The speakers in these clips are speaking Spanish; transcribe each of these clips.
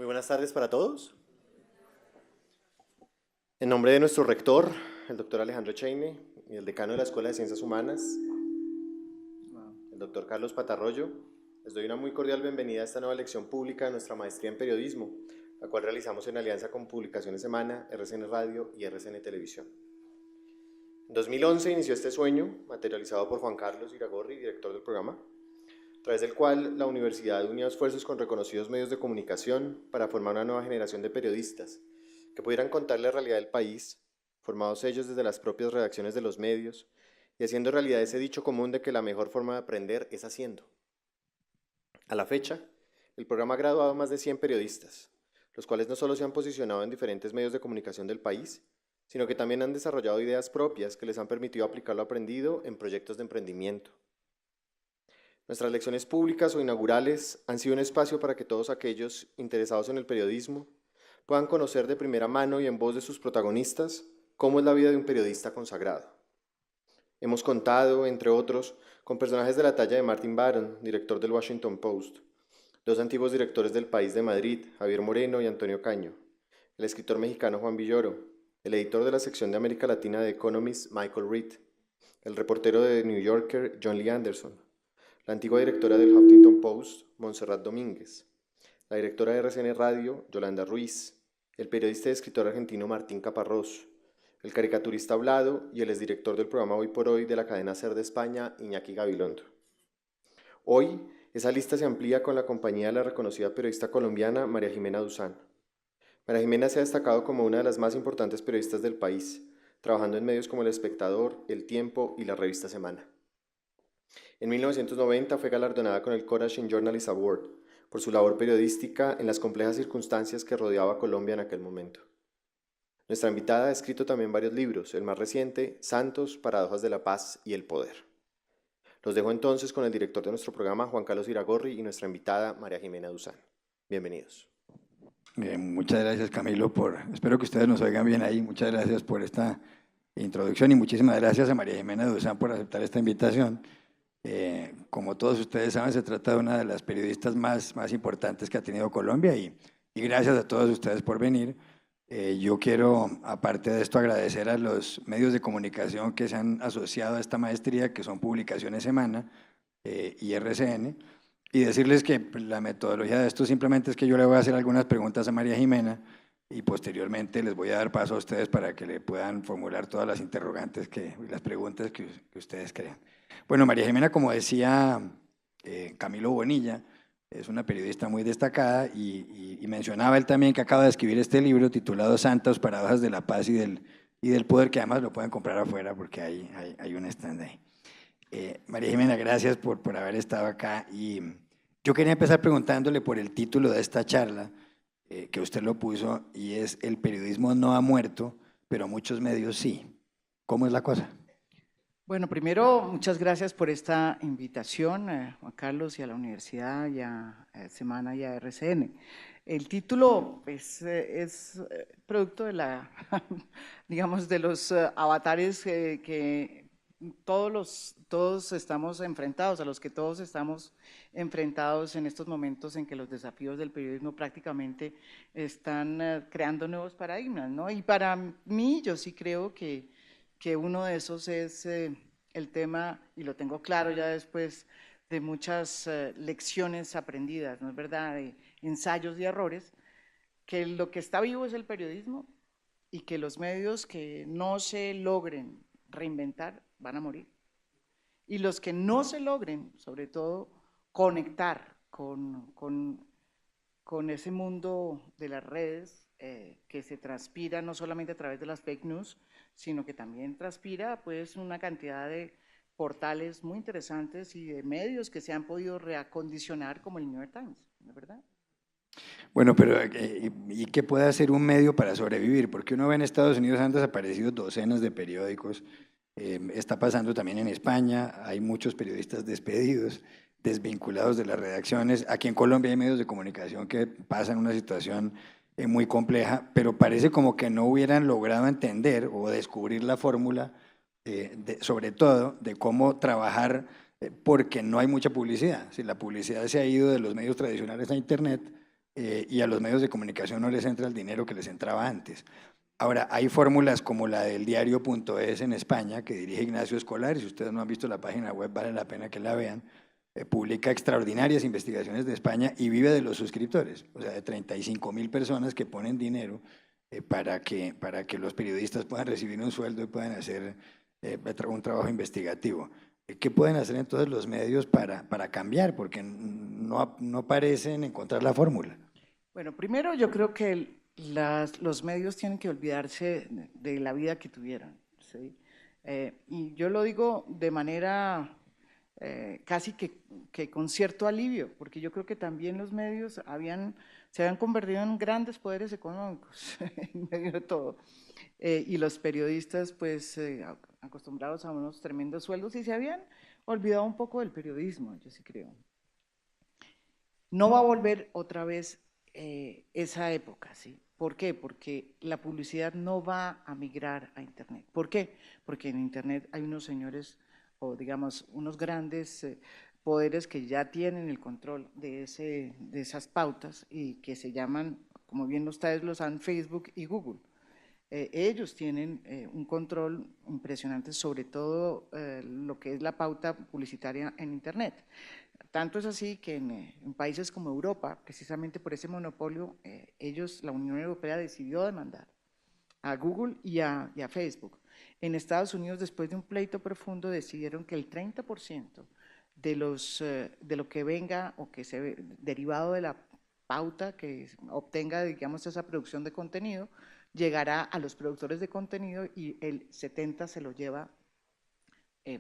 Muy buenas tardes para todos. En nombre de nuestro rector, el doctor Alejandro Cheine, y el decano de la Escuela de Ciencias Humanas, el doctor Carlos Patarroyo, les doy una muy cordial bienvenida a esta nueva lección pública de nuestra maestría en periodismo, la cual realizamos en alianza con Publicaciones Semana, RCN Radio y RCN Televisión. En 2011 inició este sueño, materializado por Juan Carlos Iragorri, director del programa, a través del cual la universidad unió esfuerzos con reconocidos medios de comunicación para formar una nueva generación de periodistas que pudieran contar la realidad del país, formados ellos desde las propias redacciones de los medios y haciendo realidad ese dicho común de que la mejor forma de aprender es haciendo. A la fecha, el programa ha graduado a más de 100 periodistas, los cuales no solo se han posicionado en diferentes medios de comunicación del país, sino que también han desarrollado ideas propias que les han permitido aplicar lo aprendido en proyectos de emprendimiento. Nuestras lecciones públicas o inaugurales han sido un espacio para que todos aquellos interesados en el periodismo puedan conocer de primera mano y en voz de sus protagonistas cómo es la vida de un periodista consagrado. Hemos contado, entre otros, con personajes de la talla de Martin Baron, director del Washington Post, dos antiguos directores del País de Madrid, Javier Moreno y Antonio Caño, el escritor mexicano Juan Villoro, el editor de la sección de América Latina de Economist, Michael Reed, el reportero de The New Yorker, John Lee Anderson, la antigua directora del Huffington Post, Montserrat Domínguez, la directora de RCN Radio, Yolanda Ruiz, el periodista y escritor argentino Martín Caparrós, el caricaturista hablado y el exdirector del programa Hoy por Hoy de la cadena SER de España, Iñaki Gabilondo. Hoy, esa lista se amplía con la compañía de la reconocida periodista colombiana María Jimena Duzán. María Jimena se ha destacado como una de las más importantes periodistas del país, trabajando en medios como El Espectador, El Tiempo y la revista Semana. En 1990 fue galardonada con el Courage in Journalist Award por su labor periodística en las complejas circunstancias que rodeaba a Colombia en aquel momento. Nuestra invitada ha escrito también varios libros, el más reciente, Santos, Paradojas de la Paz y el Poder. Los dejo entonces con el director de nuestro programa, Juan Carlos Iragorri, y nuestra invitada, María Jimena Duzán. Bienvenidos. Muchas gracias, Camilo, espero que ustedes nos oigan bien ahí. Muchas gracias por esta introducción y muchísimas gracias a María Jimena Duzán por aceptar esta invitación. Como todos ustedes saben, se trata de una de las periodistas más importantes que ha tenido Colombia y gracias a todos ustedes por venir. Yo quiero, aparte de esto, agradecer a los medios de comunicación que se han asociado a esta maestría, que son Publicaciones Semana y RCN, y decirles que la metodología de esto simplemente es que yo le voy a hacer algunas preguntas a María Jimena y posteriormente les voy a dar paso a ustedes para que le puedan formular todas las interrogantes y las preguntas que ustedes crean. Bueno, María Jimena, como decía Camilo Bonilla, es una periodista muy destacada y mencionaba él también que acaba de escribir este libro titulado Santos, Paradojas de la Paz y del Poder, que además lo pueden comprar afuera porque hay un stand ahí. María Jimena, gracias por haber estado acá y yo quería empezar preguntándole por el título de esta charla, que usted lo puso, y es El periodismo no ha muerto, pero muchos medios sí. ¿Cómo es la cosa? Bueno, primero, muchas gracias por esta invitación, Juan Carlos, y a la universidad, y a Semana y a RCN. El título pues, es producto de digamos, de los avatares que todos estamos enfrentados, a los que todos estamos enfrentados en estos momentos en que los desafíos del periodismo prácticamente están creando nuevos paradigmas, ¿no? Y para mí, yo sí creo que uno de esos es el tema, y lo tengo claro ya después de muchas lecciones aprendidas, ¿no es verdad?, de ensayos y errores, que lo que está vivo es el periodismo y que los medios que no se logren reinventar van a morir. Y los que no se logren, sobre todo, conectar con ese mundo de las redes que se transpira no solamente a través de las fake news, sino que también transpira pues una cantidad de portales muy interesantes y de medios que se han podido reacondicionar como el New York Times, ¿no es verdad? Bueno, pero ¿y qué puede hacer un medio para sobrevivir? Porque uno ve en Estados Unidos han desaparecido docenas de periódicos, está pasando también en España, hay muchos periodistas despedidos, desvinculados de las redacciones. Aquí en Colombia hay medios de comunicación que pasan una situación muy compleja, pero parece como que no hubieran logrado entender o descubrir la fórmula, sobre todo, de cómo trabajar, porque no hay mucha publicidad. Si la publicidad se ha ido de los medios tradicionales a Internet, y a los medios de comunicación no les entra el dinero que les entraba antes. Ahora, hay fórmulas como la del diario.es en España, que dirige Ignacio Escolar, y si ustedes no han visto la página web, vale la pena que la vean. Publica extraordinarias investigaciones de España y vive de los suscriptores, o sea, de 35.000 personas que ponen dinero para que los periodistas puedan recibir un sueldo y puedan hacer un trabajo investigativo. ¿Qué pueden hacer entonces los medios para cambiar? Porque no parecen encontrar la fórmula. Bueno, primero yo creo que los medios tienen que olvidarse de la vida que tuvieron, ¿sí? Y yo lo digo de manera casi que con cierto alivio, porque yo creo que también los medios se habían convertido en grandes poderes económicos en medio de todo. Y los periodistas, pues, acostumbrados a unos tremendos sueldos, y se habían olvidado un poco del periodismo, yo sí creo. No va a volver otra vez esa época, ¿sí? ¿Por qué? Porque la publicidad no va a migrar a Internet. ¿Por qué? Porque en Internet hay unos señores, o digamos, unos grandes poderes que ya tienen el control de esas pautas y que se llaman, como bien ustedes lo saben, Facebook y Google. Ellos tienen un control impresionante sobre todo lo que es la pauta publicitaria en Internet. Tanto es así que en países como Europa, precisamente por ese monopolio, la Unión Europea decidió demandar a Google y a Facebook. En Estados Unidos, después de un pleito profundo, decidieron que el 30% de lo que venga o que se derivado de la pauta que obtenga, digamos, esa producción de contenido, llegará a los productores de contenido y el 70% se lo lleva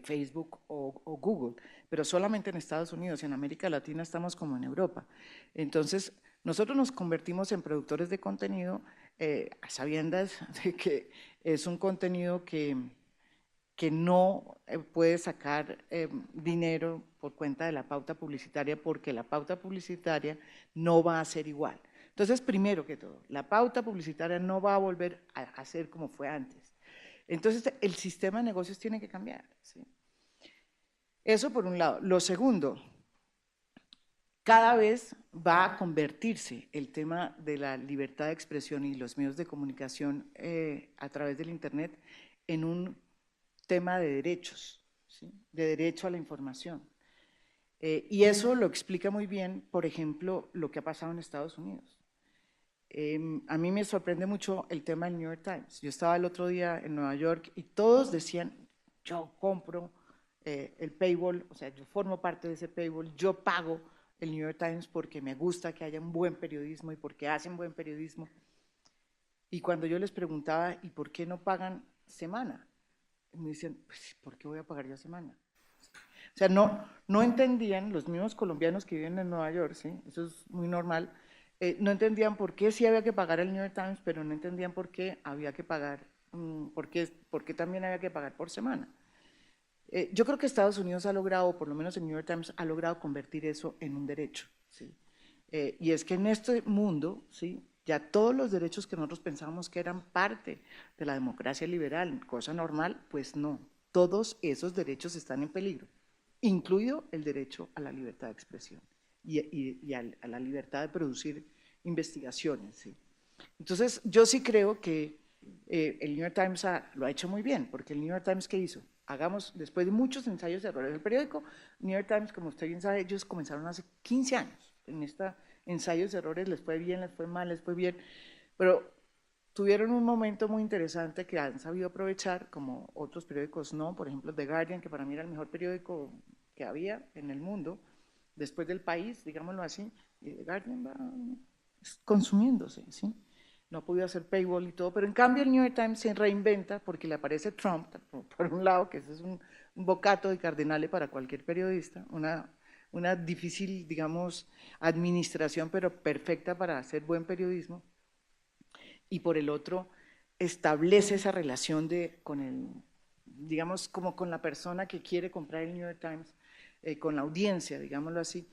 Facebook o Google, pero solamente en Estados Unidos. En América Latina estamos como en Europa. Entonces, nosotros nos convertimos en productores de contenido a sabiendas de que es un contenido que no puede sacar dinero por cuenta de la pauta publicitaria, porque la pauta publicitaria no va a ser igual. Entonces, primero que todo, la pauta publicitaria no va a volver a ser como fue antes. Entonces, el sistema de negocios tiene que cambiar, ¿sí? Eso por un lado. Lo segundo, cada vez va a convertirse el tema de la libertad de expresión y los medios de comunicación a través del Internet en un tema de derechos, ¿sí? De derecho a la información. Y eso lo explica muy bien, por ejemplo, lo que ha pasado en Estados Unidos. A mí me sorprende mucho el tema del New York Times. Yo estaba el otro día en Nueva York y todos decían, yo compro el paywall, o sea, yo formo parte de ese paywall, yo pago el New York Times porque me gusta que haya un buen periodismo y porque hacen buen periodismo. Y cuando yo les preguntaba, ¿y por qué no pagan semana? Me dicen, pues, ¿por qué voy a pagar yo semana? O sea, no entendían, los mismos colombianos que viven en Nueva York, ¿sí? Eso es muy normal, no entendían por qué sí había que pagar el New York Times, pero no entendían por qué había que pagar, por qué también había que pagar por semana. Yo creo que Estados Unidos ha logrado, o por lo menos el New York Times ha logrado convertir eso en un derecho, ¿sí? Y es que en este mundo, ¿sí? Ya todos los derechos que nosotros pensábamos que eran parte de la democracia liberal, cosa normal, pues no. Todos esos derechos están en peligro, incluido el derecho a la libertad de expresión y a la libertad de producir investigaciones, ¿sí? Entonces, yo sí creo que el New York Times lo ha hecho muy bien, porque el New York Times, ¿qué hizo? Después de muchos ensayos de errores, el periódico New York Times, como usted bien sabe, ellos comenzaron hace 15 años, en estos ensayos de errores, les fue bien, les fue mal, les fue bien, pero tuvieron un momento muy interesante que han sabido aprovechar, como otros periódicos no, por ejemplo The Guardian, que para mí era el mejor periódico que había en el mundo, después del País, digámoslo así, y The Guardian va consumiéndose, ¿sí? No ha podido hacer paywall y todo, pero en cambio el New York Times se reinventa porque le aparece Trump, por un lado, que eso es un bocato de cardinales para cualquier periodista, una difícil, digamos, administración, pero perfecta para hacer buen periodismo, y por el otro establece esa relación digamos, como con la persona que quiere comprar el New York Times, con la audiencia, digámoslo así,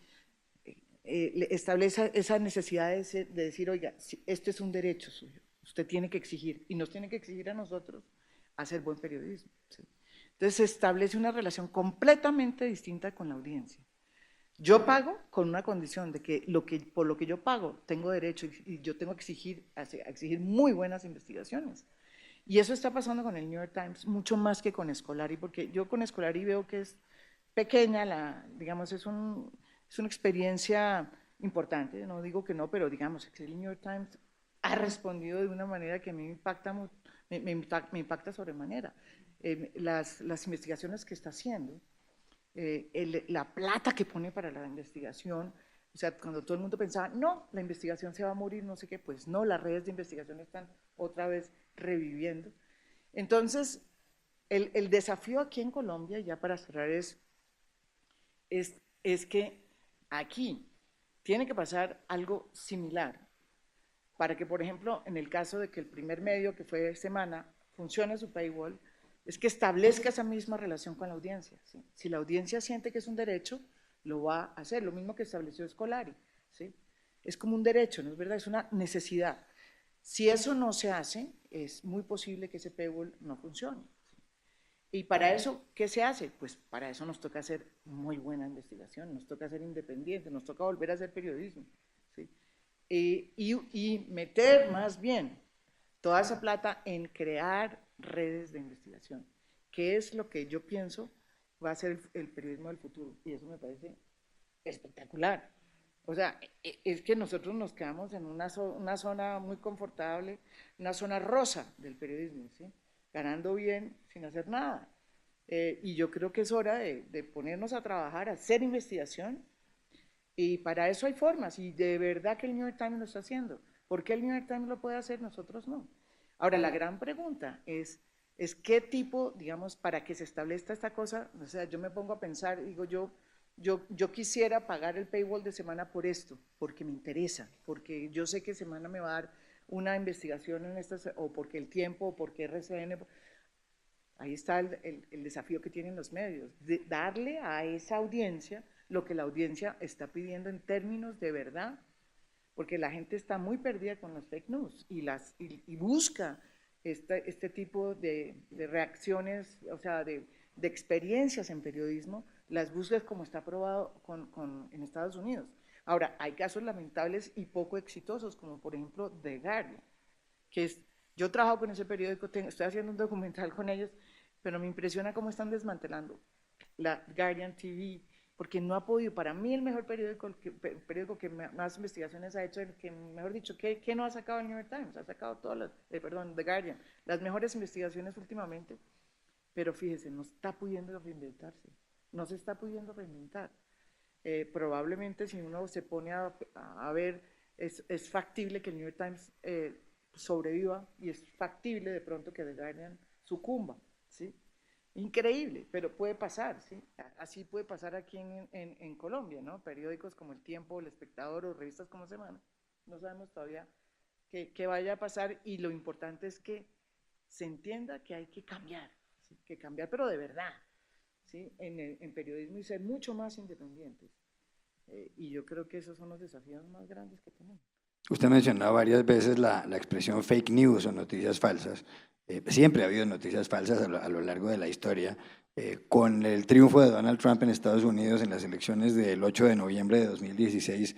establece esa necesidad de decir, oiga, esto es un derecho suyo, usted tiene que exigir, y nos tiene que exigir a nosotros hacer buen periodismo, ¿sí? Entonces se establece una relación completamente distinta con la audiencia. Yo pago con una condición de que, por lo que yo pago tengo derecho y yo tengo que exigir muy buenas investigaciones. Y eso está pasando con el New York Times mucho más que con Scolari, porque yo con Scolari veo que es pequeña, digamos, es una experiencia importante, no digo que no, pero digamos que el New York Times ha respondido de una manera que a mí me impacta sobremanera. Las investigaciones que está haciendo, la plata que pone para la investigación, o sea, cuando todo el mundo pensaba, no, la investigación se va a morir, no sé qué, pues no, las redes de investigación están otra vez reviviendo. Entonces, el desafío aquí en Colombia, ya para cerrar, es que aquí tiene que pasar algo similar para que, por ejemplo, en el caso de que el primer medio, que fue Semana, funcione su paywall, es que establezca esa misma relación con la audiencia. ¿Sí? Si la audiencia siente que es un derecho, lo va a hacer, lo mismo que estableció Scolari. ¿Sí? Es como un derecho, ¿no es verdad? Es una necesidad. Si eso no se hace, es muy posible que ese paywall no funcione. ¿Sí? Y para eso, ¿qué se hace? Pues para eso nos toca hacer muy buena investigación, nos toca ser independientes, nos toca volver a hacer periodismo. ¿Sí? Y meter más bien toda esa plata en crear redes de investigación, que es lo que yo pienso va a ser el periodismo del futuro, y eso me parece espectacular. O sea, es que nosotros nos quedamos en una zona muy confortable, una zona rosa del periodismo, ¿sí? Ganando bien sin hacer nada. Y yo creo que es hora de ponernos a trabajar, a hacer investigación, y para eso hay formas, y de verdad que el New York Times lo está haciendo. ¿Por qué el New York Times lo puede hacer, nosotros no? Ahora, la gran pregunta es qué tipo, digamos, para que se establezca esta cosa, o sea, yo me pongo a pensar, digo, yo quisiera pagar el paywall de Semana por esto, porque me interesa, porque yo sé que Semana me va a dar una investigación en estas, o porque el tiempo, o porque RCN, ahí está el desafío que tienen los medios, de darle a esa audiencia lo que la audiencia está pidiendo en términos de verdad, porque la gente está muy perdida con los fake news y busca este tipo de reacciones, o sea, de experiencias en periodismo, las busca como está probado en Estados Unidos. Ahora, hay casos lamentables y poco exitosos, como por ejemplo The Guardian, que es, yo trabajo con ese periódico, estoy haciendo un documental con ellos, pero me impresiona cómo están desmantelando la Guardian TV, porque no ha podido, para mí el mejor periódico que más investigaciones ha hecho, el que, mejor dicho, ¿qué no ha sacado el New York Times? Ha sacado todas las, perdón, The Guardian, las mejores investigaciones últimamente, pero fíjese, no está pudiendo reinventarse, no se está pudiendo reinventar. Probablemente si uno se pone a ver, es factible que el New York Times sobreviva y es factible de pronto que The Guardian sucumba, ¿sí? Increíble, pero puede pasar, ¿sí? Así puede pasar aquí en Colombia, ¿no? Periódicos como El Tiempo, El Espectador o revistas como Semana, no sabemos todavía qué vaya a pasar, y lo importante es que se entienda que hay que cambiar, ¿sí? Que cambiar, pero de verdad, ¿sí? En periodismo, y ser mucho más independientes. Y yo creo que esos son los desafíos más grandes que tenemos. Usted ha mencionado varias veces la expresión fake news o noticias falsas. Siempre ha habido noticias falsas a lo largo de la historia. Con el triunfo de Donald Trump en Estados Unidos en las elecciones del 8 de noviembre de 2016,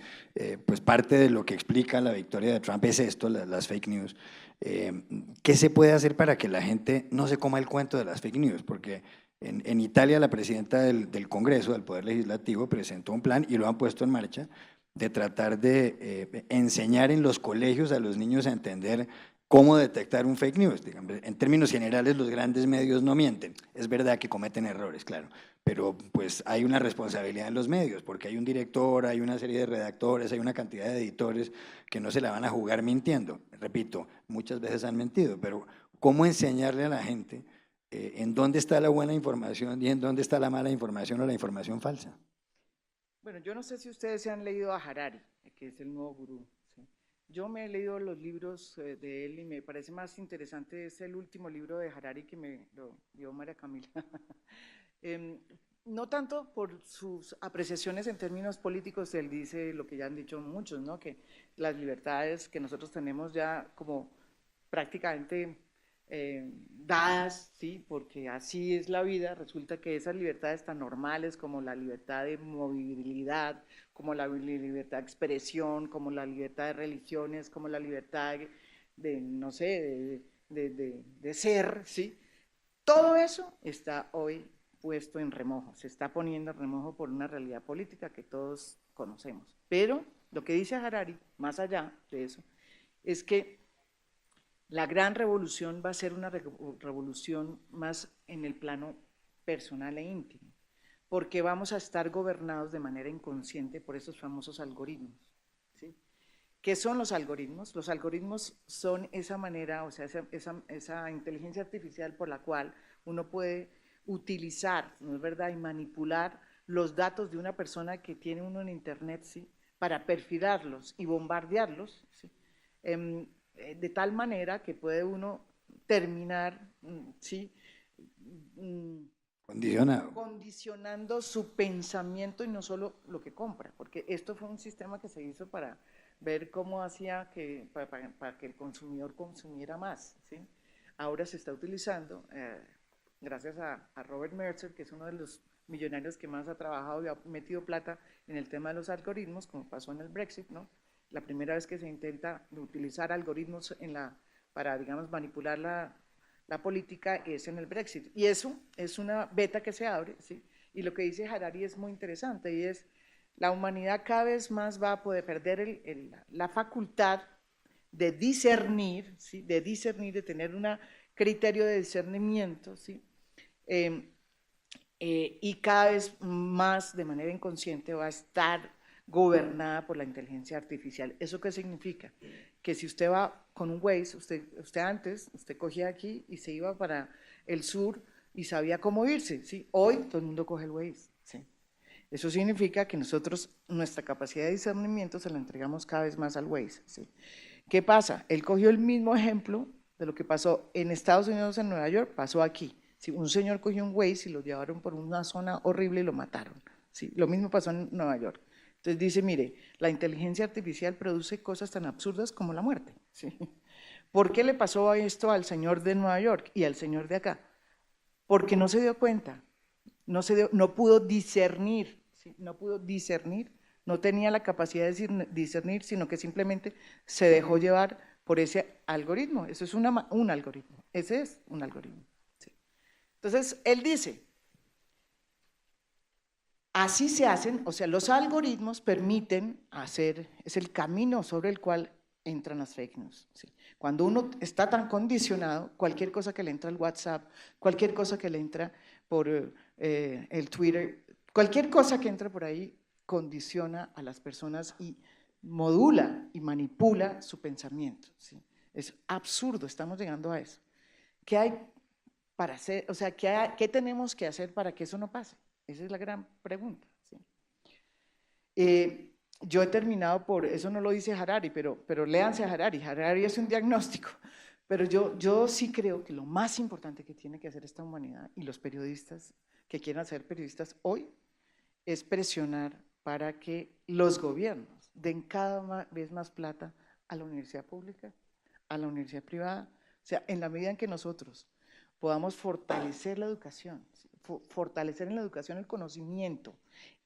pues parte de lo que explica la victoria de Trump es esto, las fake news. ¿Qué se puede hacer para que la gente no se coma el cuento de las fake news? Porque en Italia la presidenta del Congreso, del Poder Legislativo, presentó un plan y lo han puesto en marcha de tratar de enseñar en los colegios a los niños a entender cómo detectar un fake news. Digamos, en términos generales, los grandes medios no mienten. Es verdad que cometen errores, claro, pero pues hay una responsabilidad en los medios, porque hay un director, hay una serie de redactores, hay una cantidad de editores que no se la van a jugar mintiendo. Repito, muchas veces han mentido, pero ¿cómo enseñarle a la gente en dónde está la buena información y en dónde está la mala información o la información falsa? Bueno, yo no sé si ustedes se han leído a Harari, que es el nuevo gurú. ¿Sí? Yo me he leído los libros de él y me parece más interesante, es el último libro de Harari que me lo dio María Camila. No tanto por sus apreciaciones en términos políticos, él dice lo que ya han dicho muchos, ¿no? Que las libertades que nosotros tenemos ya como prácticamente dadas, ¿sí? Porque así es la vida. Resulta que esas libertades tan normales como la libertad de movilidad, como la libertad de expresión, como la libertad de religiones, como la libertad de no sé, de ser, ¿sí? Todo eso está hoy puesto en remojo, se está poniendo en remojo por una realidad política que todos conocemos. Pero lo que dice Harari, más allá de eso, es que la gran revolución va a ser una revolución más en el plano personal e íntimo, porque vamos a estar gobernados de manera inconsciente por esos famosos algoritmos, ¿sí? ¿Qué son los algoritmos? Los algoritmos son esa manera, o sea, esa inteligencia artificial por la cual uno puede utilizar, ¿no es verdad?, y manipular los datos de una persona que tiene uno en internet, ¿sí?, para perfilarlos y bombardearlos, ¿sí?, de tal manera que puede uno terminar, ¿sí?, condicionando su pensamiento y no solo lo que compra, porque esto fue un sistema que se hizo para ver cómo hacía que, para que el consumidor consumiera más, ¿sí? Ahora se está utilizando, gracias a Robert Mercer, que es uno de los millonarios que más ha trabajado y ha metido plata en el tema de los algoritmos, como pasó en el Brexit, ¿no? La primera vez que se intenta utilizar algoritmos para, digamos, manipular la política es en el Brexit. Y eso es una beta que se abre, ¿sí? Y lo que dice Harari es muy interesante, y es la humanidad cada vez más va a poder perder la facultad de discernir, ¿sí?, de tener un criterio de discernimiento, ¿sí? Y cada vez más de manera inconsciente va a estar gobernada por la inteligencia artificial. ¿Eso qué significa? Que si usted va con un Waze, usted cogía aquí y se iba para el sur y sabía cómo irse, ¿sí? Hoy todo el mundo coge el Waze, ¿sí? Eso significa que nosotros, nuestra capacidad de discernimiento se la entregamos cada vez más al Waze, ¿sí? ¿Qué pasa? Él cogió el mismo ejemplo de lo que pasó en Estados Unidos, en Nueva York, pasó aquí. ¿Sí? Un señor cogió un Waze y lo llevaron por una zona horrible y lo mataron, ¿sí? Lo mismo pasó en Nueva York. Entonces dice, mire, la inteligencia artificial produce cosas tan absurdas como la muerte, ¿sí? ¿Por qué le pasó esto al señor de Nueva York y al señor de acá? Porque no se dio cuenta, no pudo discernir, ¿sí? No pudo discernir, no tenía la capacidad de discernir, sino que simplemente se dejó llevar por ese algoritmo. Eso es un algoritmo, ese es un algoritmo, ¿sí? Entonces, él dice, así se hacen, o sea, los algoritmos permiten hacer, es el camino sobre el cual entran las fake news, ¿sí? Cuando uno está tan condicionado, cualquier cosa que le entra al WhatsApp, cualquier cosa que le entra por el Twitter, cualquier cosa que entra por ahí condiciona a las personas y modula y manipula su pensamiento, ¿sí? Es absurdo, estamos llegando a eso. ¿Qué hay para hacer? O sea, ¿qué tenemos que hacer para que eso no pase? Esa es la gran pregunta, ¿sí? Yo he terminado por, eso no lo dice Harari, pero léanse a Harari. Harari es un diagnóstico, pero yo sí creo que lo más importante que tiene que hacer esta humanidad y los periodistas que quieran ser periodistas hoy es presionar para que los gobiernos den cada vez más plata a la universidad pública, a la universidad privada. O sea, en la medida en que nosotros podamos fortalecer la educación, fortalecer en la educación el conocimiento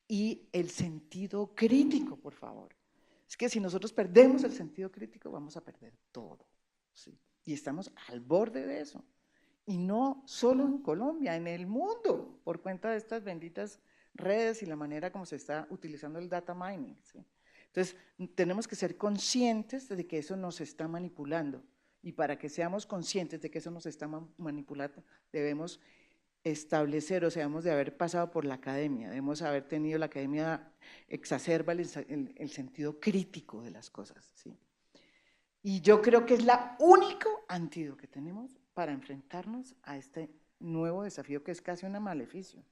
y el sentido crítico, por favor. Es que si nosotros perdemos el sentido crítico, vamos a perder todo, ¿sí? Y estamos al borde de eso. Y no solo en Colombia, en el mundo, por cuenta de estas benditas redes y la manera como se está utilizando el data mining, ¿sí? Entonces, tenemos que ser conscientes de que eso nos está manipulando. Y para que seamos conscientes de que eso nos está manipulando, debemos establecer, o sea, debemos de haber pasado por la academia, debemos haber tenido la academia exacerba el sentido crítico de las cosas, ¿sí? Y yo creo que es la único antídoto que tenemos para enfrentarnos a este nuevo desafío que es casi un maleficio.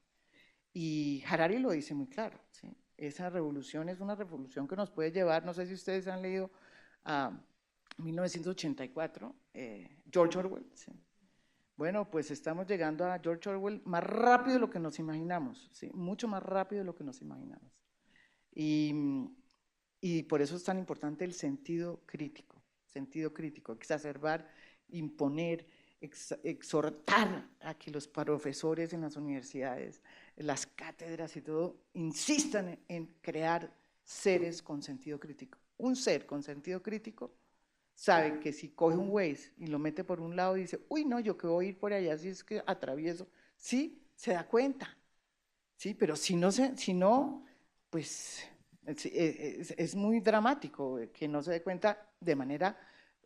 Y Harari lo dice muy claro, ¿sí? Esa revolución es una revolución que nos puede llevar, no sé si ustedes han leído a 1984, George Orwell, ¿sí? Bueno, pues estamos llegando a George Orwell más rápido de lo que nos imaginamos, ¿sí? Mucho más rápido de lo que nos imaginamos. Y por eso es tan importante el sentido crítico, exacerbar, imponer, exhortar a que los profesores en las universidades, las cátedras y todo, insistan en crear seres con sentido crítico. Un ser con sentido crítico sabe que si coge un Waze y lo mete por un lado y dice, uy, no, yo que voy a ir por allá, si es que atravieso, sí, se da cuenta, sí, pero si no, pues es muy dramático que no se dé cuenta de manera,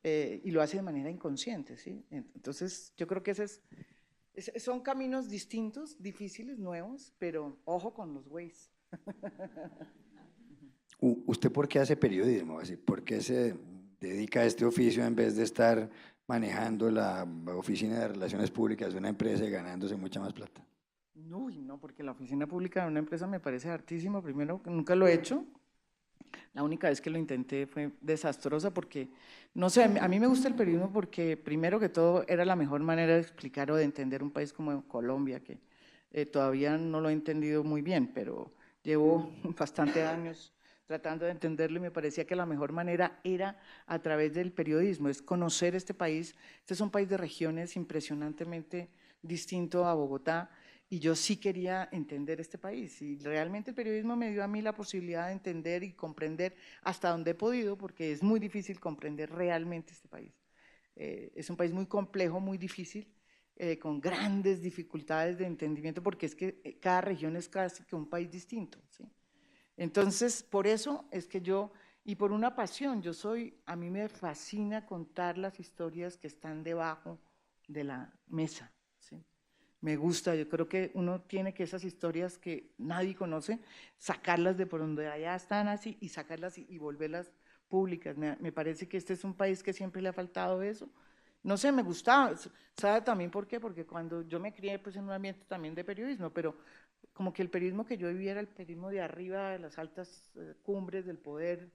y lo hace de manera inconsciente, ¿sí? Entonces, yo creo que son caminos distintos, difíciles, nuevos, pero ojo con los Waze. ¿Usted por qué hace periodismo? Así, ¿por qué se dedica a este oficio en vez de estar manejando la oficina de relaciones públicas de una empresa y ganándose mucha más plata? No, porque la oficina pública de una empresa me parece hartísimo. Primero, nunca lo he hecho. La única vez que lo intenté fue desastrosa porque, no sé, a mí me gusta el periodismo porque primero que todo era la mejor manera de explicar o de entender un país como Colombia, que todavía no lo he entendido muy bien, pero llevo bastantes años tratando de entenderlo y me parecía que la mejor manera era a través del periodismo, es conocer este país. Este es un país de regiones impresionantemente distinto a Bogotá y yo sí quería entender este país y realmente el periodismo me dio a mí la posibilidad de entender y comprender hasta donde he podido, porque es muy difícil comprender realmente este país. Es un país muy complejo, muy difícil, con grandes dificultades de entendimiento, porque es que cada región es casi que un país distinto, ¿sí? Entonces, por eso es que yo, y por una pasión, a mí me fascina contar las historias que están debajo de la mesa, ¿sí? Me gusta, yo creo que uno tiene que esas historias que nadie conoce, sacarlas de por donde allá están así y sacarlas y volverlas públicas. Me parece que este es un país que siempre le ha faltado eso. No sé, me gustaba, ¿sabe también por qué? Porque cuando yo me crié pues en un ambiente también de periodismo, pero como que el periodismo que yo vivía era el periodismo de arriba, de las altas cumbres del poder,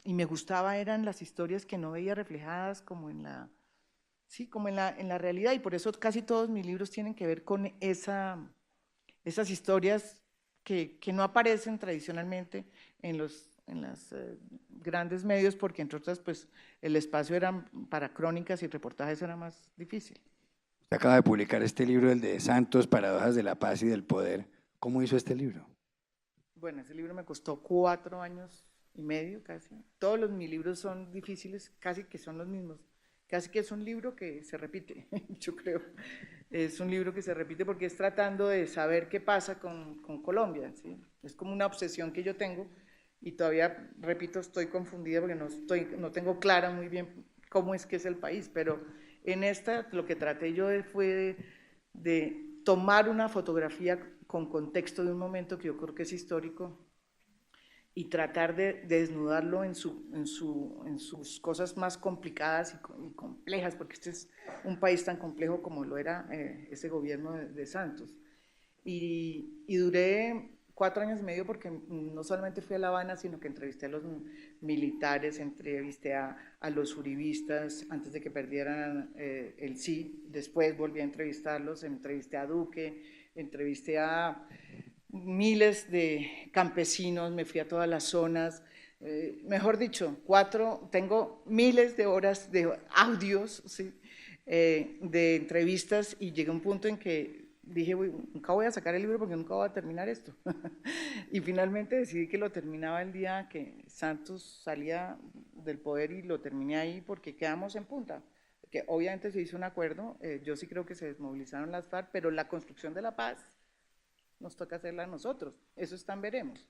y me gustaba eran las historias que no veía reflejadas como en la, sí, como en la realidad, y por eso casi todos mis libros tienen que ver con esas historias que no aparecen tradicionalmente en los grandes medios, porque entre otras, pues el espacio era para crónicas y reportajes era más difícil. Usted acaba de publicar este libro, el de Santos, Paradojas de la Paz y del Poder. ¿Cómo hizo este libro? Bueno, ese libro me costó 4 años y medio casi. Todos mis libros son difíciles, casi que son los mismos. Casi que es un libro que se repite, yo creo. Es un libro que se repite porque es tratando de saber qué pasa con Colombia, ¿sí? Es como una obsesión que yo tengo y todavía, repito, estoy confundida porque no tengo clara muy bien cómo es que es el país, pero en esta lo que traté yo fue de tomar una fotografía con contexto de un momento que yo creo que es histórico y tratar de desnudarlo en sus cosas más complicadas y complejas, porque este es un país tan complejo como lo era ese gobierno de Santos. Y duré 4 años y medio porque no solamente fui a La Habana, sino que entrevisté a los militares, entrevisté a los uribistas antes de que perdieran el sí, después volví a entrevistarlos, entrevisté a Duque, entrevisté a miles de campesinos, me fui a todas las zonas, mejor dicho, tengo miles de horas de audios, ¿sí? De entrevistas y llegué a un punto en que dije, nunca voy a sacar el libro porque nunca voy a terminar esto. Y finalmente decidí que lo terminaba el día que Santos salía del poder y lo terminé ahí porque quedamos en punta. Que obviamente se hizo un acuerdo, yo sí creo que se desmovilizaron las FARC, pero la construcción de la paz nos toca hacerla a nosotros, eso están veremos.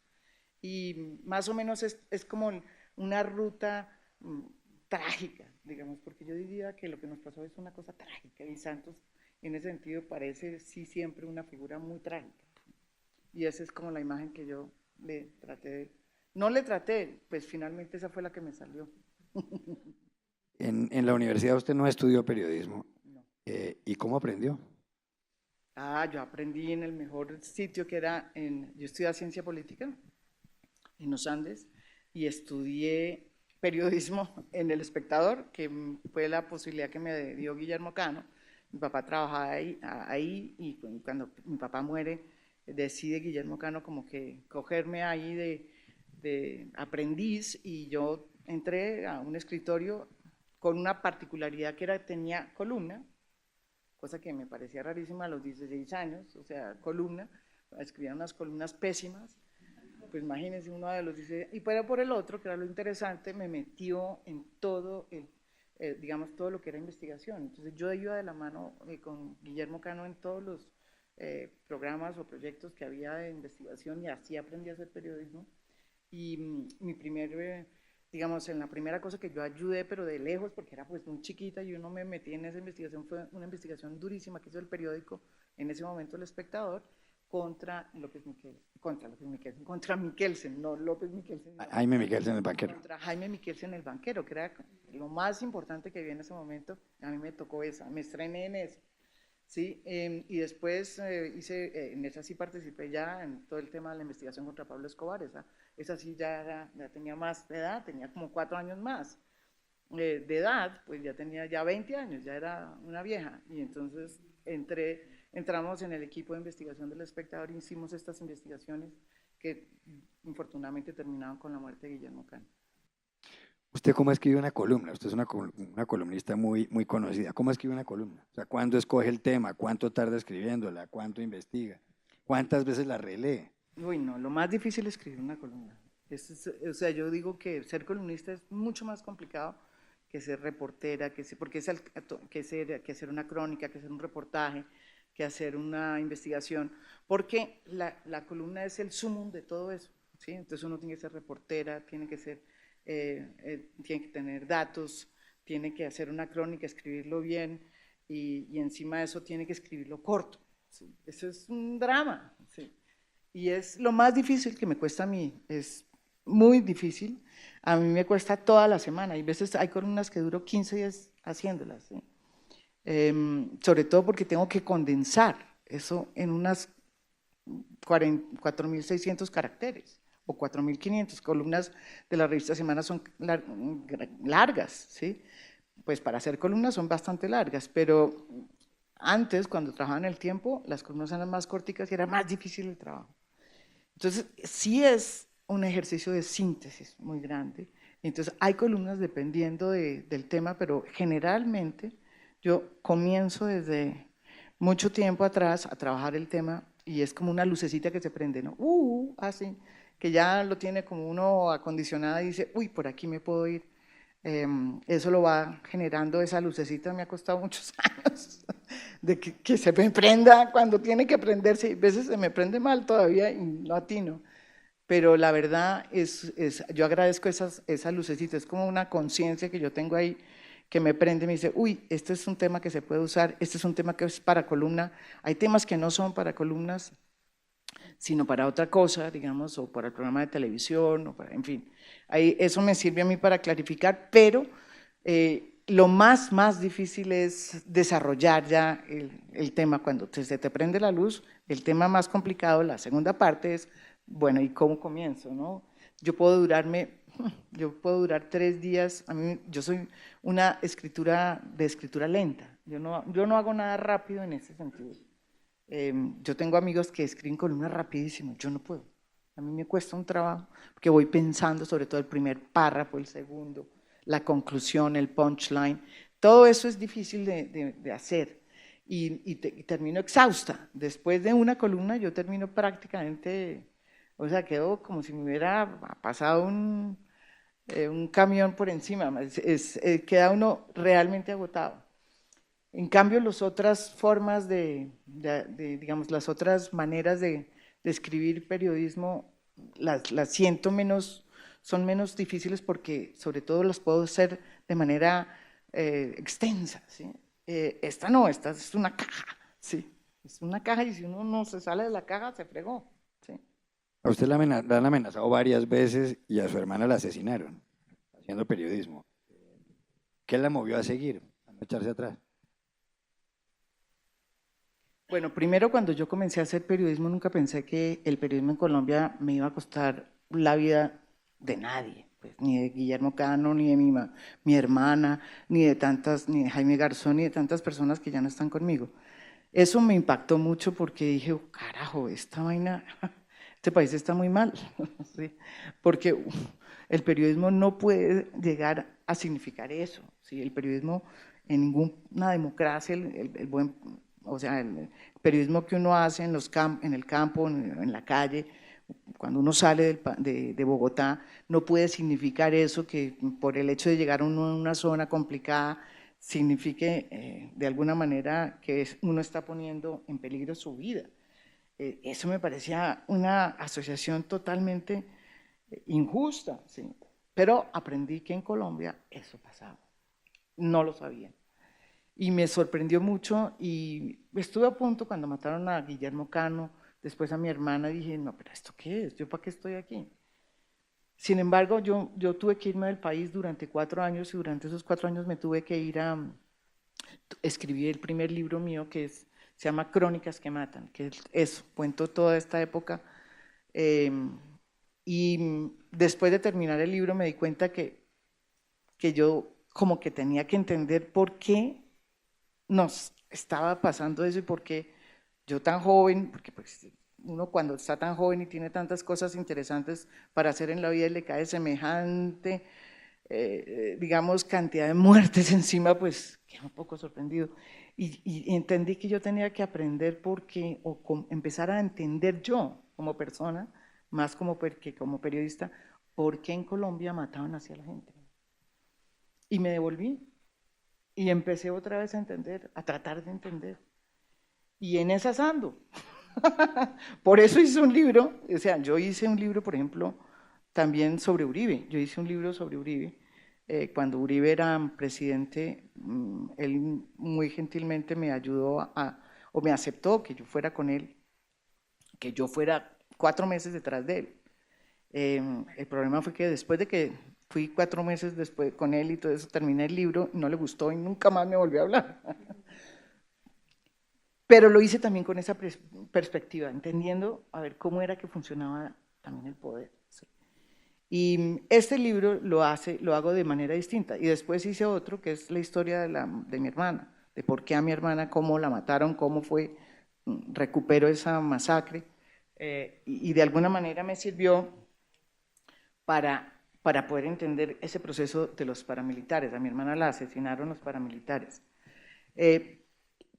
Y más o menos es como una ruta trágica, digamos, porque yo diría que lo que nos pasó es una cosa trágica y Santos en ese sentido parece sí siempre una figura muy trágica. Y esa es como la imagen que yo le traté de... No le traté, pues finalmente esa fue la que me salió. En la universidad usted no estudió periodismo. No. ¿Y cómo aprendió? Yo aprendí en el mejor sitio que era yo estudié ciencia política en los Andes y estudié periodismo en El Espectador, que fue la posibilidad que me dio Guillermo Cano. Mi papá trabajaba ahí y cuando mi papá muere, decide Guillermo Cano como que cogerme ahí de aprendiz y yo entré a un escritorio con una particularidad que tenía columna, cosa que me parecía rarísima a los 16 años, o sea, columna, escribía unas columnas pésimas, pues imagínense uno de los 16, y pero por el otro, que era lo interesante, me metió en todo digamos, todo lo que era investigación. Entonces yo iba de la mano con Guillermo Cano en todos los programas o proyectos que había de investigación y así aprendí a hacer periodismo. Y mi primer, digamos, en la primera cosa que yo ayudé, pero de lejos, porque era pues muy chiquita y yo no me metí en esa investigación, fue una investigación durísima que hizo el periódico, en ese momento El Espectador, contra López Miquelsen, contra Miquelsen, no López Miquelsen. No, Jaime Miquelsen, el banquero. Contra Jaime Miquelsen, el banquero, que era lo más importante que había en ese momento. A mí me tocó esa, me estrené en eso. Sí, y después en esa sí participé ya en todo el tema de la investigación contra Pablo Escobar, esa sí ya tenía más de edad, tenía como 4 años más de edad, pues ya tenía ya 20 años, ya era una vieja, y entonces entramos en el equipo de investigación del Espectador y hicimos estas investigaciones que infortunadamente terminaron con la muerte de Guillermo Cano. ¿Usted cómo escribe una columna? Usted es una columnista muy, muy conocida. ¿Cómo escribe una columna? O sea, ¿cuándo escoge el tema? ¿Cuánto tarda escribiéndola? ¿Cuánto investiga? ¿Cuántas veces la relee? Uy, no, lo más difícil es escribir una columna. O sea, yo digo que ser columnista es mucho más complicado que ser reportera, porque que hacer una crónica, que hacer un reportaje, que hacer una investigación, porque la columna es el sumum de todo eso, ¿sí? Entonces uno tiene que ser reportera, tiene que tener datos, tiene que hacer una crónica, escribirlo bien, y encima de eso tiene que escribirlo corto, ¿sí? Eso es un drama, ¿sí? Y es lo más difícil que me cuesta a mí, es muy difícil, a mí me cuesta toda la semana, hay veces hay columnas que duro 15 días haciéndolas, ¿sí? Sobre todo porque tengo que condensar eso en unas 4.600 caracteres o 4.500 columnas de la revista Semana son largas, ¿sí? Pues para hacer columnas son bastante largas, pero antes, cuando trabajaba en El Tiempo, las columnas eran más corticas y era más difícil el trabajo. Entonces, sí es un ejercicio de síntesis muy grande. Entonces, hay columnas dependiendo del tema, pero generalmente yo comienzo desde mucho tiempo atrás a trabajar el tema y es como una lucecita que se prende, ¿no? Así, que ya lo tiene como uno acondicionado y dice, uy, por aquí me puedo ir. Eso lo va generando, esa lucecita me ha costado muchos años de que se me prenda cuando tiene que prenderse, y a veces se me prende mal todavía y no atino, pero la verdad yo agradezco esa lucecita, es como una conciencia que yo tengo ahí que me prende y me dice, uy, este es un tema que se puede usar, este es un tema que es para columna, hay temas que no son para columnas, sino para otra cosa, digamos, o para el programa de televisión, en fin. Ahí, eso me sirve a mí para clarificar, pero lo más difícil es desarrollar ya el tema. Cuando se te prende la luz, el tema más complicado, la segunda parte es, bueno, ¿y cómo comienzo, no? Yo puedo durar 3 días, yo soy una de escritura lenta, yo no hago nada rápido en ese sentido. Yo tengo amigos que escriben columnas rapidísimo, yo no puedo. A mí me cuesta un trabajo, porque voy pensando sobre todo el primer párrafo, el segundo, la conclusión, el punchline. Todo eso es difícil de hacer y termino exhausta. Después de una columna yo termino prácticamente, o sea, quedo como si me hubiera pasado un camión por encima. Queda uno realmente agotado. En cambio, las otras formas digamos, las otras maneras de escribir periodismo, las siento menos, son menos difíciles porque sobre todo las puedo hacer de manera extensa, ¿sí? Esta no, esta es una caja, ¿sí? Es una caja y si uno no se sale de la caja, se fregó, ¿sí? A usted la han amenazado varias veces y a su hermana la asesinaron, haciendo periodismo. ¿Qué la movió a seguir, a no echarse atrás? Bueno, primero cuando yo comencé a hacer periodismo nunca pensé que el periodismo en Colombia me iba a costar la vida de nadie, pues, ni de Guillermo Cano, ni de mi hermana, ni de Jaime Garzón, ni de tantas personas que ya no están conmigo. Eso me impactó mucho porque dije, oh, carajo, esta vaina, este país está muy mal, ¿sí? Porque el periodismo no puede llegar a significar eso, ¿sí? El periodismo en ninguna democracia, o sea, el periodismo que uno hace en el campo, en la calle, cuando uno sale de Bogotá, no puede significar eso, que por el hecho de llegar a una zona complicada signifique de alguna manera que uno está poniendo en peligro su vida. Eso me parecía una asociación totalmente injusta, ¿sí? Pero aprendí que en Colombia eso pasaba, no lo sabía. Y me sorprendió mucho y estuve a punto cuando mataron a Guillermo Cano, después a mi hermana, dije, no, pero ¿esto qué es? ¿Yo para qué estoy aquí? Sin embargo, yo tuve que irme del país durante 4 años y durante esos 4 años me tuve que ir a escribir el primer libro mío se llama Crónicas que Matan, que es eso, cuento toda esta época. Y después de terminar el libro me di cuenta que yo como que tenía que entender por qué nos estaba pasando eso y por qué yo tan joven, porque pues uno cuando está tan joven y tiene tantas cosas interesantes para hacer en la vida y le cae semejante, digamos, cantidad de muertes encima, pues quedé un poco sorprendido. Y entendí que yo tenía que aprender por qué, empezar a entender yo como persona, más que como periodista, por qué en Colombia mataban así a la gente. Y me devolví y empecé otra vez a entender, a tratar de entender. Y en esas ando. Por eso hice un libro, o sea, yo hice un libro, por ejemplo, también sobre Uribe. Yo hice un libro sobre Uribe. Cuando Uribe era presidente, él muy gentilmente me ayudó o me aceptó que yo fuera con él, que yo fuera 4 meses detrás de él. El problema fue que después de que fui 4 meses después con él y todo eso, terminé el libro, no le gustó y nunca más me volvió a hablar. Pero lo hice también con esa perspectiva, entendiendo a ver cómo era que funcionaba también el poder. ¿Sí? Y este libro lo hago de manera distinta. Y después hice otro, que es la historia de mi hermana, de por qué a mi hermana, cómo la mataron, cómo fue, recupero esa masacre. Y de alguna manera me sirvió para poder entender ese proceso de los paramilitares. A mi hermana la asesinaron los paramilitares.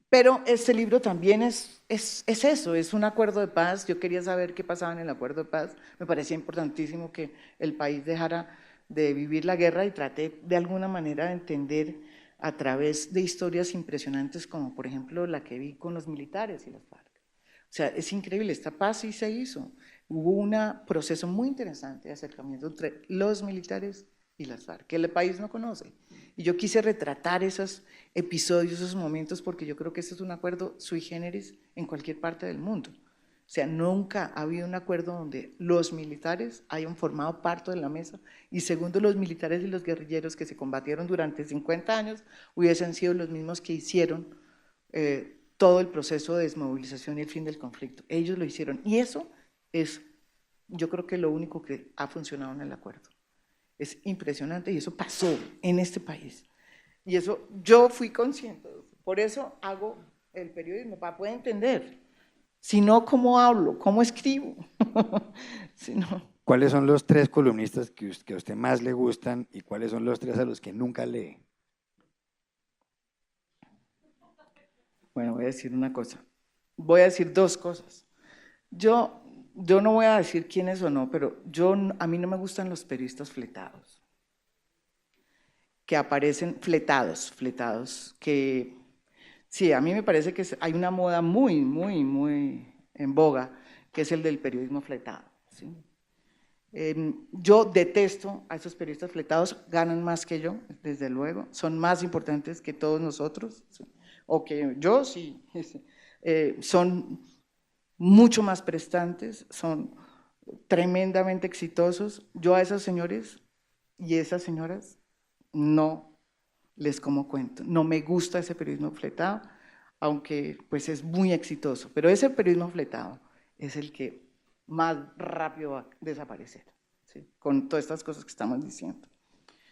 Pero este libro también es eso, es un acuerdo de paz. Yo quería saber qué pasaba en el acuerdo de paz. Me parecía importantísimo que el país dejara de vivir la guerra y traté de alguna manera de entender a través de historias impresionantes como por ejemplo la que vi con los militares y las FARC. O sea, es increíble, esta paz sí se hizo. Hubo un proceso muy interesante de acercamiento entre los militares y las FARC, que el país no conoce. Y yo quise retratar esos episodios, esos momentos, porque yo creo que este es un acuerdo sui generis en cualquier parte del mundo. O sea, nunca ha habido un acuerdo donde los militares hayan formado parte de la mesa y segundo, los militares y los guerrilleros que se combatieron durante 50 años hubiesen sido los mismos que hicieron todo el proceso de desmovilización y el fin del conflicto. Ellos lo hicieron y eso es, yo creo que lo único que ha funcionado en el acuerdo. Es impresionante y eso pasó en este país. Y eso yo fui consciente. Por eso hago el periodismo, para poder entender. Si no, ¿cómo hablo? ¿Cómo escribo? Si no. ¿Cuáles son los 3 columnistas que a usted más le gustan y cuáles son los 3 a los que nunca lee? Bueno, voy a decir una cosa. Voy a decir 2 cosas. Yo no voy a decir quiénes o no, pero a mí no me gustan los periodistas fletados, que aparecen fletados, que sí, a mí me parece que hay una moda muy, muy, muy en boga, que es el del periodismo fletado. ¿Sí? Yo detesto a esos periodistas fletados, ganan más que yo, desde luego, son más importantes que todos nosotros, ¿sí? O que yo, sí, son mucho más prestantes, son tremendamente exitosos. Yo a esos señores y esas señoras no les como cuento, no me gusta ese periodismo fletado, aunque pues es muy exitoso, pero ese periodismo fletado es el que más rápido va a desaparecer, ¿sí? Con todas estas cosas que estamos diciendo.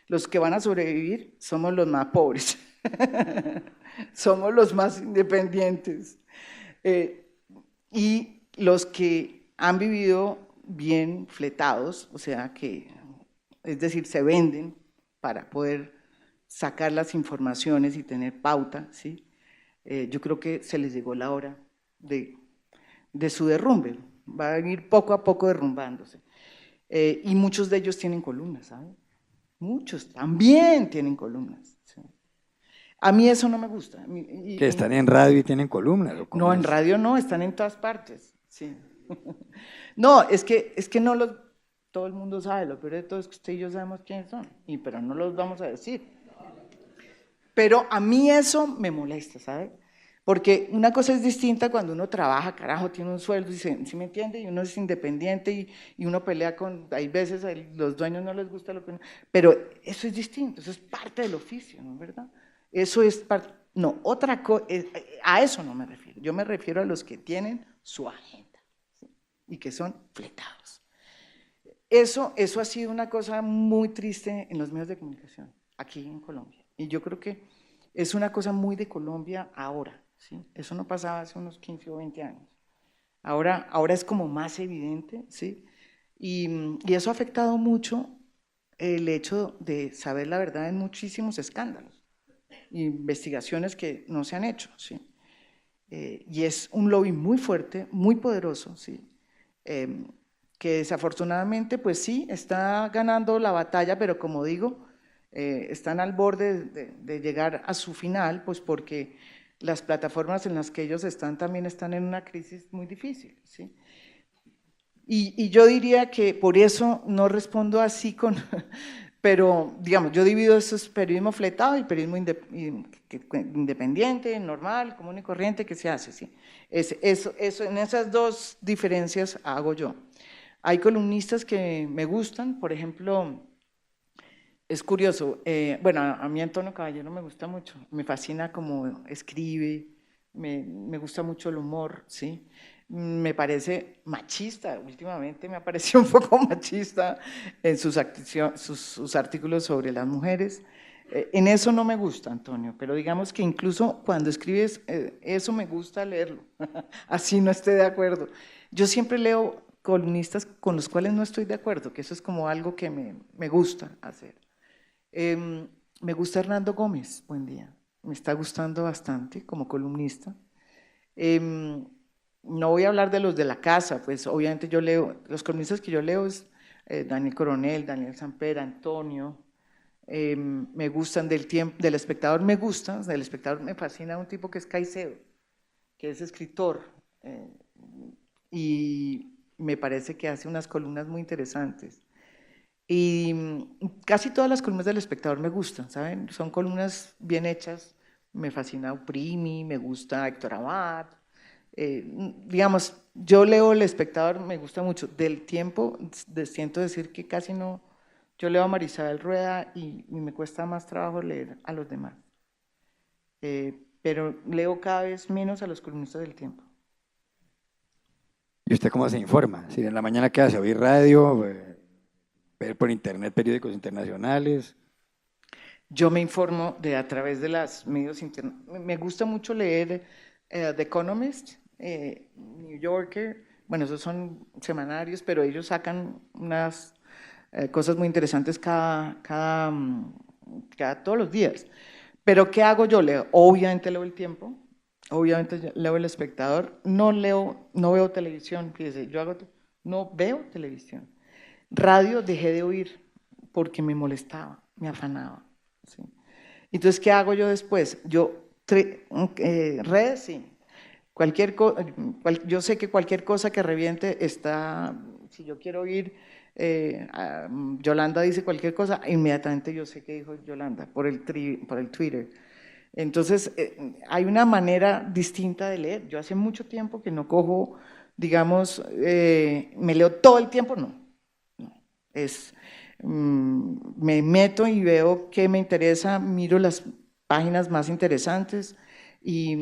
Los que van a sobrevivir somos los más pobres, somos los más independientes. Y los que han vivido bien fletados, o sea, que es decir, se venden para poder sacar las informaciones y tener pauta, ¿sí? Yo creo que se les llegó la hora de su derrumbe, va a ir poco a poco derrumbándose. Y muchos de ellos tienen columnas, ¿saben? Muchos también tienen columnas. ¿Sí? A mí eso no me gusta. Que están en radio y tienen columnas. ¿O cómo no, en es? radio no, están en todas partes. Sí. No, es que no los, todo el mundo sabe, lo peor de todo es que usted y yo sabemos quiénes son, pero no los vamos a decir. Pero a mí eso me molesta, ¿sabe? Porque una cosa es distinta cuando uno trabaja, carajo, tiene un sueldo, ¿sí me entiende? Y uno es independiente y uno pelea con, hay veces a los dueños no les gusta lo que uno, pero eso es distinto, eso es parte del oficio, ¿no es verdad? Eso es parte, no, otra cosa, a eso no me refiero, yo me refiero a los que tienen su agenda, ¿sí? Y que son fletados. Eso ha sido una cosa muy triste en los medios de comunicación, aquí en Colombia, y yo creo que es una cosa muy de Colombia ahora. ¿Sí? Eso no pasaba hace unos 15 o 20 años. Ahora es como más evidente, ¿sí? Y eso ha afectado mucho el hecho de saber la verdad en muchísimos escándalos, investigaciones que no se han hecho, ¿sí? Y es un lobby muy fuerte, muy poderoso, ¿sí? Que desafortunadamente, pues sí, está ganando la batalla, pero como digo, están al borde de llegar a su final, pues porque las plataformas en las que ellos están también están en una crisis muy difícil, ¿sí? Y yo diría que por eso no respondo así con, pero digamos, yo divido eso es periodismo fletado y periodismo independiente, normal, común y corriente que se hace, ¿sí? Eso, en esas dos diferencias hago yo. Hay columnistas que me gustan, por ejemplo, es curioso, bueno, a mí Antonio Caballero me gusta mucho, me fascina cómo escribe, me gusta mucho el humor, ¿sí? Me parece machista, últimamente me ha parecido un poco machista en sus artículos sobre las mujeres. En eso no me gusta, Antonio, pero digamos que incluso cuando escribes, eso me gusta leerlo, así no esté de acuerdo. Yo siempre leo columnistas con los cuales no estoy de acuerdo, que eso es como algo que me gusta hacer. Me gusta Hernando Gómez, buen día, me está gustando bastante como columnista. No voy a hablar de los de la casa, pues obviamente yo leo, los columnistas que yo leo es Daniel Coronel, Daniel Samper, Antonio, me gustan del Espectador, me gusta, del Espectador me fascina un tipo que es Caicedo, que es escritor, y me parece que hace unas columnas muy interesantes. Y casi todas las columnas del Espectador me gustan, ¿saben? Son columnas bien hechas, me fascina Uprimi, me gusta Héctor Abad, digamos, yo leo El Espectador, me gusta mucho. Del Tiempo, siento decir que casi no, yo leo a Marisabel Rueda y me cuesta más trabajo leer a los demás. Pero leo cada vez menos a los columnistas del Tiempo. ¿Y usted cómo se informa? Si en la mañana qué hace, oír radio, ver por internet periódicos internacionales. Yo me informo a través de los medios internacionales. Me gusta mucho leer The Economist, New Yorker, bueno, esos son semanarios, pero ellos sacan unas cosas muy interesantes todos los días. Pero ¿qué hago yo? Obviamente leo El Tiempo, obviamente leo El Espectador, no veo televisión, fíjese, no veo televisión. Radio dejé de oír porque me molestaba, me afanaba. ¿Sí? Entonces, ¿qué hago yo después? Redes, sí. Yo sé que cualquier cosa que reviente está, si yo quiero oír, Yolanda dice cualquier cosa, inmediatamente yo sé que dijo Yolanda por el Twitter. Entonces, hay una manera distinta de leer. Yo hace mucho tiempo que no cojo, digamos, me leo todo el tiempo, no. Me meto y veo qué me interesa, miro las páginas más interesantes y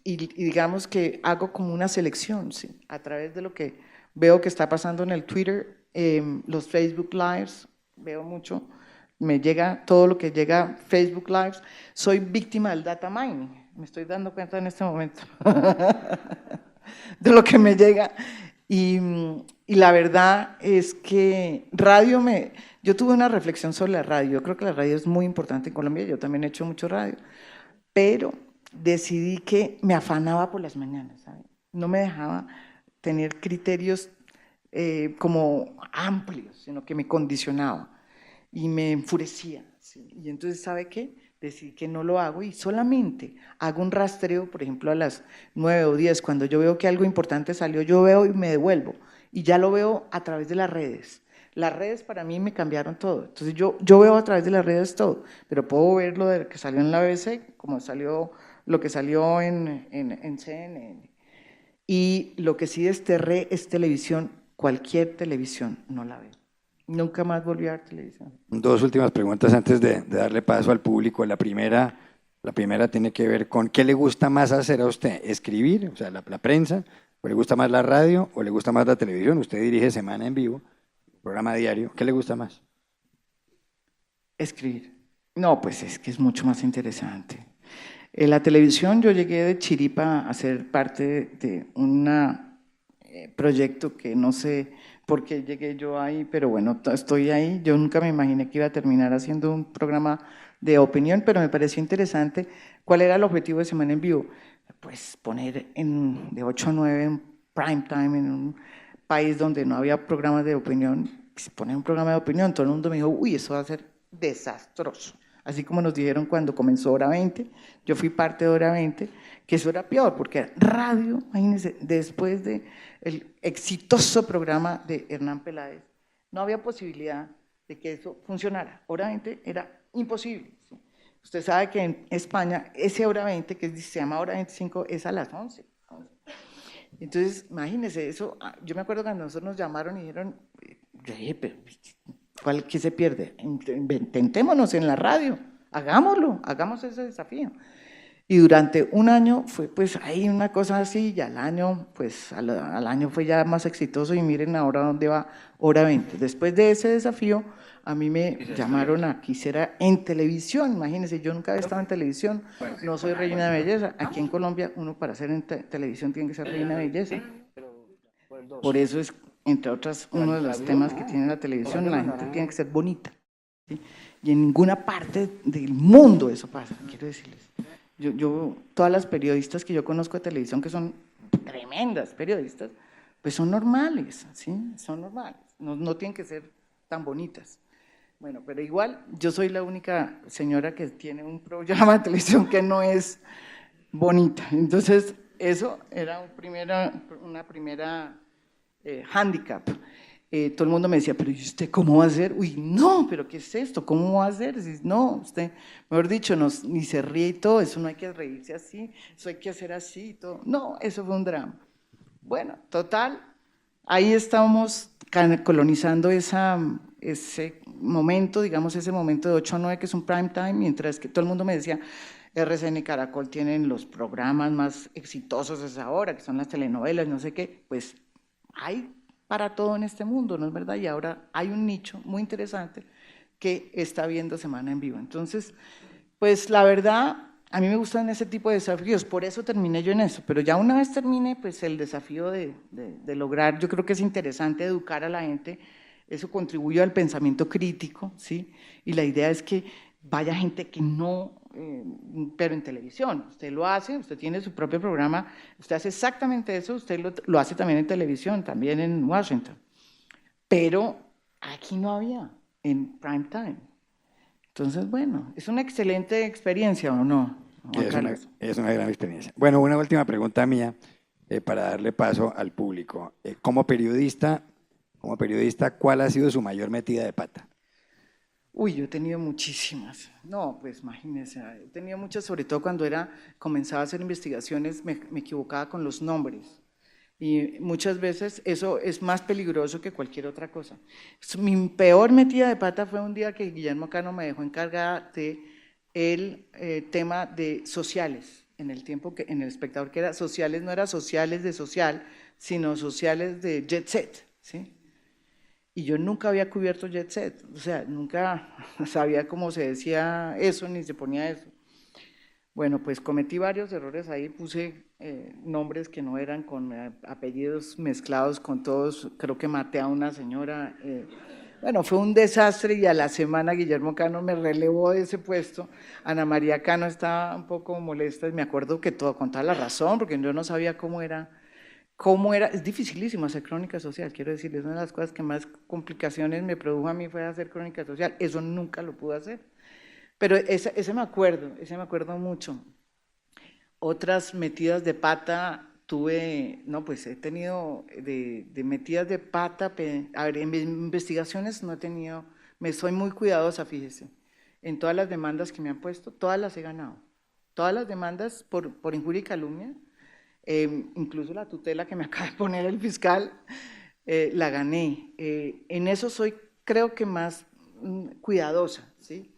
digamos que hago como una selección, ¿sí? A través de lo que veo que está pasando en el Twitter, los Facebook Lives, veo mucho, me llega todo lo que llega Facebook Lives. Soy víctima del data mining, me estoy dando cuenta en este momento de lo que me llega. Y la verdad es que yo tuve una reflexión sobre la radio. Yo creo que la radio es muy importante en Colombia, yo también he hecho mucho radio, pero decidí que me afanaba por las mañanas, ¿sabe? No me dejaba tener criterios como amplios, sino que me condicionaba y me enfurecía, ¿sí? Y entonces, ¿sabe qué? Decidí que no lo hago y solamente hago un rastreo, por ejemplo, a las 9 o 10, cuando yo veo que algo importante salió, yo veo y me devuelvo, y ya lo veo a través de las redes. Las redes para mí me cambiaron todo, entonces yo veo a través de las redes todo, pero puedo ver lo de que salió en la BBC, como salió lo que salió en CNN, y lo que sí desterré es televisión, cualquier televisión, no la veo. Nunca más volví a ver televisión. Dos últimas preguntas antes de darle paso al público. La primera tiene que ver con qué le gusta más hacer a usted, escribir, o sea, la prensa, o le gusta más la radio, o le gusta más la televisión. Usted dirige Semana en Vivo, programa diario. ¿Qué le gusta más? Escribir. No, pues es que es mucho más interesante. En la televisión yo llegué de chiripa a ser parte de un proyecto que no sé por qué llegué yo ahí, pero bueno, estoy ahí. Yo nunca me imaginé que iba a terminar haciendo un programa de opinión, pero me pareció interesante. ¿Cuál era el objetivo de Semana en Vivo? Pues poner de 8 a 9 en prime time en un país donde no había programas de opinión, pues poner un programa de opinión. Todo el mundo me dijo, uy, eso va a ser desastroso. Así como nos dijeron cuando comenzó Hora 20, yo fui parte de Hora 20, que eso era peor, porque radio, imagínense, después del exitoso programa de Hernán Peláez, no había posibilidad de que eso funcionara. Hora 20 era imposible, ¿sí? Usted sabe que en España ese Hora 20, que se llama Hora 25, es a las 11. Entonces, imagínense eso. Yo me acuerdo cuando nosotros nos llamaron y dijeron, yo dije, pero ¿qué se pierde? Intentémonos en la radio, hagámoslo, hagamos ese desafío. Y durante un año fue pues ahí una cosa así, y al año, pues al año fue ya más exitoso y miren ahora dónde va Hora 20. Después de ese desafío, a mí me llamaron a quisiera en televisión, imagínense, yo nunca había estado en televisión, no soy reina de belleza. Aquí en Colombia, uno para ser en televisión tiene que ser reina de belleza. Por eso es, entre otras, uno de los temas que tiene la televisión, la gente tiene que ser bonita, ¿sí? Y en ninguna parte del mundo eso pasa, quiero decirles. Todas las periodistas que yo conozco de televisión, que son tremendas periodistas, pues son normales, ¿sí? Son normales, no tienen que ser tan bonitas. Bueno, pero igual yo soy la única señora que tiene un programa de televisión que no es bonita. Entonces, eso era una primera handicap. Todo el mundo me decía, pero ¿y usted cómo va a hacer? Uy, no, pero ¿qué es esto? ¿Cómo va a hacer? No, usted, mejor dicho, ni se ríe y todo, eso no hay que reírse así, eso hay que hacer así y todo. No, eso fue un drama. Bueno, total, ahí estábamos colonizando ese momento, digamos, ese momento de 8 a 9, que es un prime time, mientras que todo el mundo me decía, RCN y Caracol tienen los programas más exitosos de esa hora, que son las telenovelas, no sé qué, pues hay para todo en este mundo, ¿no es verdad? Y ahora hay un nicho muy interesante que está viendo Semana en Vivo. Entonces, pues la verdad, a mí me gustan ese tipo de desafíos, por eso terminé yo en eso, pero ya una vez termine, pues el desafío de lograr, yo creo que es interesante educar a la gente, eso contribuye al pensamiento crítico, ¿sí? Y la idea es que vaya gente que no, pero en televisión, usted lo hace, usted tiene su propio programa, usted hace exactamente eso, usted lo hace también en televisión, también en Washington, pero aquí no había, en prime time. Entonces, bueno, es una excelente experiencia, ¿o no? Es una gran experiencia. Bueno, una última pregunta mía para darle paso al público. Como periodista, ¿cuál ha sido su mayor metida de pata? Uy, yo he tenido muchísimas. No, pues imagínense, he tenido muchas, sobre todo cuando comenzaba a hacer investigaciones, me equivocaba con los nombres. Y muchas veces eso es más peligroso que cualquier otra cosa. Mi peor metida de pata fue un día que Guillermo Cano me dejó encargada de el tema de sociales, en el tiempo que en El Espectador, que era sociales, no era sociales de social, sino sociales de jet set, ¿sí? Y yo nunca había cubierto jet set, o sea, nunca sabía cómo se decía eso, ni se ponía eso. Bueno, pues cometí varios errores ahí, puse nombres que no eran, con apellidos mezclados con todos, creo que maté a una señora. Bueno, fue un desastre y a la semana Guillermo Cano me relevó de ese puesto. Ana María Cano estaba un poco molesta y me acuerdo que todo, con toda la razón, porque yo no sabía cómo era, es dificilísimo hacer crónica social, quiero decirles, una de las cosas que más complicaciones me produjo a mí fue hacer crónica social, eso nunca lo pude hacer. Pero ese me acuerdo mucho. Otras metidas de pata tuve, no, pues he tenido de metidas de pata, a ver, en mis investigaciones no he tenido, me soy muy cuidadosa, fíjese. En todas las demandas que me han puesto, todas las he ganado. Todas las demandas por injuria y calumnia, incluso la tutela que me acaba de poner el fiscal, la gané. En eso soy, creo que más cuidadosa, ¿sí?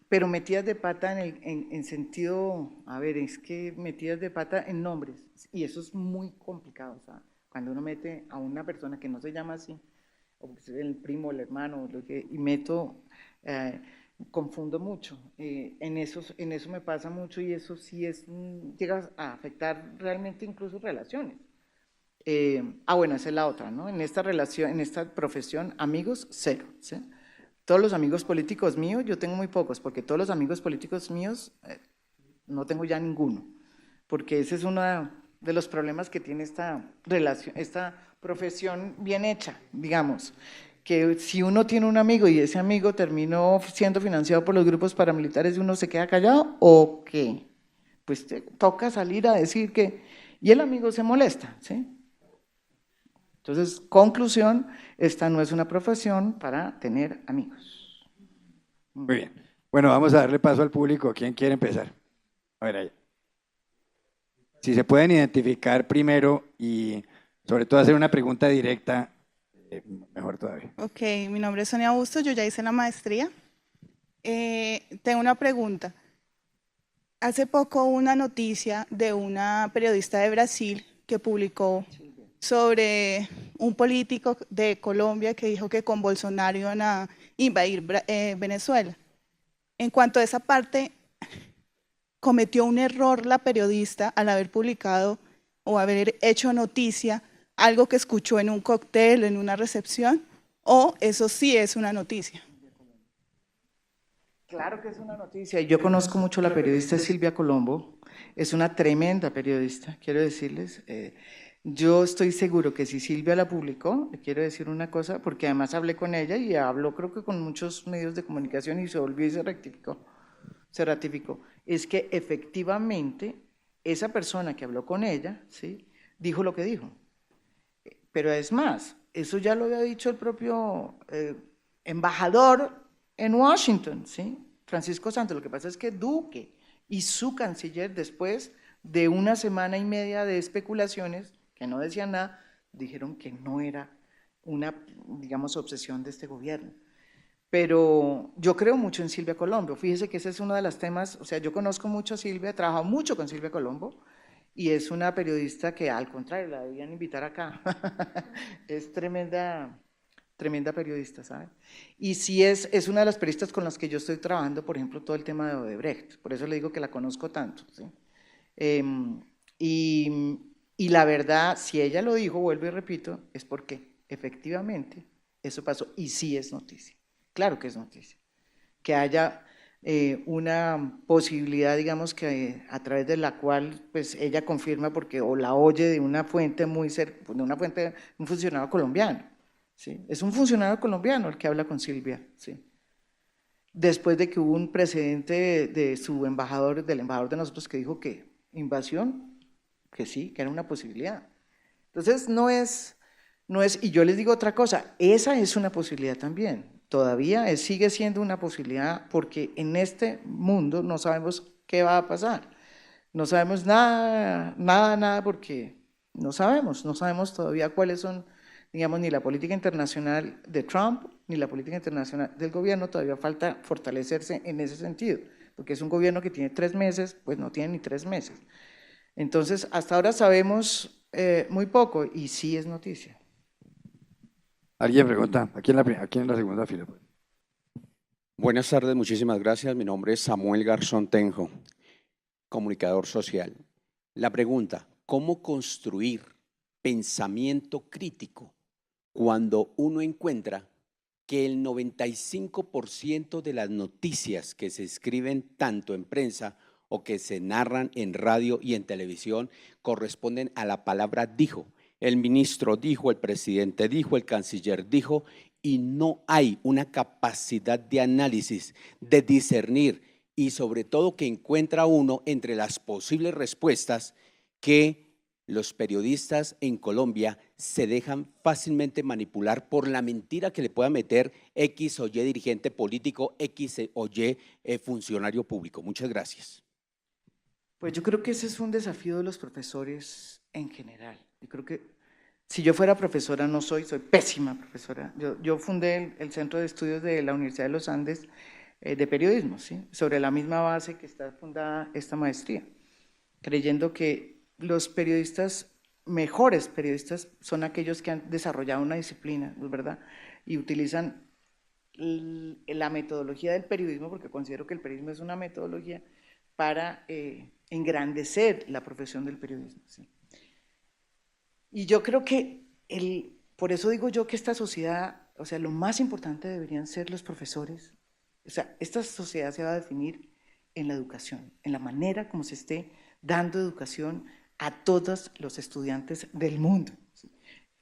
Pero metidas de pata en sentido, a ver, es que metidas de pata en nombres, y eso es muy complicado, o sea, cuando uno mete a una persona que no se llama así, o que es el primo, el hermano, y meto, confundo mucho, en eso me pasa mucho y eso sí llega a afectar realmente incluso relaciones. Bueno, esa es la otra, ¿no? En esta relación, en esta profesión, amigos, cero, ¿sí? Todos los amigos políticos míos, yo tengo muy pocos, porque todos los amigos políticos míos no tengo ya ninguno, porque ese es uno de los problemas que tiene esta relación, esta profesión bien hecha, digamos, que si uno tiene un amigo y ese amigo terminó siendo financiado por los grupos paramilitares, ¿uno se queda callado o qué? Pues te toca salir a decir que, y el amigo se molesta, ¿sí? Entonces, conclusión, esta no es una profesión para tener amigos. Muy bien. Bueno, vamos a darle paso al público. ¿Quién quiere empezar? A ver, ahí. Si se pueden identificar primero y sobre todo hacer una pregunta directa, mejor todavía. Ok, mi nombre es Sonia Augusto, yo ya hice la maestría. Tengo una pregunta. Hace poco hubo una noticia de una periodista de Brasil que publicó sobre un político de Colombia que dijo que con Bolsonaro iban a invadir Venezuela. En cuanto a esa parte, ¿cometió un error la periodista al haber publicado o haber hecho noticia algo que escuchó en un cóctel, en una recepción? ¿O eso sí es una noticia? Claro que es una noticia. Yo conozco mucho a la periodista Silvia Colombo. Es una tremenda periodista, quiero decirles. Yo estoy seguro que si Silvia la publicó, le quiero decir una cosa, porque además hablé con ella y habló creo que con muchos medios de comunicación y se volvió y se ratificó, es que efectivamente esa persona que habló con ella, ¿sí?, dijo lo que dijo. Pero es más, eso ya lo había dicho el propio embajador en Washington, ¿sí?, Francisco Santos. Lo que pasa es que Duque y su canciller, después de una semana y media de especulaciones, que no decían nada, dijeron que no era una, digamos, obsesión de este gobierno. Pero yo creo mucho en Silvia Colombo. Fíjese que ese es uno de los temas, o sea, yo conozco mucho a Silvia, he trabajado mucho con Silvia Colombo, y es una periodista que al contrario, la debían invitar acá. Es tremenda, tremenda periodista, ¿sabe? Y sí es una de las periodistas con las que yo estoy trabajando, por ejemplo, todo el tema de Odebrecht, por eso le digo que la conozco tanto, ¿sí? Y la verdad, si ella lo dijo, vuelvo y repito, es porque efectivamente eso pasó y sí es noticia. Claro que es noticia. Que haya una posibilidad, digamos, que a través de la cual pues ella confirma porque o la oye de una fuente muy cerca, de una fuente, un funcionario colombiano, ¿sí? Es un funcionario colombiano el que habla con Silvia, ¿sí? Después de que hubo un precedente de su embajador, del embajador de nosotros, que dijo que invasión, que sí, que era una posibilidad. Entonces y yo les digo otra cosa, esa es una posibilidad también. Todavía sigue siendo una posibilidad porque en este mundo no sabemos qué va a pasar. No sabemos nada, porque no sabemos todavía cuáles son, digamos, ni la política internacional de Trump, ni la política internacional del gobierno. Todavía falta fortalecerse en ese sentido, porque es un gobierno que tiene 3 meses, pues no tiene ni 3 meses. Entonces, hasta ahora sabemos muy poco y sí es noticia. ¿Alguien pregunta? Aquí en la segunda fila. Buenas tardes, muchísimas gracias. Mi nombre es Samuel Garzón Tenjo. comunicador social. La pregunta, ¿cómo construir pensamiento crítico cuando uno encuentra que el 95% de las noticias que se escriben tanto en prensa o que se narran en radio y en televisión corresponden a la palabra dijo? El ministro dijo, el presidente dijo, el canciller dijo, y no hay una capacidad de análisis, de discernir y sobre todo que encuentra uno entre las posibles respuestas que los periodistas en Colombia se dejan fácilmente manipular por la mentira que le pueda meter X o Y dirigente político, X o Y funcionario público. Muchas gracias. Pues yo creo que ese es un desafío de los profesores en general. Yo creo que si yo fuera profesora, no soy pésima profesora. Yo fundé el Centro de Estudios de la Universidad de los Andes de Periodismo, ¿sí? Sobre la misma base que está fundada esta maestría, creyendo que los periodistas, mejores periodistas, son aquellos que han desarrollado una disciplina, ¿verdad? Y utilizan la metodología del periodismo, porque considero que el periodismo es una metodología para engrandecer la profesión del periodismo, ¿sí? Y yo creo que, por eso digo yo que esta sociedad, o sea, lo más importante deberían ser los profesores. O sea, esta sociedad se va a definir en la educación, en la manera como se esté dando educación a todos los estudiantes del mundo, ¿sí?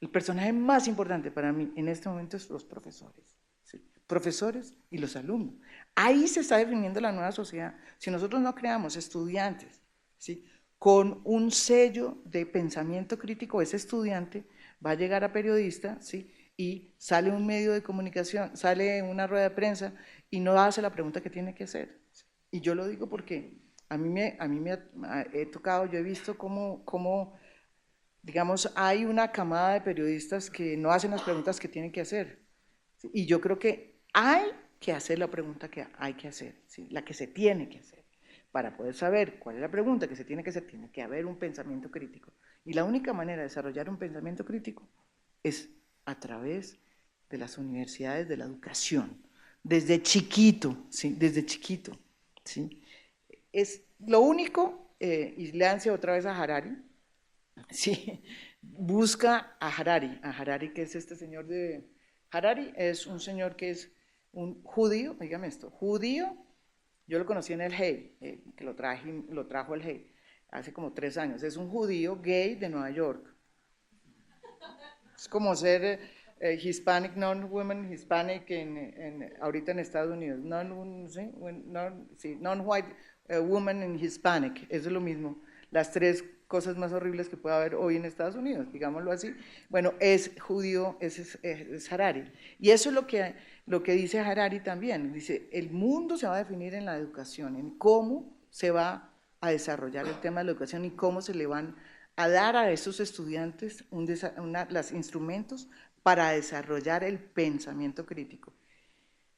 El personaje más importante para mí en este momento es los profesores, ¿sí? Profesores y los alumnos. Ahí se está definiendo la nueva sociedad. Si nosotros no creamos estudiantes, ¿sí?, con un sello de pensamiento crítico, ese estudiante va a llegar a periodista, ¿sí?, y sale un medio de comunicación, sale una rueda de prensa y no hace la pregunta que tiene que hacer. Y yo lo digo porque a mí me he tocado, yo he visto cómo, digamos, hay una camada de periodistas que no hacen las preguntas que tienen que hacer. ¿Sí? Y yo creo que hay que hacer la pregunta que hay que hacer, ¿sí?, la que se tiene que hacer. Para poder saber cuál es la pregunta que se tiene que hacer, tiene que haber un pensamiento crítico. Y la única manera de desarrollar un pensamiento crítico es a través de las universidades de la educación, desde chiquito, ¿sí?, desde chiquito, ¿sí? Es lo único, y léanse otra vez a Harari, ¿sí? Busca a Harari, que es este señor de... Harari es un señor que es un judío, dígame esto, judío. Yo lo conocí en el Hey, que lo trajo el Hey hace como 3 años. Es un judío gay de Nueva York. Es como ser Hispanic, non-woman Hispanic ahorita en Estados Unidos. Non-white woman in Hispanic, eso es lo mismo. Las 3 cosas más horribles que puede haber hoy en Estados Unidos, digámoslo así. Bueno, es judío, es Harari. Y eso es lo que dice Harari también. Dice, el mundo se va a definir en la educación, en cómo se va a desarrollar el tema de la educación y cómo se le van a dar a esos estudiantes los instrumentos para desarrollar el pensamiento crítico.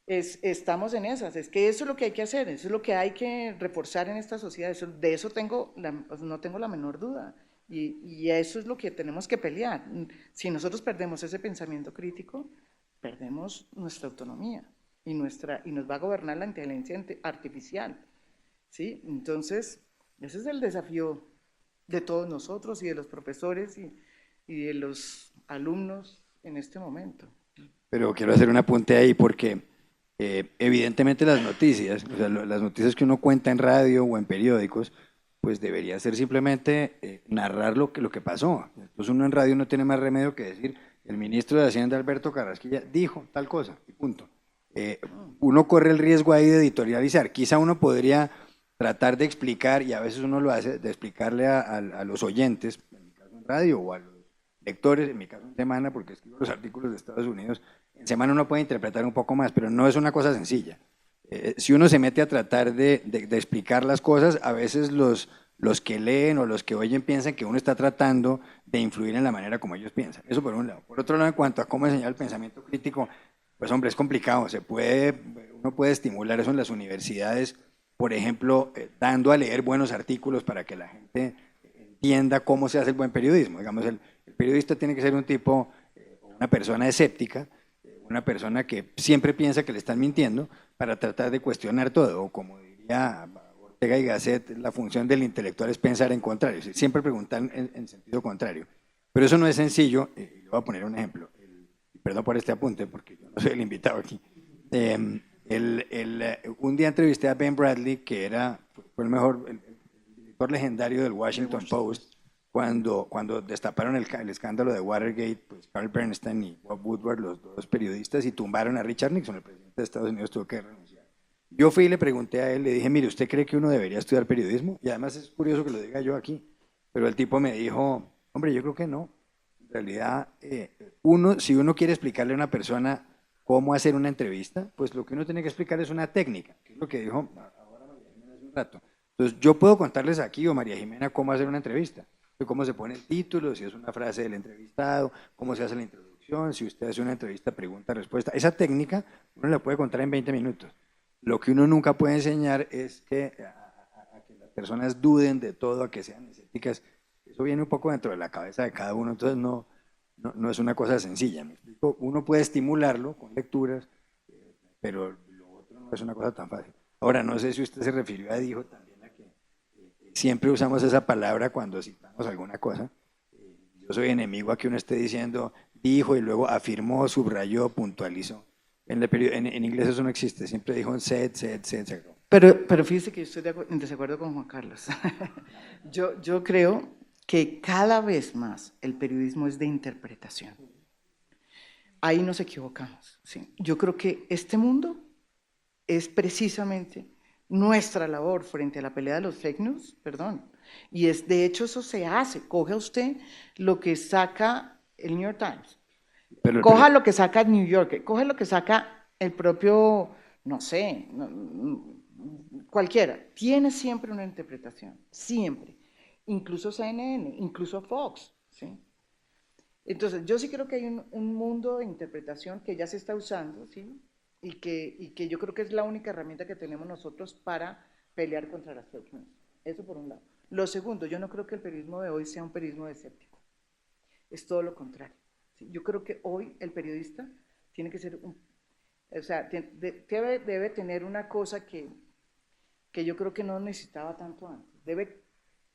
Estamos en esas, es que eso es lo que hay que hacer, eso es lo que hay que reforzar en esta sociedad, de eso no tengo la menor duda, y eso es lo que tenemos que pelear. Si nosotros perdemos ese pensamiento crítico, perdemos nuestra autonomía y nos va a gobernar la inteligencia artificial, ¿sí? Entonces, ese es el desafío de todos nosotros y de los profesores y de los alumnos en este momento. Pero quiero hacer un apunte ahí porque evidentemente las noticias, o sea, las noticias que uno cuenta en radio o en periódicos, pues debería ser simplemente narrar lo que pasó. Entonces uno en radio no tiene más remedio que decir, el ministro de Hacienda Alberto Carrasquilla dijo tal cosa y punto. Uno corre el riesgo ahí de editorializar. Quizá uno podría tratar de explicar, y a veces uno lo hace, de explicarle a los oyentes, en mi caso en radio, o a los lectores, en mi caso en Semana, porque escribo los artículos de Estados Unidos, en Semana uno puede interpretar un poco más, pero no es una cosa sencilla. Si uno se mete a tratar de explicar las cosas, a veces los que leen o los que oyen piensan que uno está tratando de influir en la manera como ellos piensan. Eso por un lado. Por otro lado, en cuanto a cómo enseñar el pensamiento crítico, pues hombre, es complicado. Uno puede estimular eso en las universidades, por ejemplo, dando a leer buenos artículos para que la gente entienda cómo se hace el buen periodismo. Digamos, el periodista tiene que ser un tipo, una persona escéptica, una persona que siempre piensa que le están mintiendo para tratar de cuestionar todo, o como diría Ortega y Gasset, la función del intelectual es pensar en contrario, siempre preguntar en sentido contrario. Pero eso no es sencillo, le voy a poner un ejemplo, perdón por este apunte porque yo no soy el invitado aquí. Un día entrevisté a Ben Bradley, que fue el director legendario del Washington Post, cuando destaparon el escándalo de Watergate, pues Carl Bernstein y Bob Woodward, los dos periodistas, y tumbaron a Richard Nixon, el presidente de Estados Unidos tuvo que renunciar. Yo fui y le pregunté a él, le dije, mire, ¿usted cree que uno debería estudiar periodismo? Y además es curioso que lo diga yo aquí, pero el tipo me dijo, hombre, yo creo que no. En realidad, si uno quiere explicarle a una persona cómo hacer una entrevista, pues lo que uno tiene que explicar es una técnica, que es lo que dijo ahora María Jimena hace un rato. Entonces, yo puedo contarles aquí, o María Jimena, cómo hacer una entrevista, cómo se pone el título, si es una frase del entrevistado, cómo se hace la introducción, si usted hace una entrevista pregunta-respuesta. Esa técnica uno la puede contar en 20 minutos. Lo que uno nunca puede enseñar es que a que las personas duden de todo, a que sean escépticas. Eso viene un poco dentro de la cabeza de cada uno, entonces no es una cosa sencilla. ¿Me explico? Uno puede estimularlo con lecturas, pero lo otro no es una cosa tan fácil. Ahora, no sé si usted se refirió a dijo también a que siempre usamos esa palabra cuando citamos alguna cosa. Yo soy enemigo a que uno esté diciendo dijo y luego afirmó, subrayó, puntualizó. En inglés eso no existe, siempre dijo said. Pero fíjese que yo estoy en desacuerdo con Juan Carlos. Yo creo que cada vez más el periodismo es de interpretación. Ahí nos equivocamos. ¿Sí? Yo creo que este mundo es precisamente nuestra labor frente a la pelea de los fake news, y de hecho eso se hace. Coge usted lo que saca el New York Times, coja lo que saca el New Yorker, coge lo que saca el propio, no sé, cualquiera. Tiene siempre una interpretación, siempre. Incluso CNN, incluso Fox, ¿sí? Entonces, yo sí creo que hay un mundo de interpretación que ya se está usando, ¿sí? Y que yo creo que es la única herramienta que tenemos nosotros para pelear contra las fake news. Eso por un lado. Lo segundo, yo no creo que el periodismo de hoy sea un periodismo escéptico. Es todo lo contrario. ¿Sí? Yo creo que hoy el periodista tiene que ser debe tener una cosa que yo creo que no necesitaba tanto antes. Debe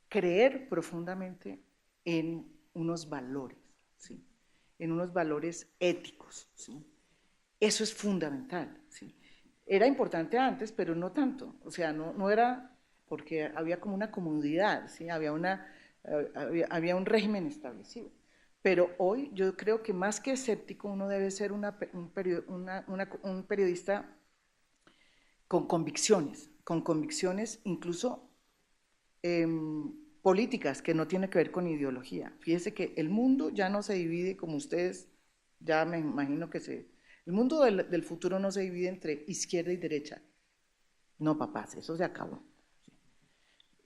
creer profundamente en unos valores, ¿sí? En unos valores éticos, ¿sí? Eso es fundamental, ¿sí? Era importante antes, pero no tanto. O sea, no era porque había como una comodidad, ¿sí? Había un régimen establecido. Pero hoy yo creo que más que escéptico uno debe ser un periodista con convicciones incluso políticas que no tienen que ver con ideología. Fíjese que el mundo ya no se divide como ustedes, ya me imagino que el mundo del futuro no se divide entre izquierda y derecha. No, papás, eso se acabó.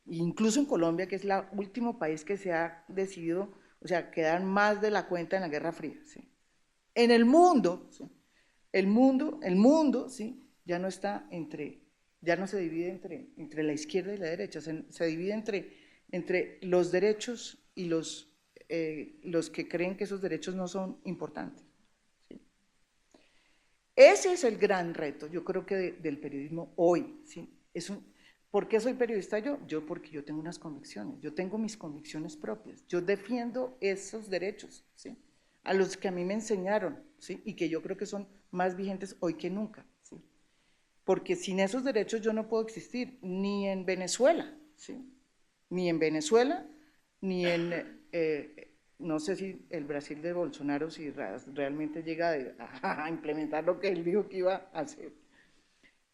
Incluso en Colombia, que es el último país que se ha decidido, o sea, quedar más de la cuenta en la Guerra Fría. ¿Sí? En el mundo, ¿sí? el mundo, ¿sí? Ya no se divide entre la izquierda y la derecha, se divide entre los derechos y los que creen que esos derechos no son importantes. ¿Sí? Ese es el gran reto, yo creo que del periodismo hoy. ¿Sí? ¿Por qué soy periodista yo? Porque yo tengo unas convicciones, yo tengo mis convicciones propias, yo defiendo esos derechos, ¿sí? A los que a mí me enseñaron, ¿sí? Y que yo creo que son más vigentes hoy que nunca, ¿sí? Porque sin esos derechos yo no puedo existir, ni en Venezuela, ¿sí? Ni en Venezuela, ni en, no sé si el Brasil de Bolsonaro, si realmente llega a implementar lo que él dijo que iba a hacer.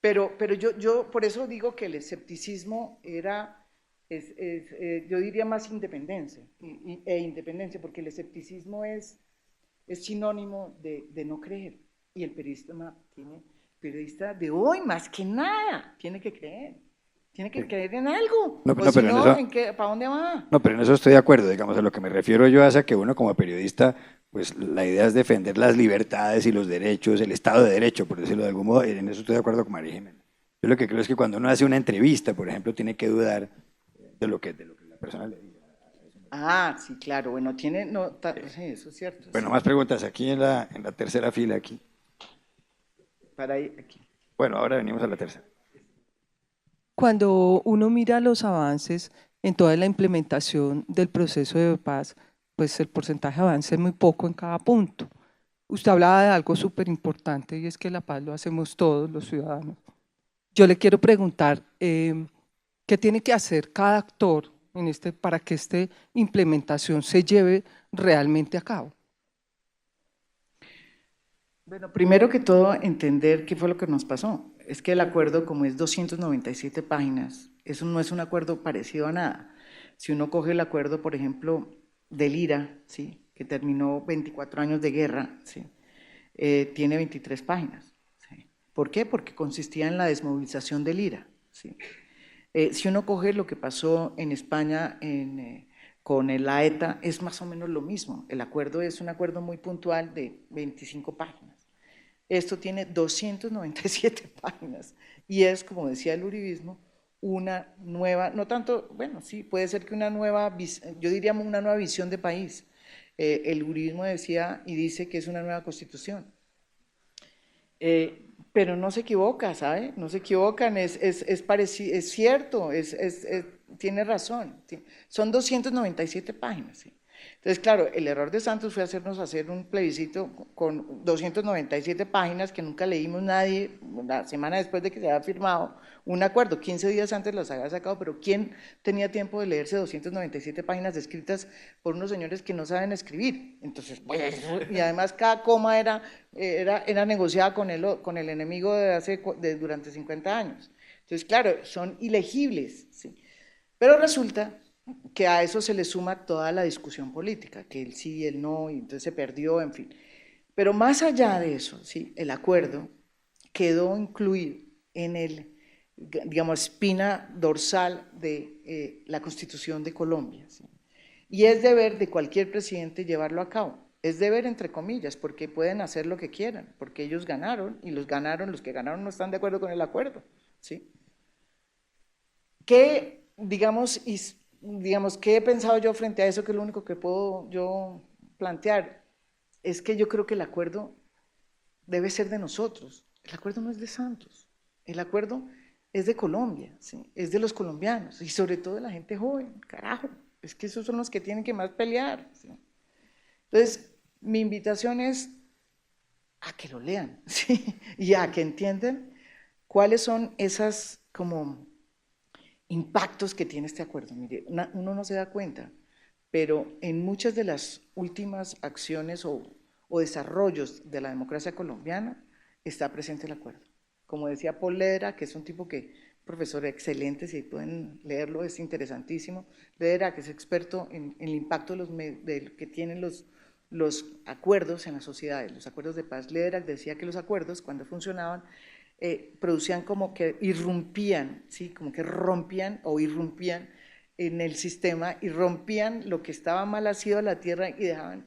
Pero yo por eso digo que el escepticismo yo diría más independencia, porque el escepticismo es sinónimo de no creer, y el periodista de hoy más que nada tiene que creer en algo, ¿para dónde va? No, pero en eso estoy de acuerdo, digamos, a lo que me refiero yo es a que uno como periodista, pues la idea es defender las libertades y los derechos, el Estado de Derecho, por decirlo de algún modo, y en eso estoy de acuerdo con María Jimena. Yo lo que creo es que cuando uno hace una entrevista, por ejemplo, tiene que dudar de lo que la persona le dice. Ah, sí, claro, bueno, sí, eso es cierto. Bueno, sí. más preguntas aquí en la tercera fila, aquí. Para ahí, aquí. Bueno, ahora venimos a la tercera. cuando uno mira los avances en toda la implementación del proceso de paz, pues el porcentaje de avance es muy poco en cada punto. Usted hablaba de algo súper importante y es que la paz lo hacemos todos los ciudadanos. Yo le quiero preguntar, ¿qué tiene que hacer cada actor para que esta implementación se lleve realmente a cabo? Bueno, primero que todo, entender qué fue lo que nos pasó. Es que el acuerdo, como es 297 páginas, eso no es un acuerdo parecido a nada. Si uno coge el acuerdo, por ejemplo, del IRA, ¿sí?, que terminó 24 años de guerra, ¿sí?, tiene 23 páginas. ¿Sí? ¿Por qué? Porque consistía en la desmovilización del IRA. ¿Sí? Si uno coge lo que pasó en España con la ETA, es más o menos lo mismo. El acuerdo es un acuerdo muy puntual de 25 páginas. Esto tiene 297 páginas y es, como decía el uribismo, una nueva, no tanto, bueno, sí, puede ser que una nueva, yo diría una nueva visión de país. El uribismo decía y dice que es una nueva constitución. Pero no se equivoca, ¿sabe? No se equivocan, es cierto, tiene razón. Son 297 páginas, ¿sí? Entonces, claro, el error de Santos fue hacernos hacer un plebiscito con 297 páginas que nunca leímos nadie, la semana después de que se había firmado un acuerdo, 15 días antes los había sacado, pero ¿quién tenía tiempo de leerse 297 páginas escritas por unos señores que no saben escribir? Entonces, pues, y además cada coma era negociada con el enemigo durante 50 años. Entonces, claro, son ilegibles, ¿sí? Pero resulta que a eso se le suma toda la discusión política, que el sí y el no, y entonces se perdió, en fin. Pero más allá de eso, ¿sí?, el acuerdo quedó incluido en el, digamos, espina dorsal de la Constitución de Colombia, ¿sí? Y es deber de cualquier presidente llevarlo a cabo. Es deber entre comillas, porque pueden hacer lo que quieran, porque ellos ganaron, y los que ganaron no están de acuerdo con el acuerdo, ¿sí? ¿Qué, digamos, qué he pensado yo frente a eso, que es lo único que puedo yo plantear? Es que yo creo que el acuerdo debe ser de nosotros. El acuerdo no es de Santos. El acuerdo es de Colombia, ¿sí?, es de los colombianos y sobre todo de la gente joven, carajo. Es que esos son los que tienen que más pelear, ¿sí? Entonces, mi invitación es a que lo lean, ¿sí?, y a que entiendan cuáles son esas como impactos que tiene este acuerdo. Mire, uno no se da cuenta, pero en muchas de las últimas acciones o desarrollos de la democracia colombiana está presente el acuerdo. Como decía Paul Ledra, que es un tipo profesor excelente, si pueden leerlo, es interesantísimo. Ledra, que es experto en el impacto que tienen los acuerdos en las sociedades, los acuerdos de paz. Ledra decía que los acuerdos, cuando funcionaban, producían como que irrumpían, ¿sí?, como que rompían o irrumpían en el sistema y rompían lo que estaba mal asido a la tierra y dejaban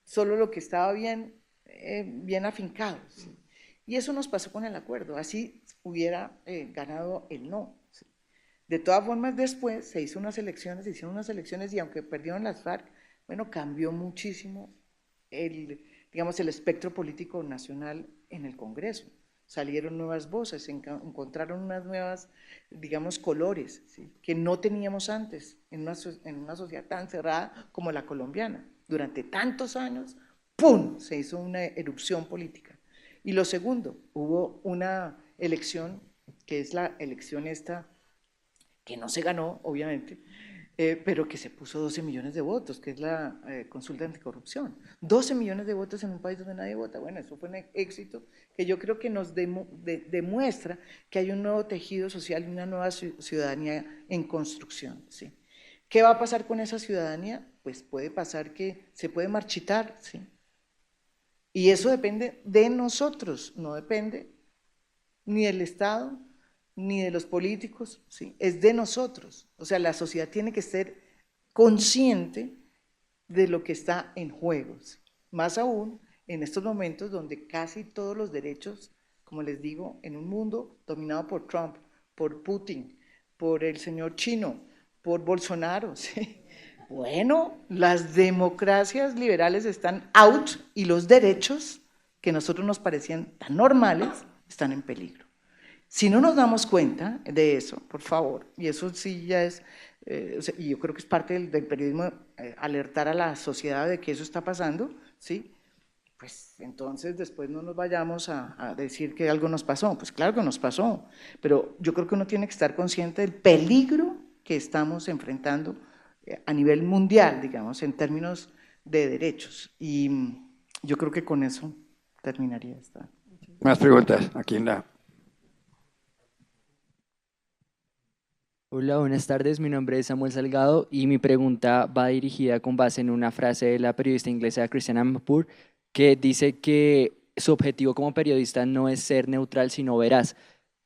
solo lo que estaba bien afincado, ¿sí? Y eso nos pasó con el acuerdo, así hubiera ganado el no, ¿sí? De todas formas, después se hicieron unas elecciones y aunque perdieron las FARC, bueno, cambió muchísimo digamos, el espectro político nacional en el Congreso. Salieron nuevas voces, encontraron unas nuevas, digamos, colores, ¿sí?, que no teníamos antes en una sociedad tan cerrada como la colombiana. Durante tantos años, ¡pum!, se hizo una erupción política. Y lo segundo, hubo una elección, que es la elección esta, que no se ganó, obviamente, pero que se puso 12 millones de votos, que es la consulta anticorrupción. 12 millones de votos en un país donde nadie vota. Bueno, eso fue un éxito que yo creo que nos demuestra que hay un nuevo tejido social y una nueva ciudadanía en construcción, ¿sí? ¿Qué va a pasar con esa ciudadanía? Pues puede pasar que se puede marchitar, ¿sí? Y eso depende de nosotros, no depende ni del Estado, ni de los políticos, ¿sí?, es de nosotros. O sea, la sociedad tiene que ser consciente de lo que está en juego, ¿sí?, más aún en estos momentos donde casi todos los derechos, como les digo, en un mundo dominado por Trump, por Putin, por el señor chino, por Bolsonaro, ¿sí? Bueno, las democracias liberales están out y los derechos que a nosotros nos parecían tan normales están en peligro. Si no nos damos cuenta de eso, por favor, y eso sí ya es, y yo creo que es parte del periodismo, alertar a la sociedad de que eso está pasando, ¿sí? Pues entonces después no nos vayamos a decir que algo nos pasó. Pues claro que nos pasó, pero yo creo que uno tiene que estar consciente del peligro que estamos enfrentando a nivel mundial, digamos, en términos de derechos. Y yo creo que con eso terminaría esta. Más preguntas, aquí en la... Hola, buenas tardes. Mi nombre es Samuel Salgado y mi pregunta va dirigida con base en una frase de la periodista inglesa Christiane Amanpour, que dice que su objetivo como periodista no es ser neutral, sino veraz.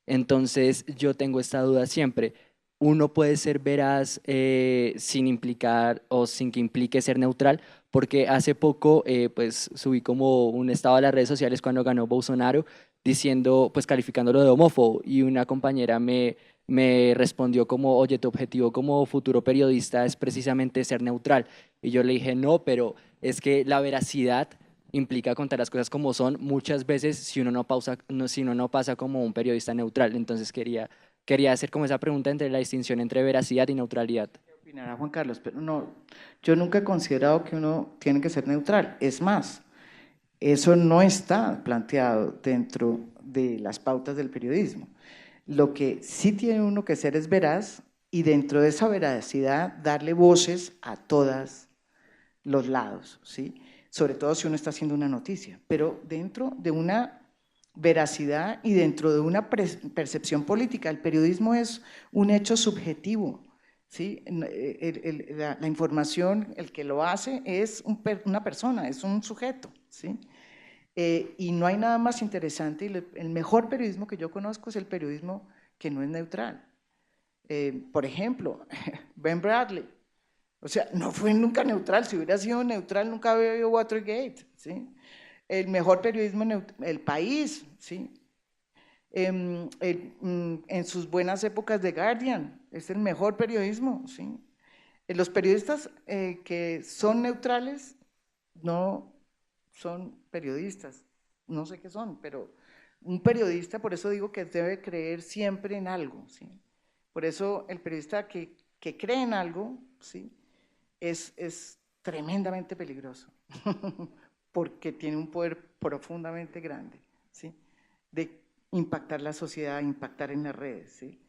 Entonces, yo tengo esta duda siempre. ¿Uno puede ser veraz sin implicar o sin que implique ser neutral? Porque hace poco, pues, subí como un estado a las redes sociales cuando ganó Bolsonaro, diciendo, pues, calificándolo de homófobo, y una compañera me respondió como, oye, tu objetivo como futuro periodista es precisamente ser neutral. Y yo le dije, no, pero es que la veracidad implica contar las cosas como son muchas veces si uno si uno no pasa como un periodista neutral. Entonces quería hacer como esa pregunta entre la distinción entre veracidad y neutralidad. Opinará Juan Carlos, pero no, yo nunca he considerado que uno tiene que ser neutral. Es más, eso no está planteado dentro de las pautas del periodismo. Lo que sí tiene uno que ser es veraz y dentro de esa veracidad darle voces a todos los lados, ¿sí? Sobre todo si uno está haciendo una noticia, pero dentro de una veracidad y dentro de una percepción política. El periodismo es un hecho subjetivo, ¿sí? La información, el que lo hace es una persona, es un sujeto, ¿sí? Y no hay nada más interesante, y el mejor periodismo que yo conozco es el periodismo que no es neutral. Por ejemplo, Ben Bradley, o sea, no fue nunca neutral. Si hubiera sido neutral nunca había habido Watergate, ¿sí? El mejor periodismo, El País, ¿sí? En sus buenas épocas de Guardian, es el mejor periodismo, ¿sí? Los periodistas que son neutrales no son periodistas, no sé qué son, pero un periodista, por eso digo que debe creer siempre en algo, ¿sí? Por eso el periodista que cree en algo, ¿sí? Es tremendamente peligroso, porque tiene un poder profundamente grande, ¿sí? De impactar la sociedad, impactar en las redes, ¿sí?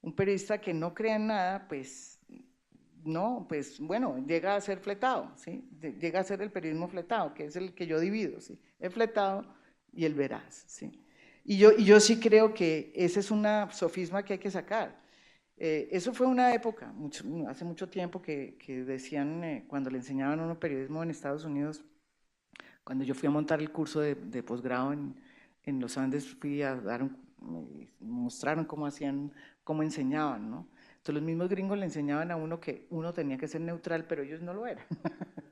Un periodista que no crea en nada, pues no, pues bueno, llega a ser fletado, ¿sí? Llega a ser el periodismo fletado, que es el que yo divido, ¿sí? El fletado y el veraz, ¿sí? Y yo sí creo que ese es una sofisma que hay que sacar. Eso fue una época, hace mucho tiempo, que decían, cuando le enseñaban a uno periodismo en Estados Unidos, cuando yo fui a montar el curso de posgrado en los Andes, fui a me mostraron cómo hacían, cómo enseñaban, ¿no? Entonces los mismos gringos le enseñaban a uno que uno tenía que ser neutral, pero ellos no lo eran.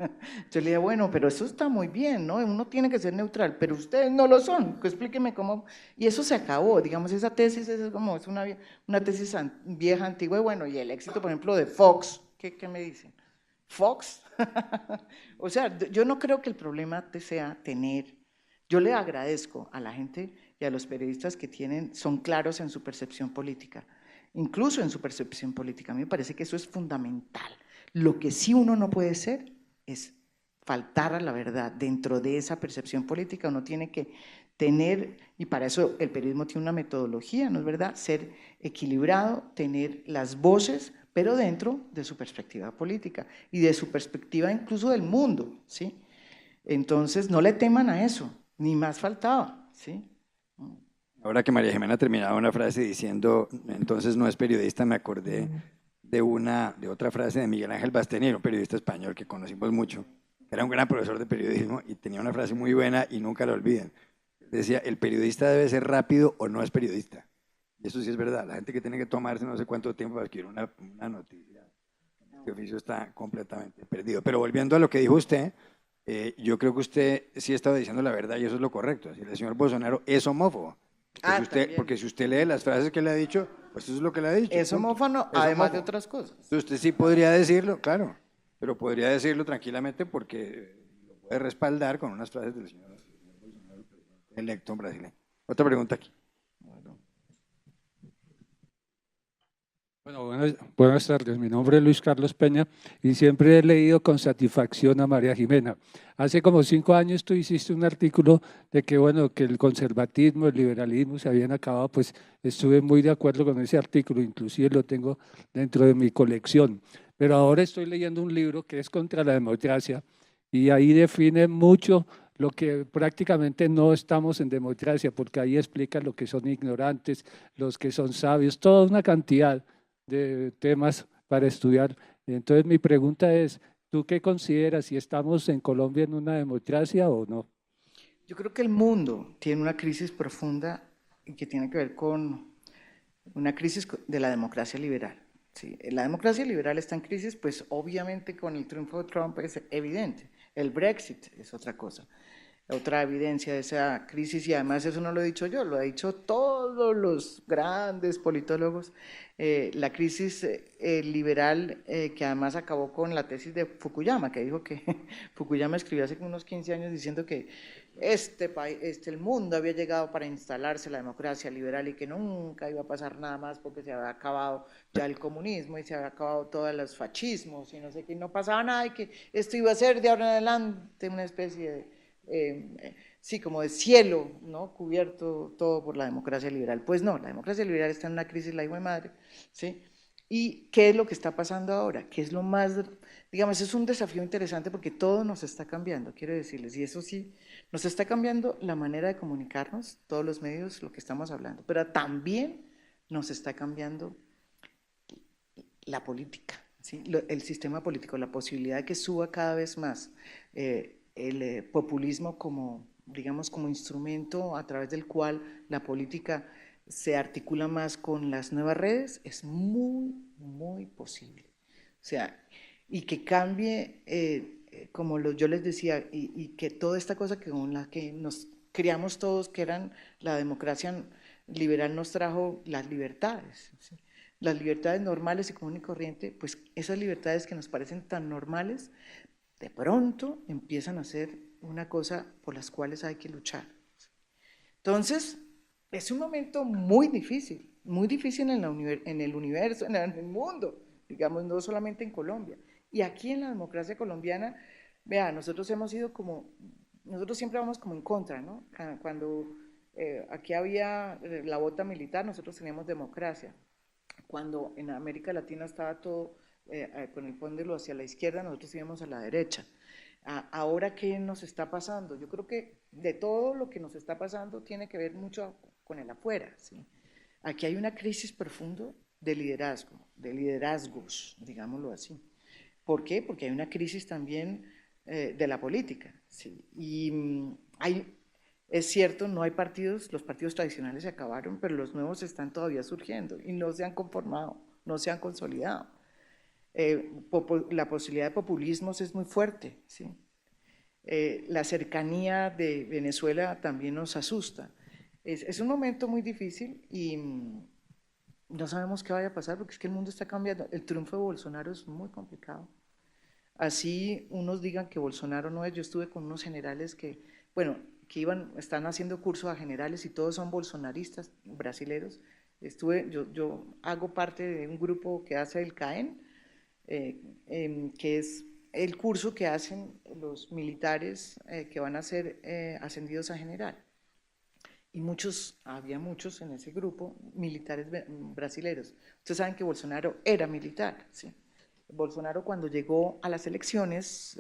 Entonces le dije, bueno, pero eso está muy bien, ¿no? Uno tiene que ser neutral, pero ustedes no lo son. Explíqueme cómo. Y eso se acabó, digamos, esa tesis es como, es una tesis vieja, antigua, y bueno, y el éxito, por ejemplo, de Fox, ¿qué me dicen? Fox. O sea, yo no creo que el problema sea tener. Yo le agradezco a la gente y a los periodistas que son claros en su percepción política, incluso en su percepción política. A mí me parece que eso es fundamental. Lo que sí uno no puede ser es faltar a la verdad. Dentro de esa percepción política uno tiene que tener, y para eso el periodismo tiene una metodología, ¿no es verdad? Ser equilibrado, tener las voces, pero dentro de su perspectiva política y de su perspectiva incluso del mundo, ¿sí? Entonces no le teman a eso, ni más faltaba, ¿sí? Ahora que María Jimena terminaba una frase diciendo, entonces no es periodista, me acordé de otra frase de Miguel Ángel Bastenero, un periodista español que conocimos mucho. Era un gran profesor de periodismo y tenía una frase muy buena y nunca la olviden. Decía, el periodista debe ser rápido o no es periodista. Y eso sí es verdad. La gente que tiene que tomarse no sé cuánto tiempo para escribir una noticia, este oficio está completamente perdido. Pero volviendo a lo que dijo usted, yo creo que usted sí estaba diciendo la verdad y eso es lo correcto. Así, el señor Bolsonaro es homófobo. Porque si usted lee las frases que le ha dicho, pues eso es lo que le ha dicho. Es homófobo, además de otras cosas. Entonces usted sí podría decirlo, claro, pero podría decirlo tranquilamente porque lo puede respaldar con unas frases del señor Bolsonaro, electo brasileño. Otra pregunta aquí. Bueno, buenas tardes. Mi nombre es Luis Carlos Peña y siempre he leído con satisfacción a María Jimena. Hace como 5 años tú hiciste un artículo de que, bueno, que el conservatismo, el liberalismo se habían acabado, pues estuve muy de acuerdo con ese artículo, inclusive lo tengo dentro de mi colección. Pero ahora estoy leyendo un libro que es contra la democracia y ahí define mucho lo que prácticamente no estamos en democracia, porque ahí explica lo que son ignorantes, los que son sabios, toda una cantidad de temas para estudiar. Entonces mi pregunta es, ¿tú qué consideras si estamos en Colombia en una democracia o no? Yo creo que el mundo tiene una crisis profunda y que tiene que ver con una crisis de la democracia liberal. Sí, la democracia liberal está en crisis, pues obviamente con el triunfo de Trump es evidente. El Brexit es otra cosa, otra evidencia de esa crisis, y además eso no lo he dicho yo, lo han dicho todos los grandes politólogos. La crisis liberal que además acabó con la tesis de Fukuyama, que dijo que Fukuyama escribió hace unos 15 años diciendo que el mundo había llegado para instalarse la democracia liberal y que nunca iba a pasar nada más porque se había acabado ya el comunismo y se había acabado todos los fascismos y no sé qué, no pasaba nada y que esto iba a ser de ahora en adelante una especie de, sí, como de cielo, ¿no? Cubierto todo por la democracia liberal. Pues no, la democracia liberal está en una crisis, la hijo de madre, ¿sí? ¿Y qué es lo que está pasando ahora? ¿Qué es lo más, digamos, es un desafío interesante porque todo nos está cambiando, quiero decirles, y eso sí, nos está cambiando la manera de comunicarnos, todos los medios, lo que estamos hablando, pero también nos está cambiando la política, ¿sí? El sistema político, la posibilidad de que suba cada vez más el populismo como, digamos, como instrumento a través del cual la política se articula más con las nuevas redes, es muy, muy posible. O sea, y que cambie, como yo les decía, y que toda esta cosa que con la que nos criamos todos, que eran la democracia liberal, nos trajo las libertades, ¿sí? Las libertades normales y común y corriente, pues esas libertades que nos parecen tan normales, de pronto empiezan a ser una cosa por las cuales hay que luchar. Entonces, es un momento muy difícil en el universo, en el mundo, digamos, no solamente en Colombia. Y aquí en la democracia colombiana, vea, nosotros siempre vamos como en contra, ¿no? Cuando aquí había la bota militar, nosotros teníamos democracia. Cuando en América Latina estaba todo con el póndulo hacia la izquierda, nosotros íbamos a la derecha. Ahora, ¿qué nos está pasando? Yo creo que de todo lo que nos está pasando tiene que ver mucho con el afuera, ¿sí? Aquí hay una crisis profunda de liderazgo, de liderazgos, digámoslo así. ¿Por qué? Porque hay una crisis también de la política, ¿sí? Y es cierto, no hay partidos, los partidos tradicionales se acabaron, pero los nuevos están todavía surgiendo y no se han conformado, no se han consolidado. La posibilidad de populismos es muy fuerte, ¿sí? La cercanía de Venezuela también nos asusta. Es un momento muy difícil y no sabemos qué vaya a pasar porque es que el mundo está cambiando. El triunfo de Bolsonaro es muy complicado. Así unos digan que Bolsonaro no es, yo estuve con unos generales que, bueno, que están haciendo cursos a generales y todos son bolsonaristas brasileros. Yo hago parte de un grupo que hace el CAEN, que es el curso que hacen los militares que van a ser ascendidos a general. Y había muchos en ese grupo militares brasileños. Ustedes saben que Bolsonaro era militar, ¿sí? Bolsonaro cuando llegó a las elecciones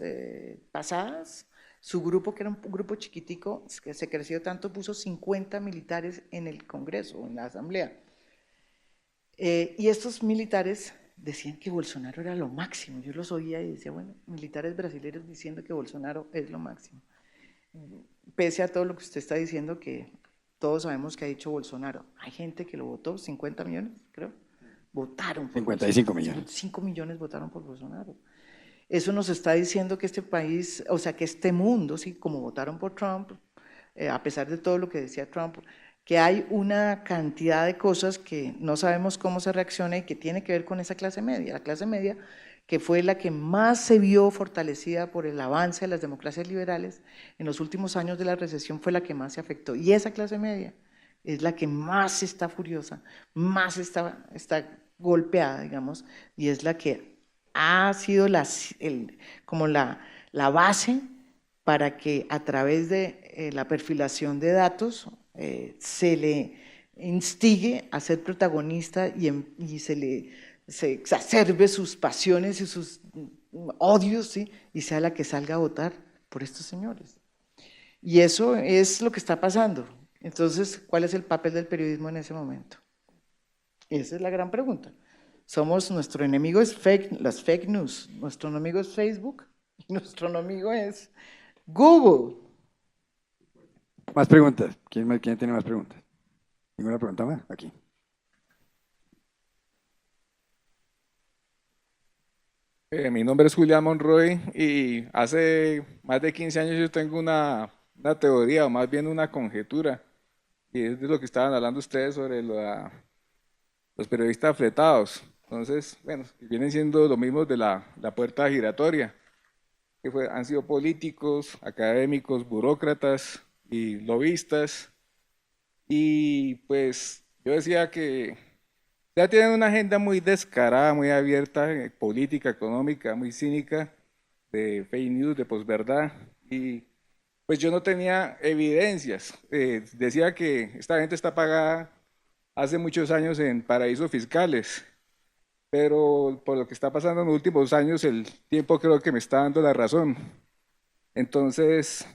pasadas, su grupo, que era un grupo chiquitico, que se creció tanto, puso 50 militares en el Congreso, en la Asamblea. Y estos militares decían que Bolsonaro era lo máximo. Yo los oía y decía, bueno, militares brasileños diciendo que Bolsonaro es lo máximo. Pese a todo lo que usted está diciendo, que todos sabemos que ha dicho Bolsonaro, hay gente que lo votó, 50 millones, creo, votaron por 55 Bolsonaro. millones. 5 millones votaron por Bolsonaro. Eso nos está diciendo que este país, o sea, que este mundo, sí, como votaron por Trump, a pesar de todo lo que decía Trump, que hay una cantidad de cosas que no sabemos cómo se reacciona y que tiene que ver con esa clase media. La clase media, que fue la que más se vio fortalecida por el avance de las democracias liberales, en los últimos años de la recesión fue la que más se afectó. Y esa clase media es la que más está furiosa, más está golpeada, digamos, y es la que ha sido como la base para que a través de la perfilación de datos se le instigue a ser protagonista y se exacerbe sus pasiones y sus odios, ¿sí? Y sea la que salga a votar por estos señores. Y eso es lo que está pasando. Entonces, ¿cuál es el papel del periodismo en ese momento? Esa es la gran pregunta. Nuestro enemigo es las fake news, nuestro enemigo es Facebook, y nuestro enemigo es Google. Más preguntas. ¿Quién tiene más preguntas? ¿Ninguna pregunta más? Aquí. Mi nombre es Julián Monroy y hace más de 15 años yo tengo una teoría, o más bien una conjetura, y es de lo que estaban hablando ustedes sobre los periodistas fletados. Entonces, bueno, vienen siendo lo mismo de la puerta giratoria, que han sido políticos, académicos, burócratas y lobistas, y pues yo decía que ya tienen una agenda muy descarada, muy abierta, política, económica, muy cínica, de fake news, de posverdad, y pues yo no tenía evidencias. Decía que esta gente está pagada hace muchos años en paraísos fiscales, pero por lo que está pasando en los últimos años, el tiempo creo que me está dando la razón. Entonces,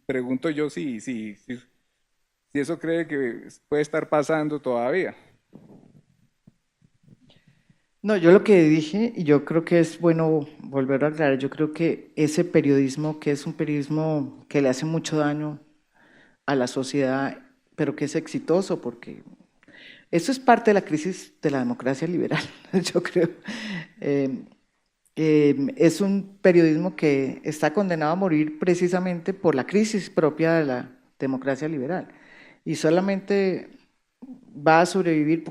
pregunto yo si eso cree que puede estar pasando todavía. No, yo lo que dije, y yo creo que es bueno volver a aclarar, yo creo que ese periodismo, que es un periodismo que le hace mucho daño a la sociedad, pero que es exitoso, porque eso es parte de la crisis de la democracia liberal, yo creo. Es un periodismo que está condenado a morir precisamente por la crisis propia de la democracia liberal, y solamente va a sobrevivir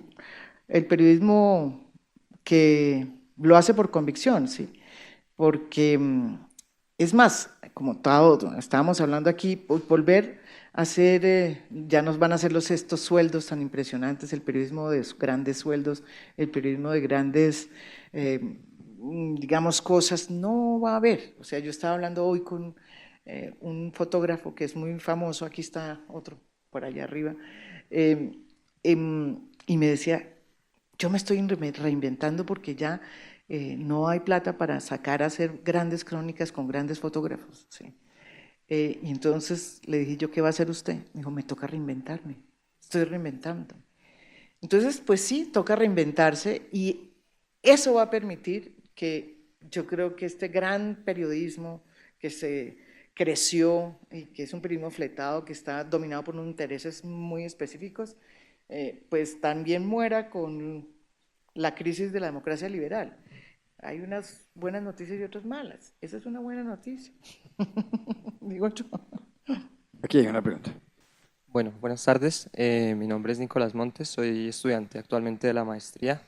el periodismo que lo hace por convicción, ¿sí? Porque es más, como todo, estábamos hablando aquí, volver a hacer, ya nos van a hacer estos sueldos tan impresionantes, el periodismo de grandes sueldos, el periodismo de grandes, digamos, cosas, no va a haber. O sea, yo estaba hablando hoy con un fotógrafo que es muy famoso, aquí está otro por allá arriba, y me decía, yo me estoy reinventando porque ya no hay plata para sacar a hacer grandes crónicas con grandes fotógrafos. ¿Sí? Y entonces le dije yo, ¿qué va a hacer usted? Me dijo, me toca reinventarme, estoy reinventando. Entonces, pues sí, toca reinventarse y eso va a permitir que yo creo que este gran periodismo que se creció y que es un periodismo fletado, que está dominado por unos intereses muy específicos, pues también muera con la crisis de la democracia liberal. Hay unas buenas noticias y otras malas. Esa es una buena noticia, digo yo. Aquí hay una pregunta. Bueno, buenas tardes. Mi nombre es Nicolás Montes, soy estudiante actualmente de la maestría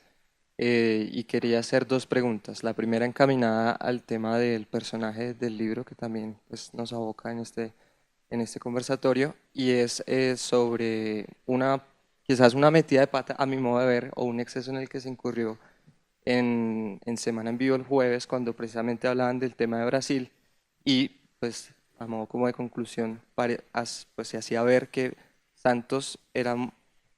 y quería hacer dos preguntas. La primera encaminada al tema del personaje del libro que también pues, nos aboca en este conversatorio y es sobre quizás una metida de pata a mi modo de ver o un exceso en el que se incurrió en Semana en Vivo el jueves cuando precisamente hablaban del tema de Brasil y pues a modo como de conclusión pues se hacía ver que Santos era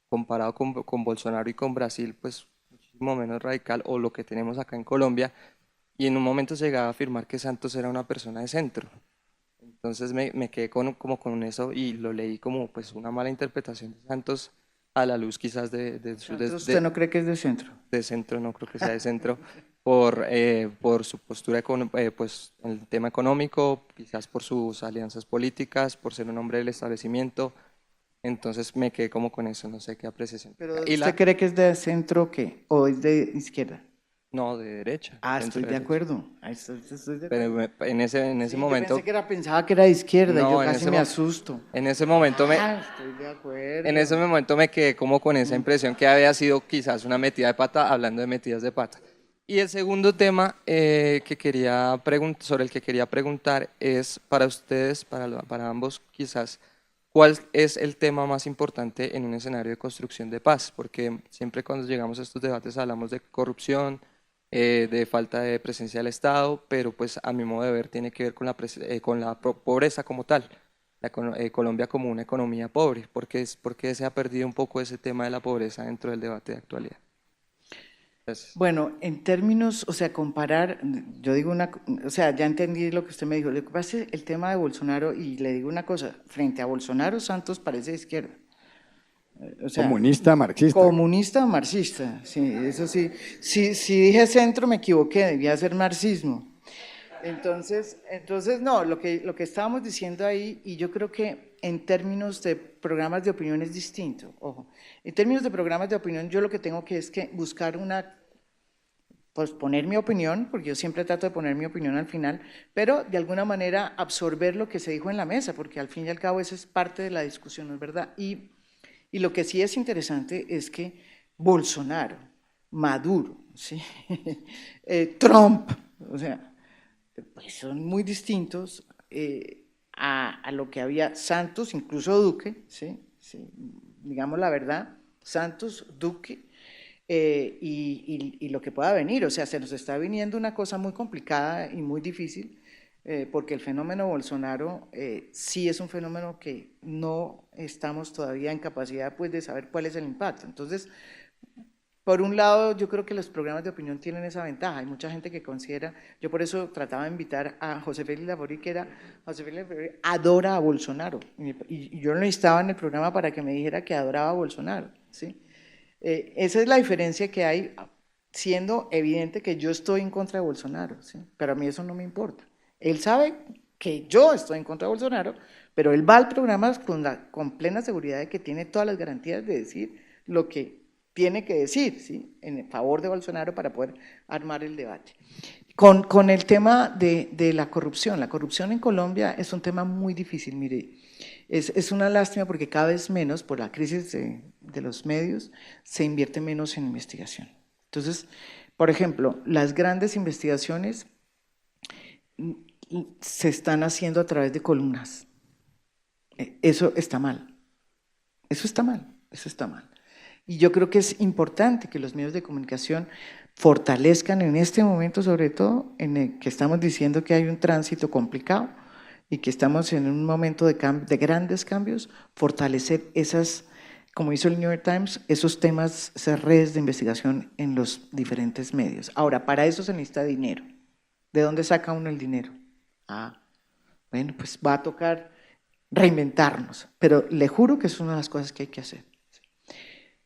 comparado con Bolsonaro y con Brasil pues muchísimo menos radical o lo que tenemos acá en Colombia y en un momento se llegaba a afirmar que Santos era una persona de centro. Entonces me quedé como con eso y lo leí como pues una mala interpretación de Santos a la luz quizás ¿Usted no cree que es de centro? De centro, no creo que sea de centro, por su postura pues, en el tema económico, quizás por sus alianzas políticas, por ser un hombre del establecimiento. Entonces me quedé como con eso, no sé qué apreciación. ¿Pero usted cree que es de centro o qué? ¿O es de izquierda? No, de derecha. Estoy de acuerdo. Estoy de acuerdo. Pero en ese momento... Pensaba que era de izquierda, no, yo casi me asusto. En ese momento estoy de acuerdo. En ese momento me quedé como con esa impresión que había sido quizás una metida de pata, hablando de metidas de pata. Y el segundo tema sobre el que quería preguntar es para ustedes, para ambos, quizás ¿cuál es el tema más importante en un escenario de construcción de paz? Porque siempre cuando llegamos a estos debates hablamos de corrupción, de falta de presencia del Estado, pero pues a mi modo de ver tiene que ver con la pobreza como tal, Colombia como una economía pobre. ¿Por qué se ha perdido un poco ese tema de la pobreza dentro del debate de actualidad? Gracias. Bueno, en términos, o sea, comparar, yo digo o sea, ya entendí lo que usted me dijo. Lo que pasa es el tema de Bolsonaro, y le digo una cosa, frente a Bolsonaro, Santos parece de izquierda. O sea, comunista, marxista. Comunista o marxista, sí, eso sí. Si dije centro me equivoqué, debía ser marxismo. Entonces no, lo que estábamos diciendo ahí, y yo creo que en términos de programas de opinión es distinto, ojo. En términos de programas de opinión, yo lo que tengo que es que buscar pues poner mi opinión, porque yo siempre trato de poner mi opinión al final, pero de alguna manera absorber lo que se dijo en la mesa, porque al fin y al cabo eso es parte de la discusión, ¿no es verdad? Y lo que sí es interesante es que Bolsonaro, Maduro, ¿sí? Trump, o sea, pues son muy distintos a lo que había Santos, incluso Duque, ¿sí? Sí, digamos la verdad, Santos, Duque, y lo que pueda venir. O sea, se nos está viniendo una cosa muy complicada y muy difícil, porque el fenómeno Bolsonaro sí es un fenómeno que no estamos todavía en capacidad pues, de saber cuál es el impacto. Entonces, por un lado, yo creo que los programas de opinión tienen esa ventaja. Hay mucha gente que considera, yo por eso trataba de invitar a José Félix Laforí, José Félix Laforí adora a Bolsonaro, y yo lo necesitaba en el programa para que me dijera que adoraba a Bolsonaro, ¿sí? Esa es la diferencia que hay, siendo evidente que yo estoy en contra de Bolsonaro, ¿sí? Pero a mí eso no me importa. Él sabe que yo estoy en contra de Bolsonaro, pero él va al programa con plena seguridad de que tiene todas las garantías de decir lo que tiene que decir, ¿sí? En favor de Bolsonaro para poder armar el debate. Con el tema de la corrupción en Colombia es un tema muy difícil, mire, es una lástima porque cada vez menos, por la crisis de los medios, se invierte menos en investigación. Entonces, por ejemplo, las grandes investigaciones se están haciendo a través de columnas. Eso está mal, eso está mal, eso está mal. Y yo creo que es importante que los medios de comunicación fortalezcan en este momento, sobre todo en el que estamos diciendo que hay un tránsito complicado y que estamos en un momento de grandes cambios, fortalecer esas, como hizo el New York Times, esos temas, esas redes de investigación en los diferentes medios. Ahora, para eso se necesita dinero. ¿De dónde saca uno el dinero? Bueno, pues va a tocar reinventarnos, pero le juro que es una de las cosas que hay que hacer.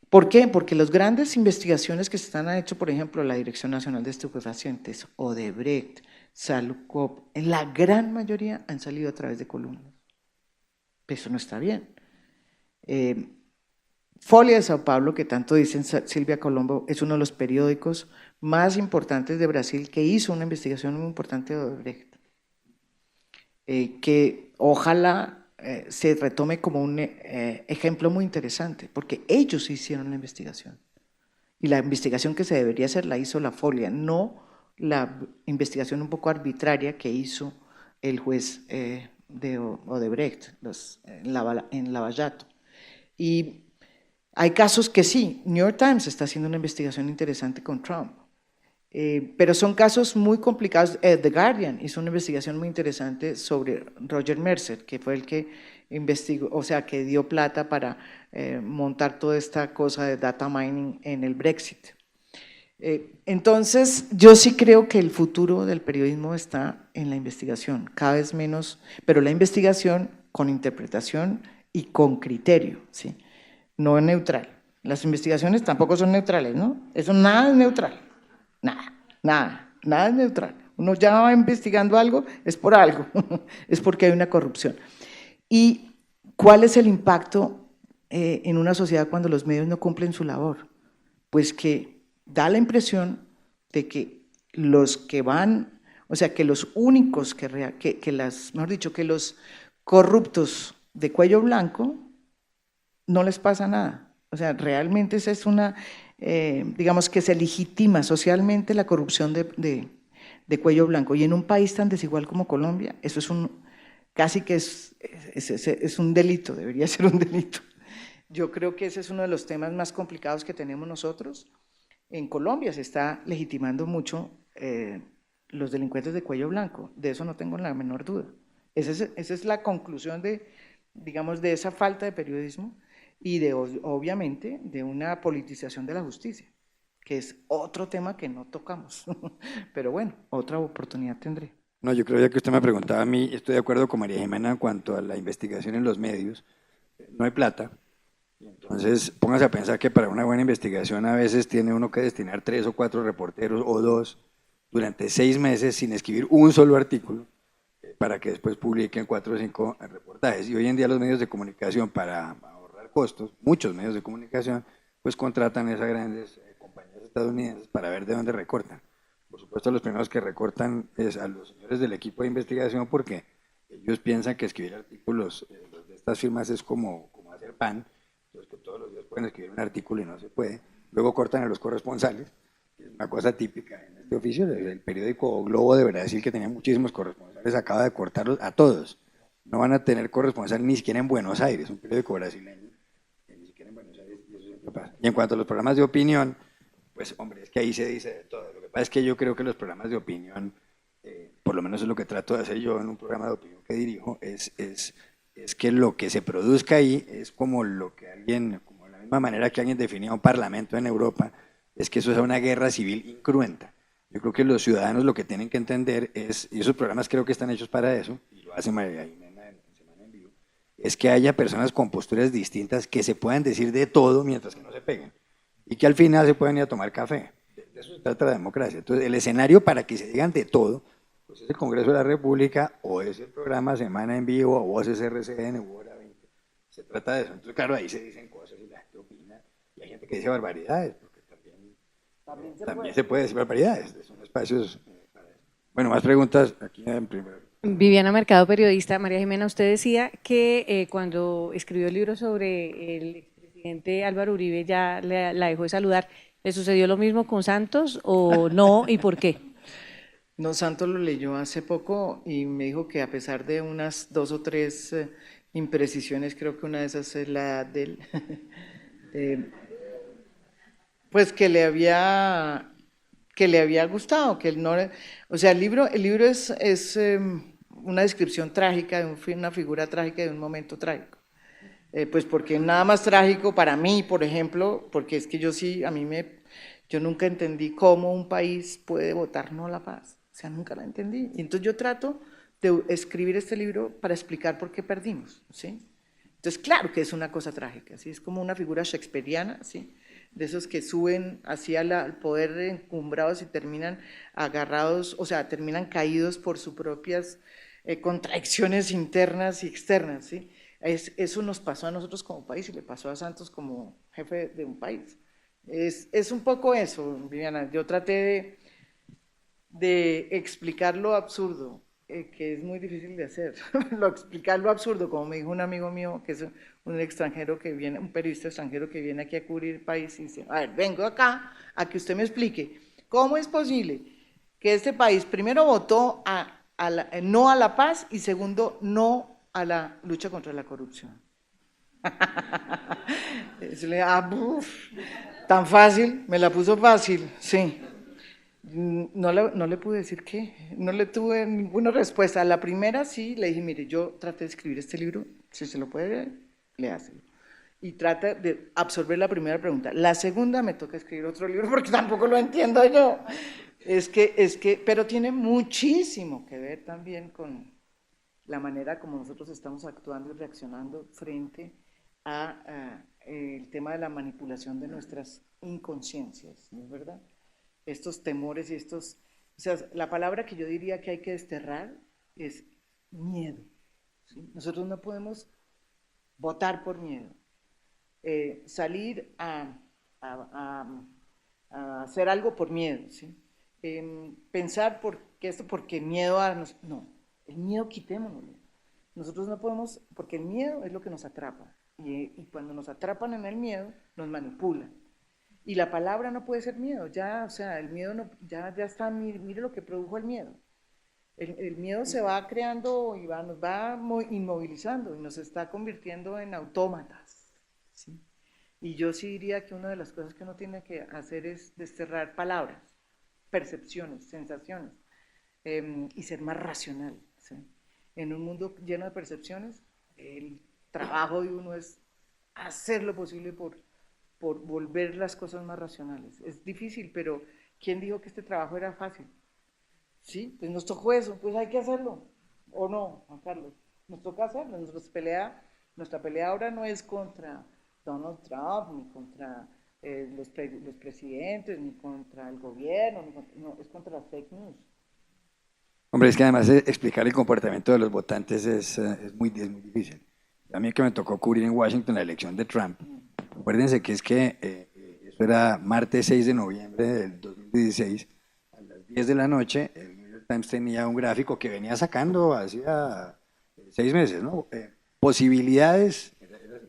¿Por qué? Porque las grandes investigaciones que se han hecho, por ejemplo, la Dirección Nacional de Estupefacientes, Odebrecht, Salukov, en la gran mayoría han salido a través de columnas. Eso no está bien. Folha de Sao Paulo, que tanto dicen Silvia Colombo, es uno de los periódicos más importantes de Brasil que hizo una investigación muy importante de Odebrecht. Que ojalá se retome como un ejemplo muy interesante, porque ellos hicieron la investigación. Y la investigación que se debería hacer la hizo la Folha, no la investigación un poco arbitraria que hizo el juez de Odebrecht en Lavallato. Y hay casos que sí, New York Times está haciendo una investigación interesante con Trump, pero son casos muy complicados. The Guardian hizo una investigación muy interesante sobre Roger Mercer, que fue el que investigó, o sea, que dio plata para montar toda esta cosa de data mining en el Brexit. Entonces, yo sí creo que el futuro del periodismo está en la investigación, cada vez menos, pero la investigación con interpretación y con criterio, ¿sí? No es neutral. Las investigaciones tampoco son neutrales, ¿no? Eso nada es neutral. Nada es neutral. Uno ya va investigando algo, es por algo, es porque hay una corrupción. ¿Y cuál es el impacto en una sociedad cuando los medios no cumplen su labor? Pues que da la impresión de que los que van, o sea, que los únicos mejor dicho, que los corruptos de cuello blanco no les pasa nada. O sea, realmente esa es una, digamos que se legitima socialmente la corrupción de cuello blanco. Y en un país tan desigual como Colombia, eso es casi que es un delito, debería ser un delito. Yo creo que ese es uno de los temas más complicados que tenemos nosotros. En Colombia se está legitimando mucho los delincuentes de cuello blanco, de eso no tengo la menor duda. Esa es la conclusión de, digamos, de esa falta de periodismo y de, obviamente, de una politización de la justicia, que es otro tema que no tocamos. Pero bueno, otra oportunidad tendré. No, yo creo ya que usted me preguntaba a mí, estoy de acuerdo con María Jimena en cuanto a la investigación en los medios. No hay plata. Entonces, póngase a pensar que para una buena investigación a veces tiene uno que destinar 3 o 4 reporteros o 2 durante 6 meses sin escribir un solo artículo para que después publiquen 4 o 5 reportajes. Y hoy en día los medios de comunicación, para ahorrar costos, muchos medios de comunicación, pues contratan a esas grandes compañías estadounidenses para ver de dónde recortan. Por supuesto, los primeros que recortan es a los señores del equipo de investigación porque ellos piensan que escribir artículos de estas firmas es como hacer pan, entonces que todos los días pueden escribir un artículo y no se puede. Luego cortan a los corresponsales, que es una cosa típica en este oficio. El periódico Globo de Brasil, que tenía muchísimos corresponsales, acaba de cortarlos a todos. No van a tener corresponsal ni siquiera en Buenos Aires, un periódico brasileño, ni siquiera en Buenos Aires, y eso siempre pasa. Y en cuanto a los programas de opinión, pues hombre, es que ahí se dice de todo. Lo que pasa es que yo creo que los programas de opinión, por lo menos es lo que trato de hacer yo en un programa de opinión que dirijo, es que lo que se produzca ahí es como lo que alguien, como de la misma manera que alguien definía un parlamento en Europa, es que eso es una guerra civil incruenta. Yo creo que los ciudadanos lo que tienen que entender es, y esos programas creo que están hechos para eso, y lo hace María Jimena en Semana en Vivo, es que haya personas con posturas distintas que se puedan decir de todo mientras que no se peguen, y que al final se puedan ir a tomar café. De eso se trata la democracia. Entonces, el escenario para que se digan de todo, pues es el Congreso de la República, o es el programa Semana en Vivo, o es RCN, o Hora 20. Se trata de eso. Entonces, claro, ahí se dicen cosas y la gente opina, y hay gente que dice barbaridades, porque también se puede decir barbaridades. Son espacios para eso. Bueno, más preguntas aquí en primero. Viviana Mercado, periodista. María Jimena, usted decía que cuando escribió el libro sobre el expresidente Álvaro Uribe ya la dejó de saludar. ¿Le sucedió lo mismo con Santos o no y por qué? No, Santos lo leyó hace poco y me dijo que a pesar de unas 2 o 3 imprecisiones, creo que una de esas es la edad de él, pues que le había gustado, que él no, o sea, el libro es una descripción trágica de una figura trágica de un momento trágico. Pues porque nada más trágico para mí, por ejemplo, porque es que yo nunca entendí cómo un país puede votar no a la paz, o sea, nunca la entendí. Y entonces yo trato de escribir este libro para explicar por qué perdimos, ¿sí? Entonces, claro que es una cosa trágica, ¿sí? Es como una figura shakespeariana, ¿sí? De esos que suben hacia el poder encumbrados y terminan agarrados, o sea, terminan caídos por sus propias contradicciones internas y externas, ¿sí? Eso nos pasó a nosotros como país y le pasó a Santos como jefe de un país. Es un poco eso, Viviana. Yo traté de explicar lo absurdo, que es muy difícil de hacer, explicar lo absurdo, como me dijo un amigo mío, que es un extranjero que viene, un periodista extranjero que viene aquí a cubrir el país y dice, a ver, vengo acá a que usted me explique, ¿cómo es posible que este país primero votó no a la paz y segundo no a la lucha contra la corrupción? Tan fácil, me la puso fácil, sí. No le pude decir qué, no le tuve ninguna respuesta. A la primera sí, le dije, mire, yo traté de escribir este libro, si se lo puede ver, léaselo. Y trata de absorber la primera pregunta. La segunda me toca escribir otro libro porque tampoco lo entiendo yo. Pero tiene muchísimo que ver también con la manera como nosotros estamos actuando y reaccionando frente a el tema de la manipulación de nuestras inconsciencias, ¿no es verdad? Estos temores y o sea, la palabra que yo diría que hay que desterrar es miedo, ¿sí? Nosotros no podemos votar por miedo, salir a hacer algo por miedo, ¿sí? Pensar porque miedo no, el miedo quitémoslo. Nosotros no podemos, porque el miedo es lo que nos atrapa, y cuando nos atrapan en el miedo, nos manipulan. Y la palabra no puede ser miedo, ya, o sea, el miedo no, ya está, mire lo que produjo el miedo. El miedo se va creando y nos va inmovilizando y nos está convirtiendo en autómatas, ¿sí? Y yo sí diría que una de las cosas que uno tiene que hacer es desterrar palabras, percepciones, sensaciones, y ser más racional, ¿sí? En un mundo lleno de percepciones, el trabajo de uno es hacer lo posible por volver las cosas más racionales. Es difícil, pero ¿quién dijo que este trabajo era fácil? Sí, pues nos tocó eso, pues hay que hacerlo, ¿o no, Juan Carlos? Nos toca hacerlo, nuestra pelea ahora no es contra Donald Trump, ni contra los presidentes, ni contra el gobierno, no, es contra las fake news. Hombre, es que además explicar el comportamiento de los votantes es muy difícil. A mí que me tocó cubrir en Washington la elección de Trump, acuérdense que eso era martes 6 de noviembre del 2016, a las 10 de la noche, el New York Times tenía un gráfico que venía sacando hacía 6 meses, ¿no? Posibilidades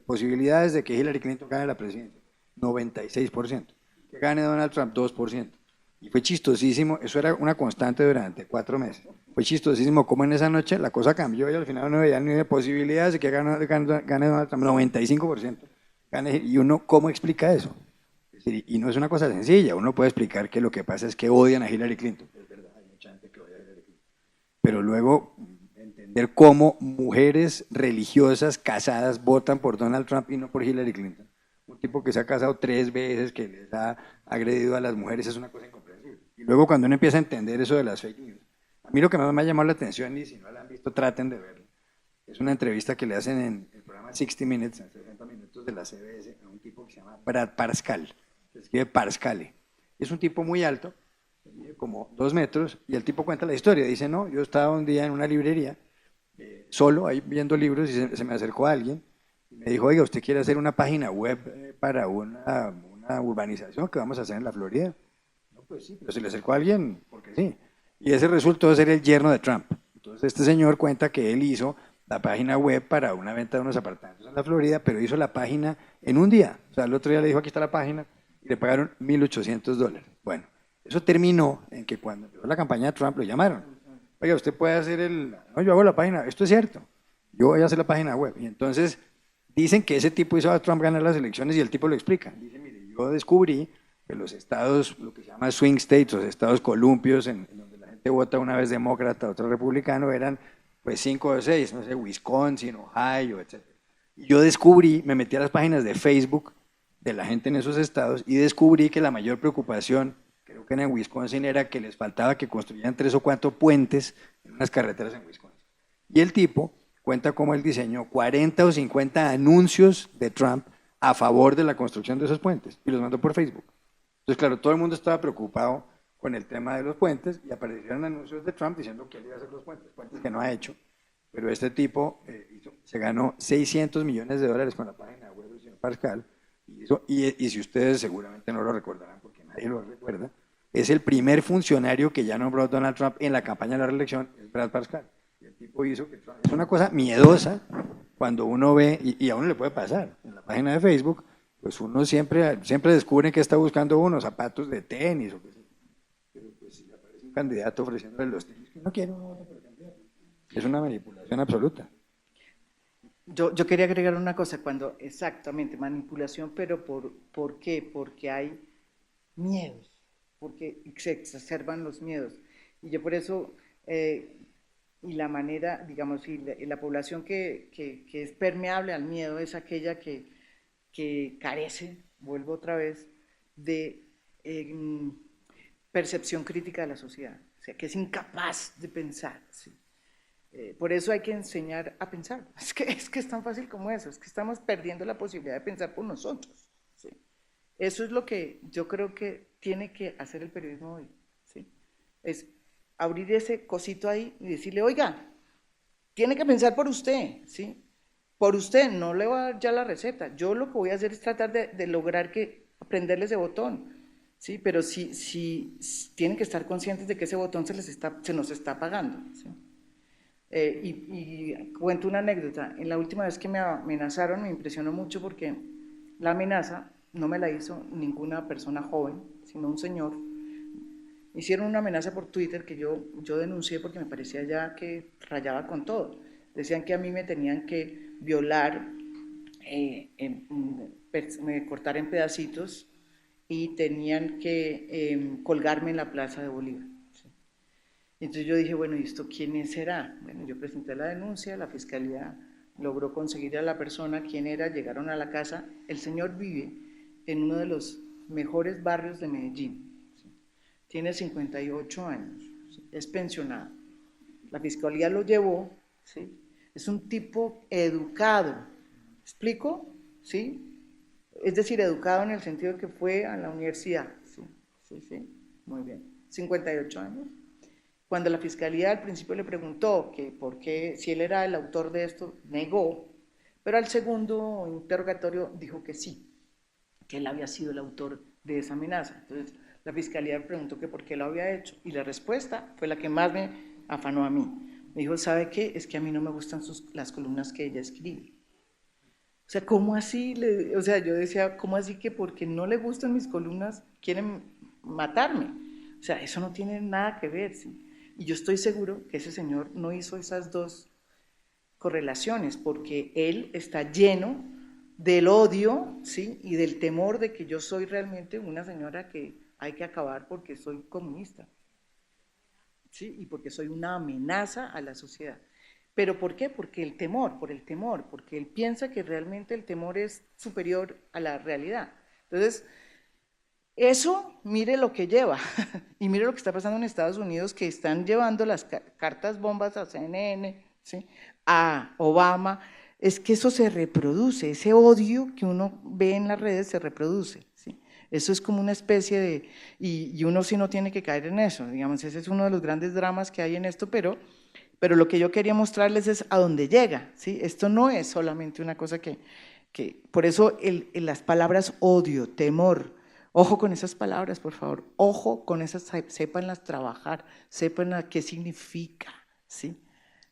de que Hillary Clinton gane la presidencia, 96%, que gane Donald Trump, 2%. Y fue chistosísimo, eso era una constante durante 4 meses. Fue chistosísimo como en esa noche la cosa cambió y al final no veía ni de posibilidades de que gane Donald Trump, 95%. Y uno, ¿cómo explica eso? Es decir, y no es una cosa sencilla, uno puede explicar que lo que pasa es que odian a Hillary Clinton. Es verdad, hay mucha gente que odia a Hillary Clinton. Pero luego entender cómo mujeres religiosas casadas votan por Donald Trump y no por Hillary Clinton. Un tipo que se ha casado 3 veces, que les ha agredido a las mujeres, es una cosa incomprensible. Y luego cuando uno empieza a entender eso de las fake news, a mí lo que más me ha llamado la atención, y si no la han visto, traten de verlo, es una entrevista que le hacen en el programa 60 Minutes, en 60 minutos de la CBS, a un tipo que se llama Brad Parscale, se escribe Parscale. Es un tipo muy alto, como 2 metros, y el tipo cuenta la historia, dice, no, yo estaba un día en una librería, solo ahí viendo libros, y se me acercó a alguien, y me dijo, oiga, ¿usted quiere hacer una página web para una urbanización que vamos a hacer en la Florida? No, pues sí, pero se le acercó a alguien, porque sí. Y ese resultó ser el yerno de Trump. Entonces este señor cuenta que él hizo la página web para una venta de unos apartamentos en la Florida, pero hizo la página en un día. O sea, el otro día le dijo, aquí está la página, y le pagaron $1.800. Bueno, eso terminó en que cuando empezó la campaña de Trump lo llamaron. Oiga, usted puede hacer no, yo hago la página, esto es cierto, yo voy a hacer la página web. Y entonces dicen que ese tipo hizo a Trump ganar las elecciones y el tipo lo explica. Dice, mire, yo descubrí que los estados, lo que se llama swing states, los estados columpios, en donde la gente vota una vez demócrata, otro republicano, eran pues 5 o 6, no sé, Wisconsin, Ohio, etc. Y yo descubrí, me metí a las páginas de Facebook de la gente en esos estados y descubrí que la mayor preocupación, creo que en Wisconsin, era que les faltaba que construyeran 3 o 4 puentes en unas carreteras en Wisconsin. Y el tipo cuenta cómo él diseñó 40 o 50 anuncios de Trump a favor de la construcción de esos puentes y los mandó por Facebook. Entonces, claro, todo el mundo estaba preocupado con el tema de los puentes y aparecieron anuncios de Trump diciendo que él iba a hacer los puentes que no ha hecho, pero este tipo se ganó $600 millones con la página web del señor Pascal, y si ustedes seguramente no lo recordarán porque nadie lo recuerda, es el primer funcionario que ya nombró Donald Trump en la campaña de la reelección, es Brad Parscale. Y el tipo hizo que Trump, es una cosa miedosa cuando uno ve, y a uno le puede pasar, en la página de Facebook, pues uno siempre descubre que está buscando unos zapatos de tenis o qué sé yo. Pero pues si aparece un candidato ofreciéndole los tenis que no quiere, uno vota por el candidato. Es una manipulación absoluta. Yo quería agregar una cosa, exactamente, manipulación, pero ¿por qué? Porque hay miedos, porque se exacerban los miedos. Y yo por eso, y la manera, digamos, y la población que es permeable al miedo es aquella que carece, vuelvo otra vez, de percepción crítica de la sociedad, o sea, que es incapaz de pensar, ¿sí? Por eso hay que enseñar a pensar. Es que es tan fácil como eso, es que estamos perdiendo la posibilidad de pensar por nosotros, ¿sí? Eso es lo que yo creo que tiene que hacer el periodismo hoy, ¿sí? Es abrir ese cosito ahí y decirle, oiga, tiene que pensar por usted, ¿sí? Por usted, no le voy a dar ya la receta. Yo lo que voy a hacer es tratar de lograr prenderle ese botón, ¿sí? Pero sí tienen que estar conscientes de que ese botón se nos está apagando, ¿sí? Y cuento una anécdota. En la última vez que me amenazaron me impresionó mucho porque la amenaza no me la hizo ninguna persona joven, sino un señor hicieron una amenaza por Twitter que yo denuncié porque me parecía ya que rayaba con todo. Decían que a mí me tenían que violar, cortar en pedacitos y tenían que colgarme en la Plaza de Bolívar. ¿Sí? Entonces yo dije, bueno, ¿y esto quién será? Bueno, yo presenté la denuncia, la fiscalía logró conseguir a la persona, quién era, llegaron a la casa. El señor vive en uno de los mejores barrios de Medellín. ¿Sí? Tiene 58 años, ¿sí? Es pensionado. La fiscalía lo llevó, ¿sí? Es un tipo educado, ¿explico? ¿Sí? Es decir, educado en el sentido de que fue a la universidad, ¿sí? Sí, sí, muy bien. 58 años. Cuando la fiscalía al principio le preguntó que por qué, si él era el autor de esto, negó, pero al segundo interrogatorio dijo que sí, que él había sido el autor de esa amenaza. Entonces la fiscalía le preguntó que por qué lo había hecho y la respuesta fue la que más me afanó a mí. Me dijo, ¿sabe qué? Es que a mí no me gustan las columnas que ella escribe. O sea, ¿cómo así? O sea, yo decía, ¿cómo así que porque no le gustan mis columnas quieren matarme? O sea, eso no tiene nada que ver, ¿sí? Y yo estoy seguro que ese señor no hizo esas dos correlaciones, porque él está lleno del odio, ¿sí? Y del temor de que yo soy realmente una señora que hay que acabar porque soy comunista, ¿sí? Y porque soy una amenaza a la sociedad. ¿Pero por qué? Porque el temor, porque él piensa que realmente el temor es superior a la realidad. Entonces, eso, mire lo que lleva, y mire lo que está pasando en Estados Unidos, que están llevando las cartas bombas a CNN, ¿sí? A Obama. Es que eso se reproduce, ese odio que uno ve en las redes se reproduce, ¿sí? Eso es como una especie de, y uno sí no tiene que caer en eso, digamos, ese es uno de los grandes dramas que hay en esto, pero lo que yo quería mostrarles es a dónde llega, ¿sí? Esto no es solamente una cosa que por eso las palabras odio, temor, ojo con esas palabras, por favor, ojo con esas, sépanlas trabajar, sepan qué significa, ¿sí?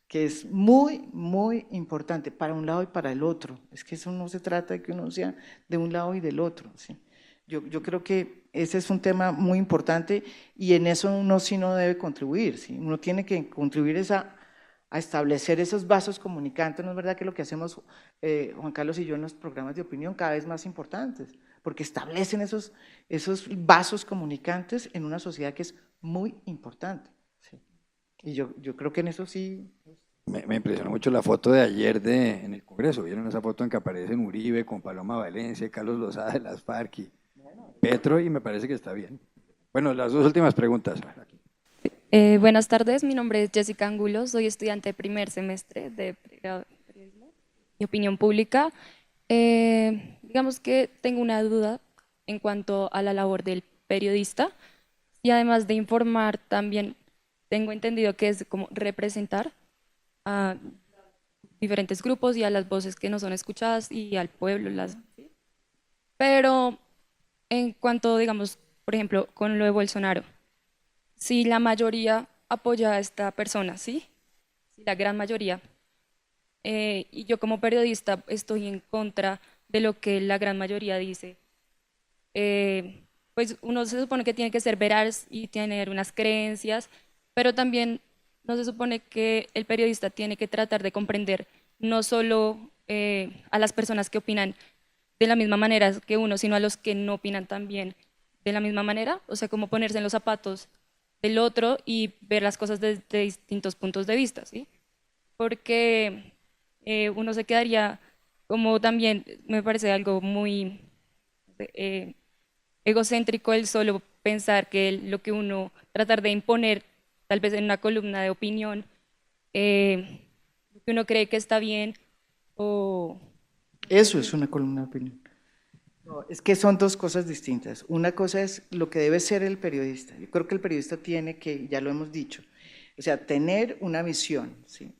Que es muy, muy importante para un lado y para el otro. Es que eso no se trata de que uno sea de un lado y del otro, ¿sí? Yo creo que ese es un tema muy importante y en eso uno sí no debe contribuir, ¿sí? Uno tiene que contribuir a establecer esos vasos comunicantes. ¿No es verdad que lo que hacemos Juan Carlos y yo en los programas de opinión cada vez más importantes? Porque establecen esos vasos comunicantes en una sociedad que es muy importante, ¿sí? Y yo creo que en eso sí. Me impresionó mucho la foto de ayer en el Congreso. ¿Vieron esa foto en que aparecen Uribe con Paloma Valencia, Carlos Lozada de las FARC y Petro? Y me parece que está bien. Bueno, las dos últimas preguntas. Buenas tardes, mi nombre es Jessica Angulo, soy estudiante de primer semestre de periodismo y opinión pública. Digamos que tengo una duda en cuanto a la labor del periodista y además de informar también tengo entendido que es como representar a diferentes grupos y a las voces que no son escuchadas y al pueblo. Pero en cuanto, digamos, por ejemplo, con lo de Bolsonaro, si la mayoría apoya a esta persona, ¿sí? Si la gran mayoría, y yo como periodista estoy en contra de lo que la gran mayoría dice, pues uno se supone que tiene que ser veraz y tener unas creencias, pero también no se supone que el periodista tiene que tratar de comprender no solo a las personas que opinan de la misma manera que uno, sino a los que no opinan también de la misma manera, o sea, como ponerse en los zapatos del otro y ver las cosas desde distintos puntos de vista, ¿sí? Porque uno se quedaría como también, me parece algo muy egocéntrico el solo pensar que lo que uno tratar de imponer, tal vez en una columna de opinión, lo que uno cree que está bien o... Eso es una columna de opinión. No, es que son dos cosas distintas. Una cosa es lo que debe ser el periodista. Yo creo que el periodista tiene que, ya lo hemos dicho, o sea, tener una visión, ¿sí?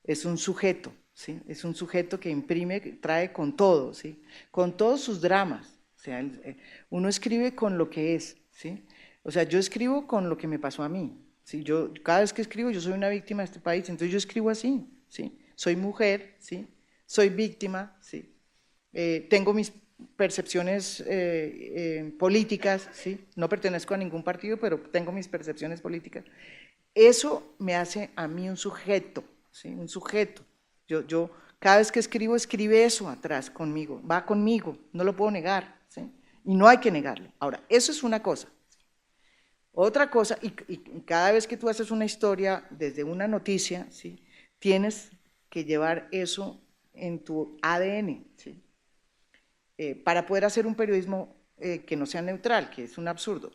Es un sujeto, ¿sí? Es un sujeto que imprime, que trae con todo, ¿sí? Con todos sus dramas. O sea, uno escribe con lo que es, ¿sí? O sea, yo escribo con lo que me pasó a mí, ¿sí? Yo, cada vez que escribo, yo soy una víctima de este país, entonces yo escribo así, ¿sí? Soy mujer, ¿sí? Soy víctima, ¿sí? Tengo mis percepciones políticas, ¿sí? No pertenezco a ningún partido, pero tengo mis percepciones políticas. Eso me hace a mí un sujeto, ¿sí? Un sujeto. Yo cada vez que escribo, escribe eso atrás conmigo, va conmigo, no lo puedo negar, ¿sí? Y no hay que negarlo. Ahora, eso es una cosa. Otra cosa, y cada vez que tú haces una historia desde una noticia, ¿sí? Tienes que llevar eso en tu ADN, ¿sí? Para poder hacer un periodismo que no sea neutral, que es un absurdo.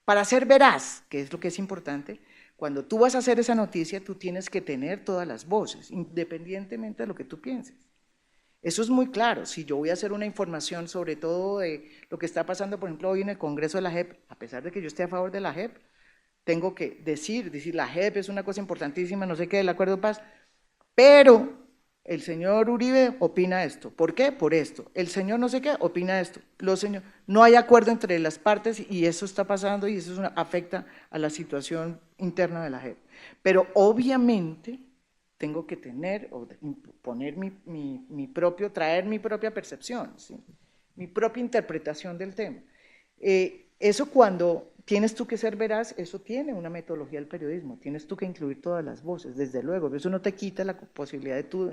Para ser veraz, que es lo que es importante, cuando tú vas a hacer esa noticia, tú tienes que tener todas las voces, independientemente de lo que tú pienses. Eso es muy claro. Si yo voy a hacer una información sobre todo de lo que está pasando, por ejemplo, hoy en el Congreso de la JEP, a pesar de que yo esté a favor de la JEP, tengo que decir la JEP es una cosa importantísima, no sé qué, del acuerdo de paz, pero el señor Uribe opina esto. ¿Por qué? Por esto. El señor no sé qué opina esto. No hay acuerdo entre las partes y eso está pasando y eso afecta a la situación interna de la JEP. Pero obviamente tengo que tener o poner traer mi propia percepción, ¿sí? Mi propia interpretación del tema. Eso cuando tienes tú que ser veraz, eso tiene una metodología del periodismo, tienes tú que incluir todas las voces, desde luego, eso no te quita la posibilidad de tú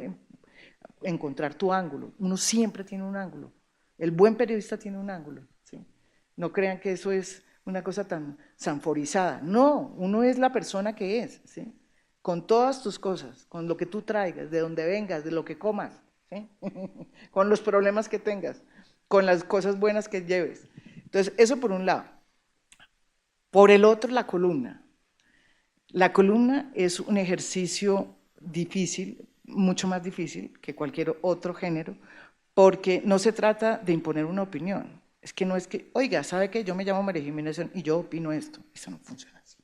encontrar tu ángulo, uno siempre tiene un ángulo, el buen periodista tiene un ángulo, ¿sí? No crean que eso es una cosa tan sanforizada, no, uno es la persona que es, ¿sí? Con todas tus cosas, con lo que tú traigas, de donde vengas, de lo que comas, ¿sí? Con los problemas que tengas, con las cosas buenas que lleves. Entonces, eso por un lado. Por el otro, la columna. La columna es un ejercicio difícil, mucho más difícil que cualquier otro género, porque no se trata de imponer una opinión. Es que no es que, oiga, ¿sabe qué? Yo me llamo María Jiménez y yo opino esto. Eso no funciona así.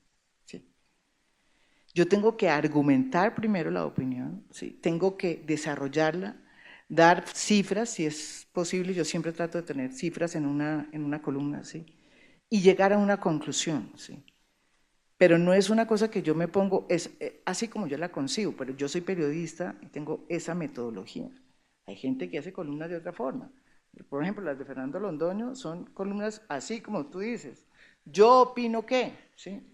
¿Sí? Yo tengo que argumentar primero la opinión, ¿sí? Tengo que desarrollarla, dar cifras, si es posible, yo siempre trato de tener cifras en una columna, ¿sí? Y llegar a una conclusión, ¿sí? Pero no es una cosa que yo me pongo, es así como yo la concibo, pero yo soy periodista y tengo esa metodología. Hay gente que hace columnas de otra forma. Por ejemplo, las de Fernando Londoño son columnas así como tú dices. Yo opino que, ¿sí?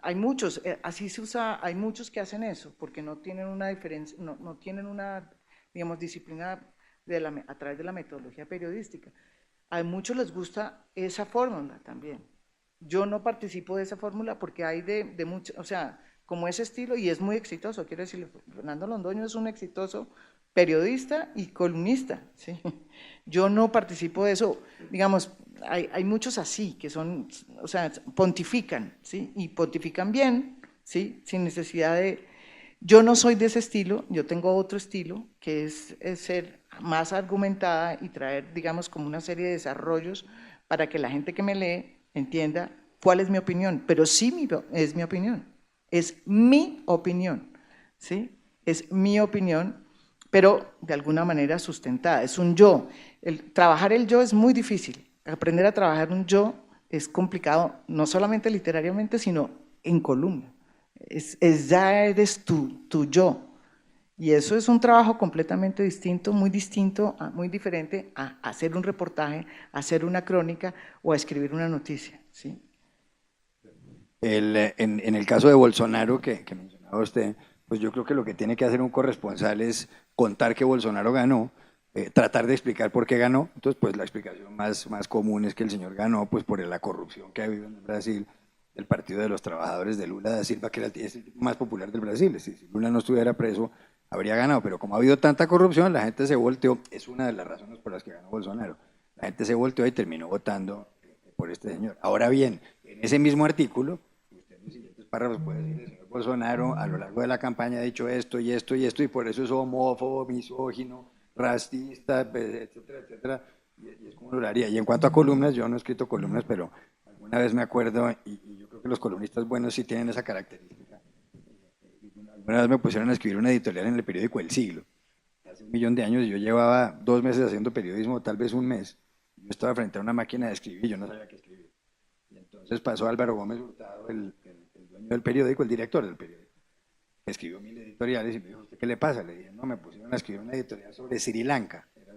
Hay muchos, así se usa, hay muchos que hacen eso, porque no tienen una diferencia, no tienen una, digamos, disciplina a través de la metodología periodística. A muchos les gusta esa fórmula también. Yo no participo de esa fórmula porque hay de mucho, o sea, como ese estilo, y es muy exitoso, quiero decirle, Fernando Londoño es un exitoso periodista y columnista, ¿sí? Yo no participo de eso, digamos, hay muchos así, que son, o sea, pontifican, ¿sí? Y pontifican bien, ¿sí? Sin necesidad de... Yo no soy de ese estilo, yo tengo otro estilo, que es ser más argumentada y traer, digamos, como una serie de desarrollos para que la gente que me lee entienda cuál es mi opinión, pero sí es mi opinión, ¿sí? Es mi opinión, pero de alguna manera sustentada, es un yo. Trabajar el yo es muy difícil, aprender a trabajar un yo es complicado, no solamente literariamente, sino en columna. Ya eres tu yo. Y eso es un trabajo completamente distinto, muy diferente a hacer un reportaje, a hacer una crónica o a escribir una noticia, ¿sí? En el caso de Bolsonaro, que mencionaba usted, pues yo creo que lo que tiene que hacer un corresponsal es contar que Bolsonaro ganó, tratar de explicar por qué ganó. Entonces, pues la explicación más común es que el señor ganó pues por la corrupción que ha habido en Brasil, el Partido de los Trabajadores de Lula da Silva, que era el más popular del Brasil. Si Lula no estuviera preso, habría ganado, pero como ha habido tanta corrupción, la gente se volteó, es una de las razones por las que ganó Bolsonaro, la gente se volteó y terminó votando por este señor. Ahora bien, en ese mismo artículo, usted en los siguientes párrafos puede decir, el señor Bolsonaro a lo largo de la campaña ha dicho esto y esto y esto, y por eso es homófobo, misógino, racista, etcétera, etcétera, y es como lo haría. Y en cuanto a columnas, yo no he escrito columnas, pero alguna vez me acuerdo, y yo creo que los columnistas buenos sí tienen esa característica. Una vez me pusieron a escribir una editorial en el periódico El Siglo. Hace 1.000.000 de años yo llevaba 2 meses haciendo periodismo, tal vez 1 mes. Yo estaba frente a una máquina de escribir y yo no sabía qué escribir. Y entonces pasó Álvaro Gómez Hurtado, el dueño del periódico, el director del periódico. Escribió 1000 editoriales y me dijo, ¿usted qué le pasa? Le dije, no, me pusieron a escribir una editorial sobre Sri Lanka. Era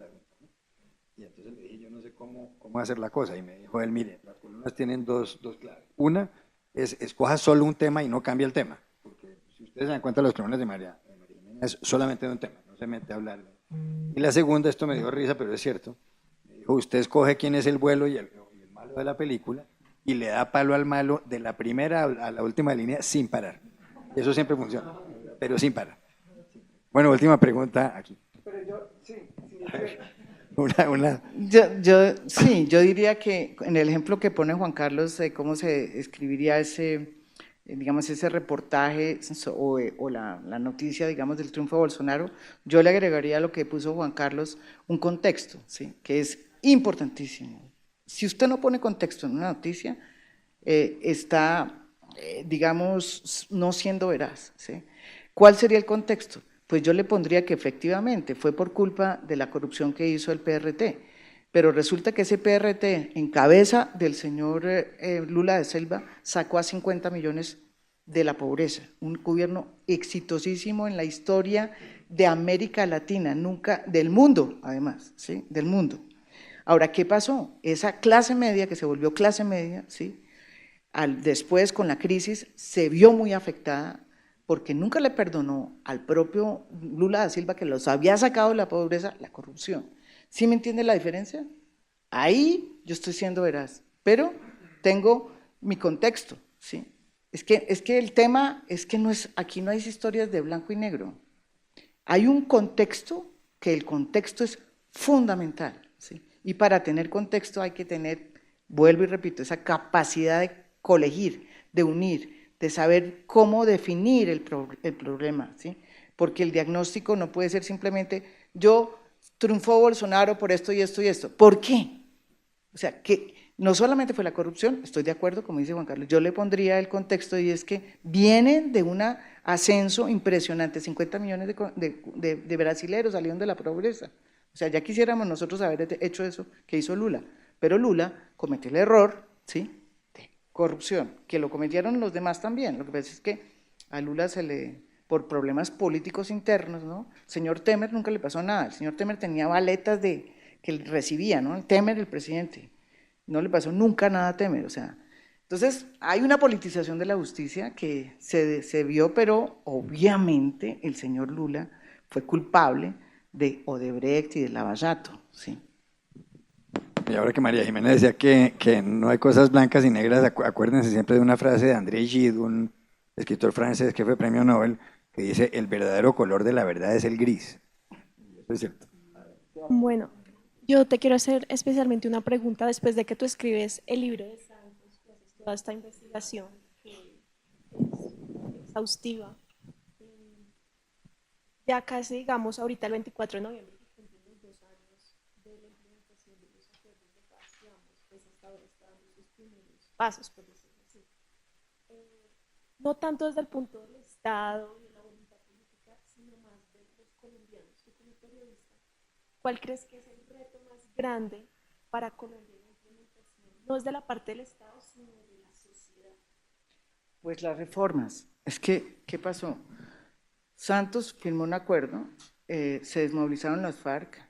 cómo hacer la cosa. Y me dijo él, mire, las columnas tienen dos claves. Una es escoja solo un tema y no cambie el tema. Porque si ustedes se dan cuenta, las columnas de María Jimena es solamente de un tema, no se mete a hablar. Y la segunda, esto me dio risa, pero es cierto, me dijo, usted escoge quién es el bueno y el malo de la película y le da palo al malo de la primera a la última línea sin parar. Y eso siempre funciona, pero sin parar. Bueno, última pregunta aquí. Pero yo, sí, yo diría que en el ejemplo que pone Juan Carlos de cómo se escribiría ese, digamos, ese reportaje o la noticia, digamos, del triunfo de Bolsonaro, yo le agregaría a lo que puso Juan Carlos un contexto, ¿sí? Que es importantísimo. Si usted no pone contexto en una noticia, está, digamos, no siendo veraz, ¿sí? ¿Cuál sería el contexto? Pues yo le pondría que efectivamente fue por culpa de la corrupción que hizo el PRT, pero resulta que ese PRT, en cabeza del señor Lula da Silva, sacó a 50 millones de la pobreza, un gobierno exitosísimo en la historia de América Latina, nunca, del mundo además, ¿sí? Del mundo. Ahora, ¿qué pasó? Esa clase media que se volvió clase media, ¿sí? Después con la crisis se vio muy afectada porque nunca le perdonó al propio Lula da Silva, que los había sacado de la pobreza, la corrupción. ¿Sí me entiende la diferencia? Ahí yo estoy siendo veraz, pero tengo mi contexto, ¿sí? Es que el tema es que aquí no hay historias de blanco y negro. Hay un contexto, que el contexto es fundamental, ¿sí? Y para tener contexto hay que tener, vuelvo y repito, esa capacidad de colegir, de unir, de saber cómo definir el problema, ¿sí? Porque el diagnóstico no puede ser simplemente, yo triunfó Bolsonaro por esto y esto y esto. ¿Por qué? O sea, que no solamente fue la corrupción, estoy de acuerdo, como dice Juan Carlos, yo le pondría el contexto y es que vienen de un ascenso impresionante, 50 millones de brasileros salieron de la pobreza. O sea, ya quisiéramos nosotros haber hecho eso que hizo Lula, pero Lula cometió el error, ¿sí?, corrupción, que lo cometieron los demás también. Lo que pasa es que a Lula por problemas políticos internos, ¿no? El señor Temer nunca le pasó nada, el señor Temer tenía baletas que recibía, ¿no? El Temer, el presidente, no le pasó nunca nada a Temer, o sea. Entonces, hay una politización de la justicia que se vio, pero obviamente el señor Lula fue culpable de Odebrecht y de Lavallato, ¿sí? Y ahora que María Jimena decía que no hay cosas blancas y negras, acuérdense siempre de una frase de André Gide, un escritor francés que fue premio Nobel, que dice, el verdadero color de la verdad es el gris. Eso es cierto. Bueno, yo te quiero hacer especialmente una pregunta después de que tú escribes el libro de Santos, que haces toda esta investigación que es exhaustiva. Ya casi, digamos, ahorita el 24 de noviembre, pasos, por decirlo así. No tanto desde el punto del Estado y la voluntad política, sino más de los colombianos. Tú como periodista, ¿cuál crees que es el reto más grande para Colombia en la implementación? No es de la parte del Estado, sino de la sociedad. Pues las reformas. Es que, ¿qué pasó? Santos firmó un acuerdo, se desmovilizaron las FARC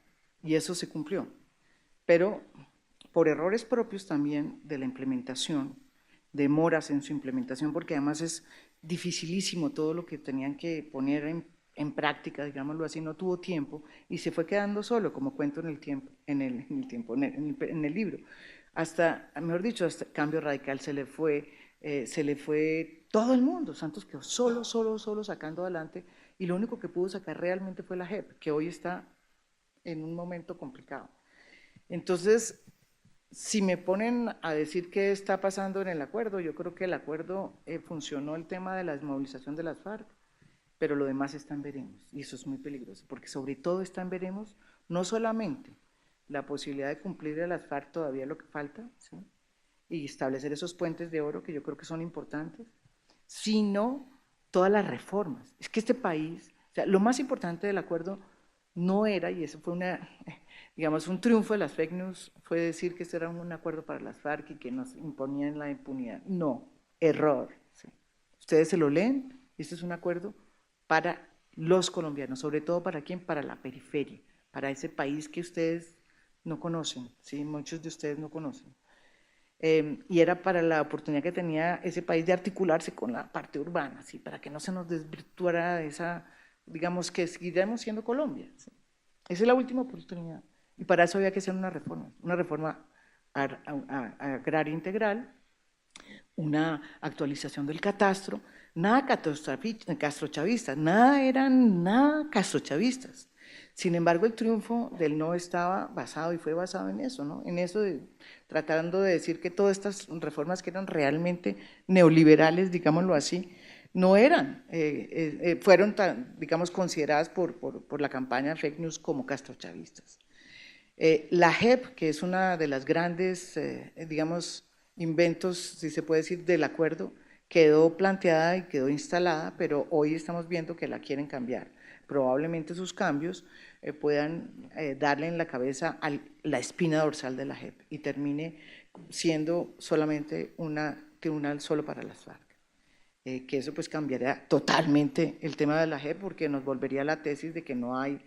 y eso se cumplió. Pero por errores propios también de la implementación, demoras en su implementación, porque además es dificilísimo todo lo que tenían que poner en práctica, digámoslo así, no tuvo tiempo y se fue quedando solo, como cuento en el libro. Hasta, mejor dicho, hasta Cambio Radical se le fue todo el mundo. Santos quedó solo sacando adelante y lo único que pudo sacar realmente fue la JEP, que hoy está en un momento complicado. Entonces, si me ponen a decir qué está pasando en el acuerdo, yo creo que el acuerdo funcionó el tema de la desmovilización de las FARC, pero lo demás está en veremos, y eso es muy peligroso, porque sobre todo está en veremos, no solamente la posibilidad de cumplir a las FARC todavía lo que falta, ¿sí?, y establecer esos puentes de oro que yo creo que son importantes, sino todas las reformas. Es que este país, o sea, lo más importante del acuerdo no era, y eso fue digamos, un triunfo de las fake news, fue decir que este era un acuerdo para las FARC y que nos imponían la impunidad. No, error. ¿Sí? Ustedes se lo leen, este es un acuerdo para los colombianos, sobre todo para quién, para la periferia, para ese país que ustedes no conocen, ¿sí? Muchos de ustedes no conocen. Y era para la oportunidad que tenía ese país de articularse con la parte urbana, ¿sí? Para que no se nos desvirtuara esa, digamos, que seguiremos siendo Colombia, ¿sí? Esa es la última oportunidad, y para eso había que hacer una reforma agraria integral, una actualización del catastro, nada castrochavistas, nada castrochavistas. Sin embargo, el triunfo del no estaba basado y fue basado en eso, ¿no? En eso tratando de decir que todas estas reformas que eran realmente neoliberales, digámoslo así, no eran, fueron, digamos, consideradas por la campaña de fake news como castrochavistas. La JEP, que es una de las grandes, digamos, inventos, si se puede decir, del acuerdo, quedó planteada y quedó instalada, pero hoy estamos viendo que la quieren cambiar. Probablemente sus cambios puedan darle en la cabeza a la espina dorsal de la JEP y termine siendo solamente un tribunal solo para las FARC. Que eso pues cambiaría totalmente el tema de la JEP, porque nos volvería a la tesis de que no hay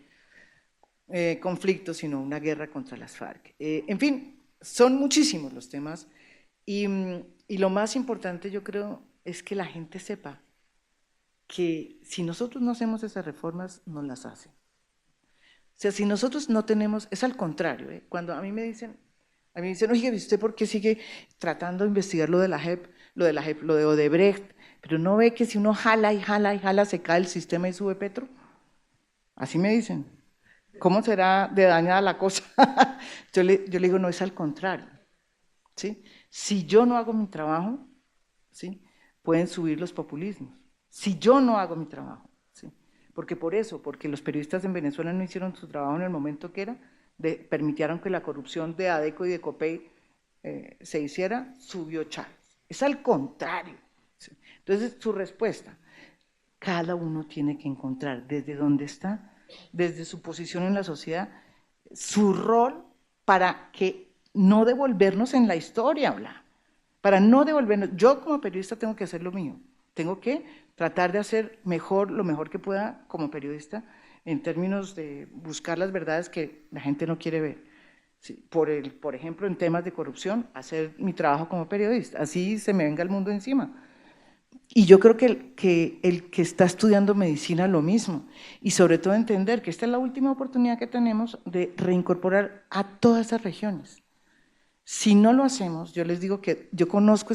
conflicto, sino una guerra contra las FARC. En fin, son muchísimos los temas y lo más importante, yo creo, es que la gente sepa que si nosotros no hacemos esas reformas, no las hacen. O sea, si nosotros no tenemos, es al contrario, cuando a mí me dicen, oye, ¿usted por qué sigue tratando de investigar lo de la JEP, lo de Odebrecht, pero no ve que si uno jala y jala y jala se cae el sistema y sube Petro? Así me dicen. ¿Cómo será de dañada la cosa? Yo le digo, no, es al contrario, ¿sí? Si yo no hago mi trabajo, ¿sí?, pueden subir los populismos. Si yo no hago mi trabajo, ¿sí? Porque los periodistas en Venezuela no hicieron su trabajo en el momento que era, permitieron que la corrupción de ADECO y de COPEI se hiciera, subió Chávez. Es al contrario, ¿sí? Entonces, su respuesta, cada uno tiene que encontrar desde dónde está, desde su posición en la sociedad, su rol para que no devolvernos en la historia, para no devolvernos. Yo como periodista tengo que hacer lo mío, tengo que tratar de hacer lo mejor que pueda como periodista en términos de buscar las verdades que la gente no quiere ver. Sí, por ejemplo, en temas de corrupción, hacer mi trabajo como periodista, así se me venga el mundo encima. Y yo creo que el que está estudiando medicina lo mismo, y sobre todo entender que esta es la última oportunidad que tenemos de reincorporar a todas esas regiones. Si no lo hacemos, yo les digo que yo conozco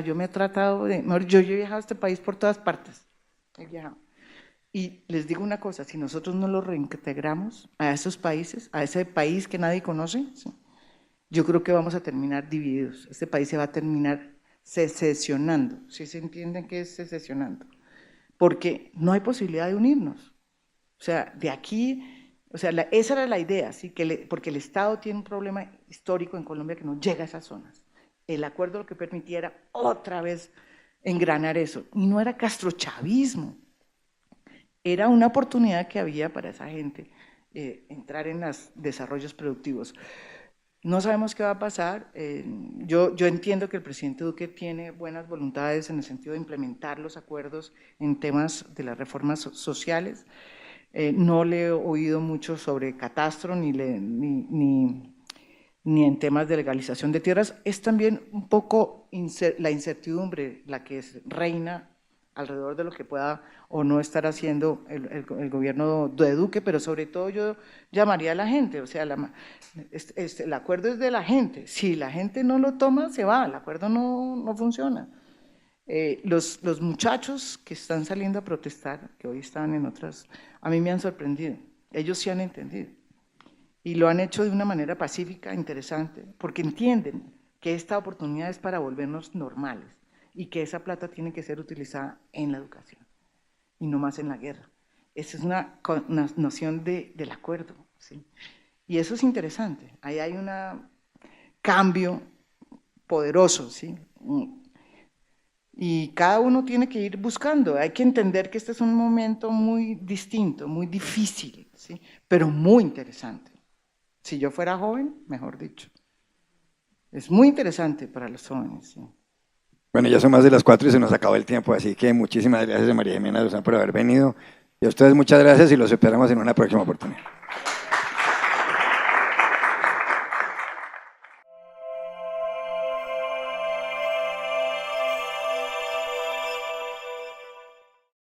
yo me he tratado yo he viajado a este país por todas partes, he viajado. Y les digo una cosa, si nosotros no lo reintegramos a esos países, a ese país que nadie conoce, ¿sí?, yo creo que vamos a terminar divididos, este país se va a terminar secesionando, ¿sí se entienden qué es secesionando? Porque no hay posibilidad de unirnos, o sea, de aquí, o sea, esa era la idea, ¿sí? Porque el Estado tiene un problema histórico en Colombia que no llega a esas zonas. El acuerdo lo que permitía era otra vez engranar eso, y no era castrochavismo, era una oportunidad que había para esa gente entrar en los desarrollos productivos. No sabemos qué va a pasar. Yo entiendo que el presidente Duque tiene buenas voluntades en el sentido de implementar los acuerdos en temas de las reformas sociales. No le he oído mucho sobre catastro ni en temas de legalización de tierras. Es también un poco la incertidumbre la que reina alrededor de lo que pueda o no estar haciendo el gobierno de Duque, pero sobre todo yo llamaría a la gente, o sea, el acuerdo es de la gente, si la gente no lo toma, se va, el acuerdo no funciona. Los muchachos que están saliendo a protestar, que hoy están en otras, a mí me han sorprendido, ellos sí han entendido, y lo han hecho de una manera pacífica, interesante, porque entienden que esta oportunidad es para volvernos normales, y que esa plata tiene que ser utilizada en la educación y no más en la guerra. Esa es una noción del acuerdo, ¿sí? Y eso es interesante, ahí hay un cambio poderoso, ¿sí? Y cada uno tiene que ir buscando, hay que entender que este es un momento muy distinto, muy difícil, ¿sí?, pero muy interesante. Si yo fuera joven, mejor dicho, es muy interesante para los jóvenes, ¿sí? Bueno, ya son más de las 4 y se nos acabó el tiempo, así que muchísimas gracias a María Jimena de Duzán por haber venido. Y a ustedes muchas gracias y los esperamos en una próxima oportunidad.